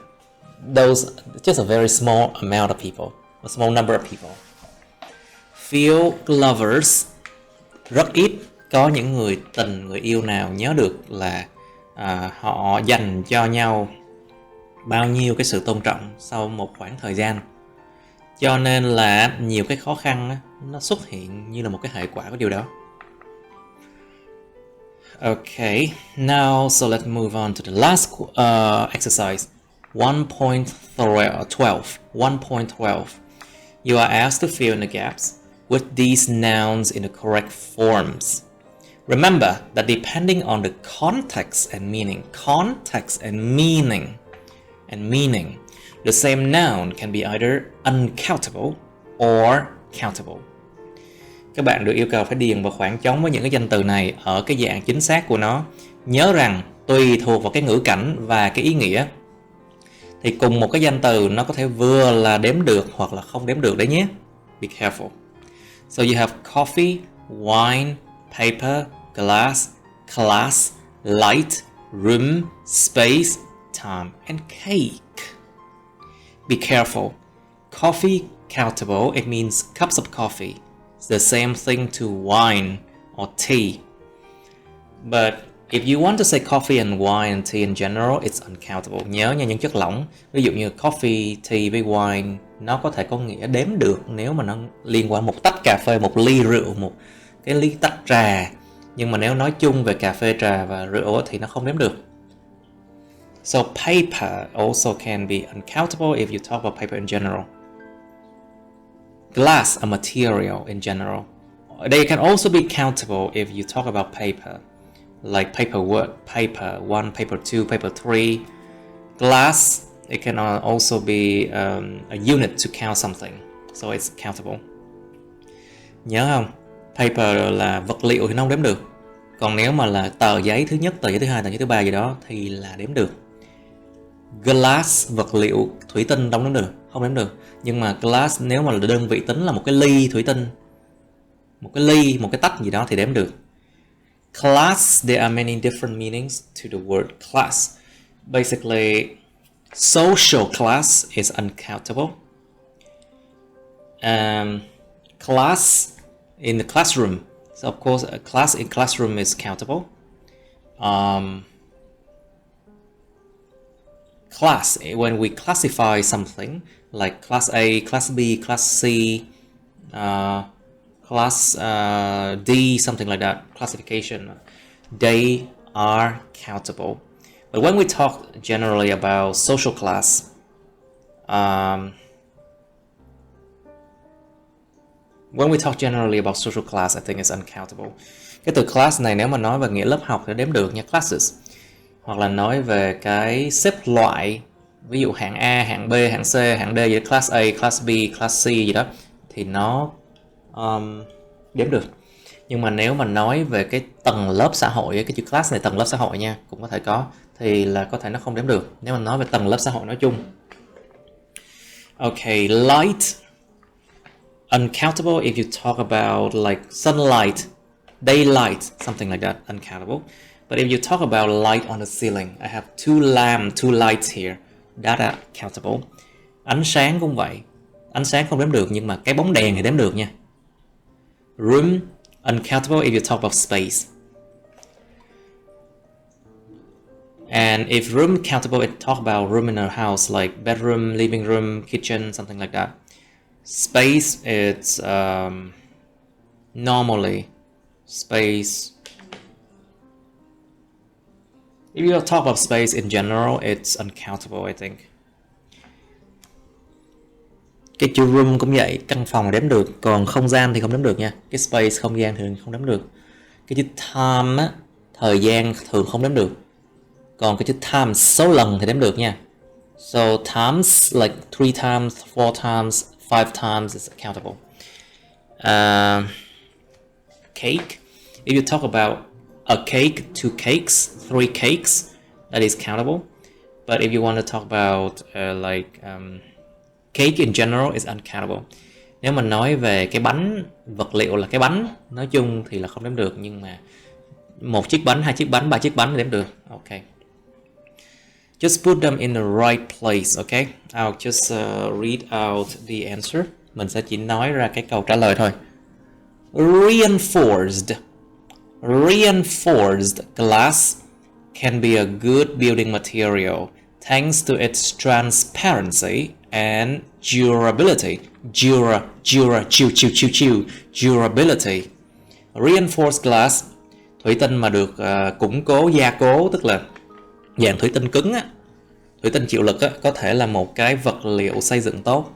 those just a very small amount of people, a small number of people. Few lovers, rất ít có những người yêu nào nhớ được là họ dành cho nhau bao nhiêu cái sự tôn trọng sau một khoảng thời gian. Cho nên là nhiều cái khó khăn á, nó xuất hiện như là một cái hệ quả của điều đó. Okay, now so let's move on to the last exercise. 1.12. You are asked to fill in the gaps with these nouns in the correct forms. Remember that depending on the context and meaning, the same noun can be either uncountable or countable. Các bạn được yêu cầu phải điền vào khoảng trống với những cái danh từ này ở cái dạng chính xác của nó. Nhớ rằng tùy thuộc vào cái ngữ cảnh và cái ý nghĩa thì cùng một cái danh từ nó có thể vừa là đếm được hoặc là không đếm được đấy nhé. Be careful. So you have coffee, wine, paper, glass, class, light, room, space, time, and cake. Be careful. Coffee countable, it means cups of coffee. It's the same thing to wine or tea. But If you want to say coffee and wine and tea in general, it's uncountable. Nhớ nha, những chất lỏng, ví dụ như coffee, tea với wine, nó có thể có nghĩa đếm được nếu mà nó liên quan một tách cà phê, một ly rượu, một cái ly tách trà. Nhưng mà nếu nói chung về cà phê, trà và rượu thì nó không đếm được. So paper also can be uncountable if you talk about paper in general. Glass, a material in general. They can also be countable if you talk about paper, like paperwork, paper 1, paper 2, paper 3. Glass, it can also be a unit to count something, so it's countable. Nhớ không? Paper là vật liệu thì nó không đếm được. Còn nếu mà là tờ giấy thứ nhất, tờ giấy thứ hai, tờ giấy thứ ba gì đó thì là đếm được. Glass, vật liệu, thủy tinh không đếm được, không đếm được. Nhưng mà glass nếu mà là đơn vị tính là một cái ly thủy tinh, một cái ly, một cái tách gì đó thì đếm được. Class, there are many different meanings to the word class. Basically, social class is uncountable. Class in the classroom. So of course, a class in classroom is countable. Class, when we classify something, like class A, class B, class C, class D, something like that, classification, they are countable. But when we talk generally about social class, I think it's uncountable. Cái từ class này nếu mà nói về nghĩa lớp học thì đếm được nha, classes. Hoặc là nói về cái xếp loại, ví dụ hạng A, hạng B, hạng C, hạng D gì đó, class A, class B, class C gì đó thì nó đếm được. Nhưng mà nếu mà nói về cái tầng lớp xã hội, cái chữ class này tầng lớp xã hội nha, cũng có thể có, thì là có thể nó không đếm được nếu mà nói về tầng lớp xã hội nói chung. Okay, light, uncountable if you talk about like sunlight, daylight, something like that, uncountable. But if you talk about light on the ceiling, I have two lights here, that are countable. Ánh sáng cũng vậy, ánh sáng không đếm được nhưng mà cái bóng đèn thì đếm được nha. Room, uncountable if you talk about space. And if room countable, it talk about room in a house, like bedroom, living room, kitchen, something like that. Space, it's normally space. If you talk about space in general, it's uncountable, I think. Cái chữ room cũng vậy, căn phòng đếm được, còn không gian thì không đếm được nha. Cái space, không gian thì không đếm được. Cái chữ time á, thời gian thường không đếm được. Còn cái chữ times, số lần thì đếm được nha. So times, like 3 times, 4 times, 5 times is countable. Cake, if you talk about a cake, 2 cakes, 3 cakes, that is countable. But if you want to talk about cake in general is uncountable. Nếu mình nói về cái bánh, vật liệu là cái bánh, nói chung thì là không đếm được, nhưng mà một chiếc bánh, 2 chiếc bánh, 3 chiếc bánh thì đếm được. Okay. Just put them in the right place, okay? I'll just read out the answer. Mình sẽ chỉ nói ra cái câu trả lời thôi. Reinforced glass can be a good building material thanks to its transparency and durability. Durability. Reinforced glass, thủy tinh mà được củng cố, gia cố, tức là dạng thủy tinh cứng á, thủy tinh chịu lực á, có thể là một cái vật liệu xây dựng tốt.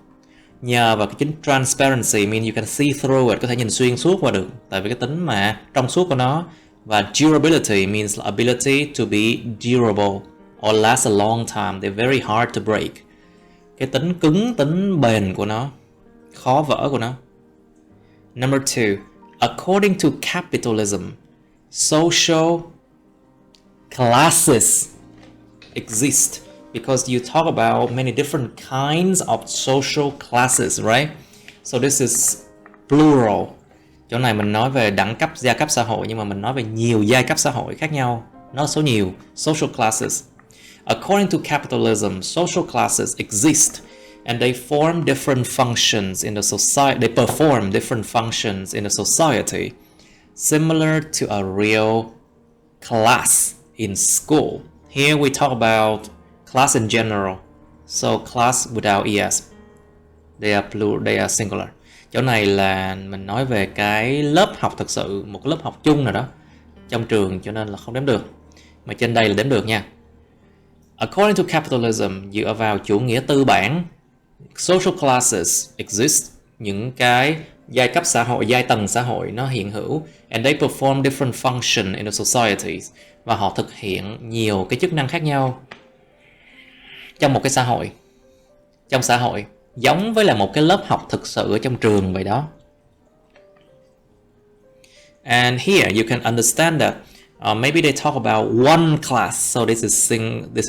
Nhờ vào cái tính transparency, mean you can see through it, có thể nhìn xuyên suốt qua được, tại vì cái tính mà trong suốt của nó. Và durability means ability to be durable or last a long time, they're very hard to break. Cái tính cứng, tính bền của nó, khó vỡ của nó. Number 2, according to capitalism, social classes exist because you talk about many different kinds of social classes, right? So this is plural. Chỗ này mình nói về đẳng cấp, giai cấp xã hội, nhưng mà mình nói về nhiều giai cấp xã hội khác nhau. Nó số nhiều, social classes. According to capitalism, social classes exist and they form different functions in the society. They perform different functions in the society, similar to a real class in school. Here we talk about class in general. So class without es. They are singular. Chỗ này là mình nói về cái lớp học thực sự, một lớp học chung nào đó trong trường, cho nên là không đếm được. Mà trên đây là đếm được nha. According to capitalism, dựa vào chủ nghĩa tư bản, social classes exist. Những cái giai cấp xã hội, giai tầng xã hội nó hiện hữu. And they perform different function in the societies. Và họ thực hiện nhiều cái chức năng khác nhau trong một cái xã hội. Trong xã hội, giống với là một cái lớp học thực sự ở trong trường vậy đó. And here you can understand that maybe they talk about one class, so this is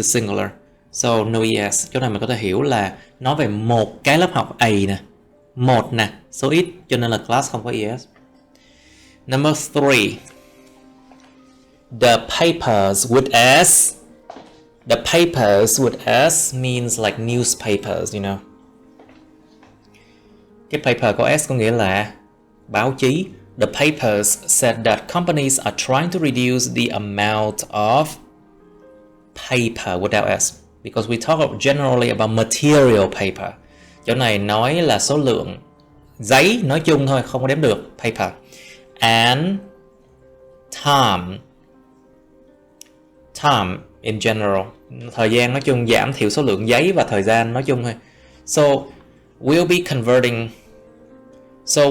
singular. So no es. Chỗ này mình có thể hiểu là nói về một cái lớp học A nè, một nè, số ít, cho nên là class không có es. Number 3. The papers with s. The papers with s means like newspapers, you know. Cái paper có s có nghĩa là báo chí. The papers said that companies are trying to reduce the amount of paper without s, because we talk generally about material paper. Chỗ này nói là số lượng giấy nói chung thôi, không có đếm được paper. And time in general, thời gian nói chung, giảm thiểu số lượng giấy và thời gian nói chung thôi. So we'll be converting, so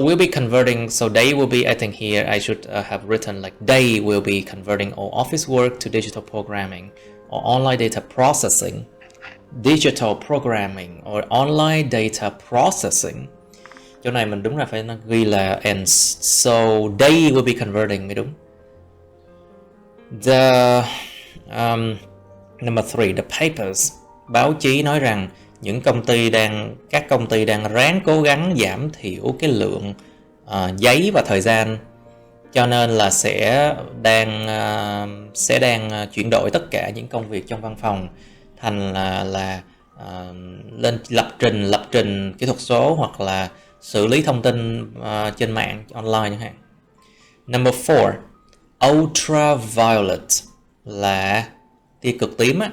they will be, I think here I should have written like they will be converting all office work to digital programming or online data processing. Digital programming or online data processing. Chỗ này mình đúng là phải ghi là and so they will be converting mới đúng. The number 3, the papers. Báo chí nói rằng các công ty đang ráng cố gắng giảm thiểu cái lượng giấy và thời gian, cho nên là sẽ đang chuyển đổi tất cả những công việc trong văn phòng thành là lên lập trình kỹ thuật số hoặc là xử lý thông tin trên mạng online chẳng hạn. Number 4, ultraviolet là tia cực tím á.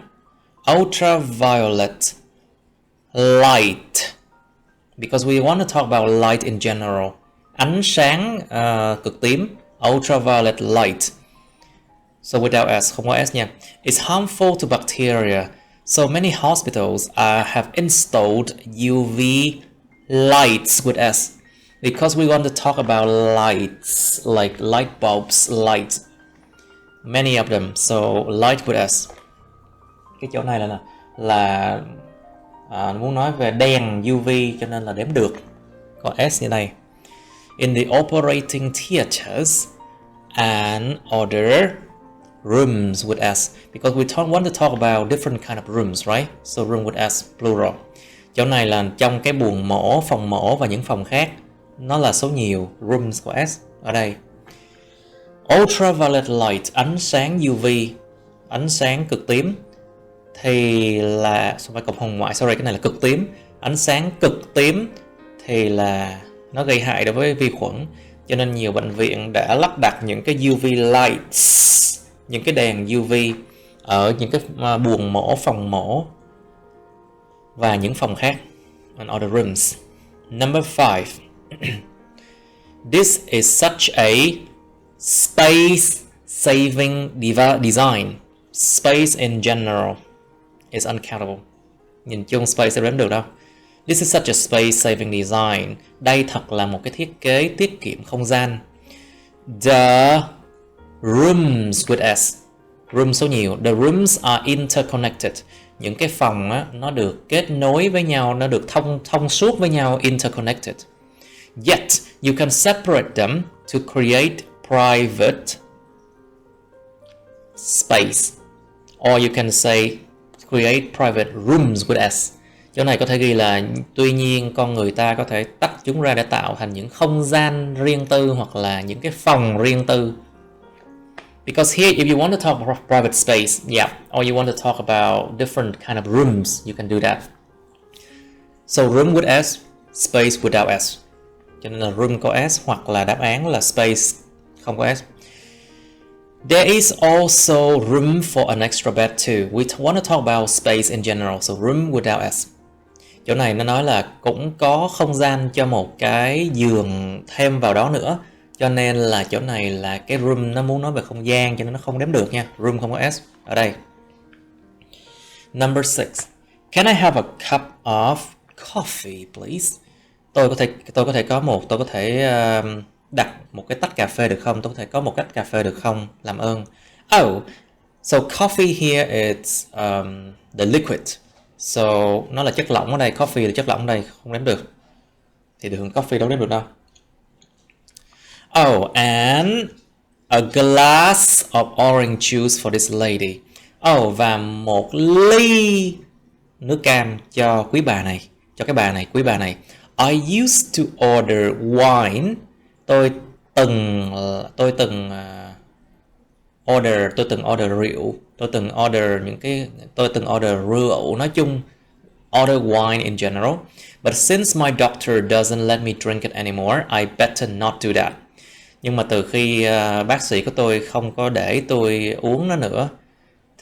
Ultraviolet light, because we want to talk about light in general. Ánh sáng cực tím, ultraviolet light. So without s, không có s nha. It's harmful to bacteria. So many hospitals have installed UV lights with s, because we want to talk about lights, like light bulbs, light. Many of them, so light with s. Cái chỗ này là muốn nói về đèn UV, cho nên là đếm được. Có s như này. In the operating theaters and other rooms with s, because we want to talk about different kind of rooms, right? So room with s, plural. Chỗ này là trong cái buồng mổ, phòng mổ và những phòng khác, nó là số nhiều, rooms của s ở đây. Ultraviolet light, ánh sáng UV, ánh sáng cực tím, thì là không phải cộng hồng ngoại, sorry, cái này là cực tím. Ánh sáng cực tím thì là nó gây hại đối với vi khuẩn, cho nên nhiều bệnh viện đã lắp đặt những cái UV lights, những cái đèn UV ở những cái buồng mổ, phòng mổ và những phòng khác, and other rooms. Number 5. This is such a space-saving design. Space in general is uncountable. Nhìn chung space sẽ đếm được đâu. This is such a space-saving design. Đây thật là một cái thiết kế tiết kiệm không gian. The rooms with s. Room số nhiều. The rooms are interconnected. Những cái phòng á, nó được kết nối với nhau, nó được thông suốt với nhau, interconnected. Yet you can separate them to create private space, or you can say create private rooms with s. Chỗ này có thể ghi là tuy nhiên con người ta có thể tách chúng ra để tạo thành những không gian riêng tư hoặc là những cái phòng riêng tư. Because here, if you want to talk about private space, yeah, or you want to talk about different kind of rooms, you can do that. So room with s, space without s. Cho nên là room có s, hoặc là đáp án là space không có s. There is also room for an extra bed too. We want to talk about space in general, so room without s. Chỗ này nó nói là cũng có không gian cho một cái giường thêm vào đó nữa. Cho nên là chỗ này là cái room nó muốn nói về không gian cho nên nó không đếm được nha. Room không có s ở đây. Number 6. Can I have a cup of coffee, please? Tôi có thể đặt một cái tách cà phê được không? Tôi có thể có một tách cà phê được không? Làm ơn. Oh, so coffee here is the liquid. So nó là chất lỏng ở đây, coffee là chất lỏng ở đây, không đếm được. Thì thường coffee đâu đếm được đâu. Oh, and a glass of orange juice for this lady. Oh, và một ly nước cam cho quý bà này, cho cái bà này, quý bà này. I used to order wine. Tôi từng order rượu. Tôi từng order rượu nói chung. Order wine in general. But since my doctor doesn't let me drink it anymore, I better not do that. Nhưng mà từ khi bác sĩ của tôi không có để tôi uống nó nữa,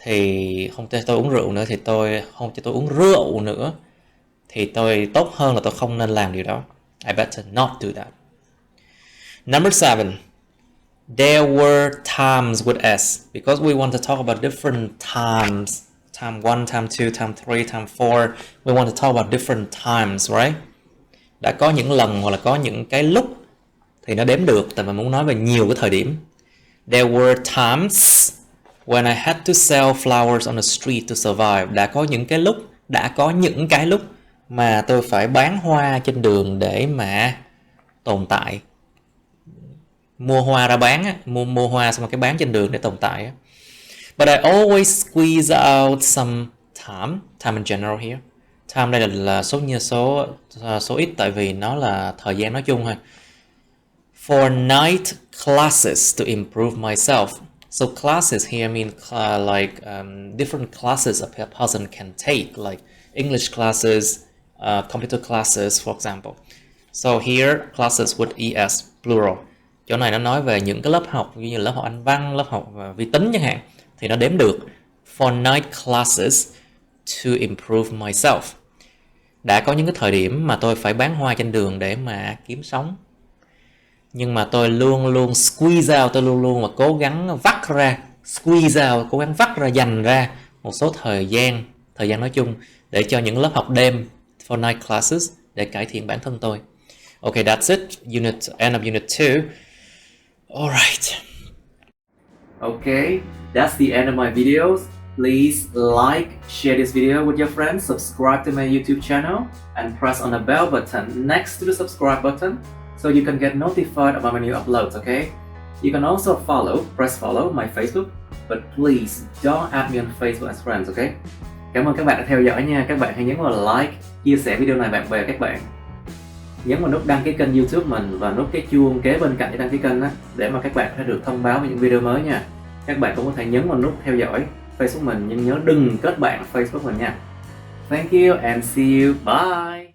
thì không cho tôi uống rượu nữa, thì tôi không cho tôi uống rượu nữa, thì tôi tốt hơn là tôi không nên làm điều đó. I better not do that. Number 7. There were times with S because we want to talk about different times. Time 1, time 2, time 3, time 4. We want to talk about different times, right? Đã có những lần hoặc là có những cái lúc thì nó đếm được, tại mình muốn nói về nhiều cái thời điểm. There were times when I had to sell flowers on the street to survive. Đã có những cái lúc mà tôi phải bán hoa trên đường để mà tồn tại. Mua hoa ra bán á, mua hoa xong rồi cái bán trên đường để tồn tại á. But I always squeeze out some time in general here. Time đây là số ít, tại vì nó là thời gian nói chung thôi. For night classes to improve myself. So classes here mean different classes a person can take, like English classes, computer classes, for example. So here classes with es, plural. Chỗ này nó nói về những cái lớp học như lớp học Anh văn, lớp học vi tính chẳng hạn, thì nó đếm được. For night classes to improve myself. Đã có những cái thời điểm mà tôi phải bán hoa trên đường để mà kiếm sống. Nhưng mà tôi luôn squeeze out, tôi luôn mà cố gắng vắt ra, squeeze out, cố gắng vắt ra, dành ra một số thời gian nói chung để cho những lớp học đêm, for night classes, để cải thiện bản thân tôi. Okay, that's it. End of Unit 2. Alright. Okay, that's the end of my videos. Please like, share this video with your friends, subscribe to my YouTube channel, and press on the bell button next to the subscribe button so you can get notified about my new uploads, okay? You can also press follow my Facebook, but please don't add me on Facebook as friends, okay? Cảm ơn các bạn đã theo dõi nha. Các bạn hãy nhấn vào like, chia sẻ video này bạn bè các bạn. Nhấn vào nút đăng ký kênh YouTube mình và nút cái chuông kế bên cạnh để đăng ký kênh đó, để mà các bạn sẽ được thông báo về những video mới nha. Các bạn cũng có thể nhấn vào nút theo dõi Facebook mình, nhưng nhớ đừng kết bạn Facebook mình nha. Thank you and see you. Bye.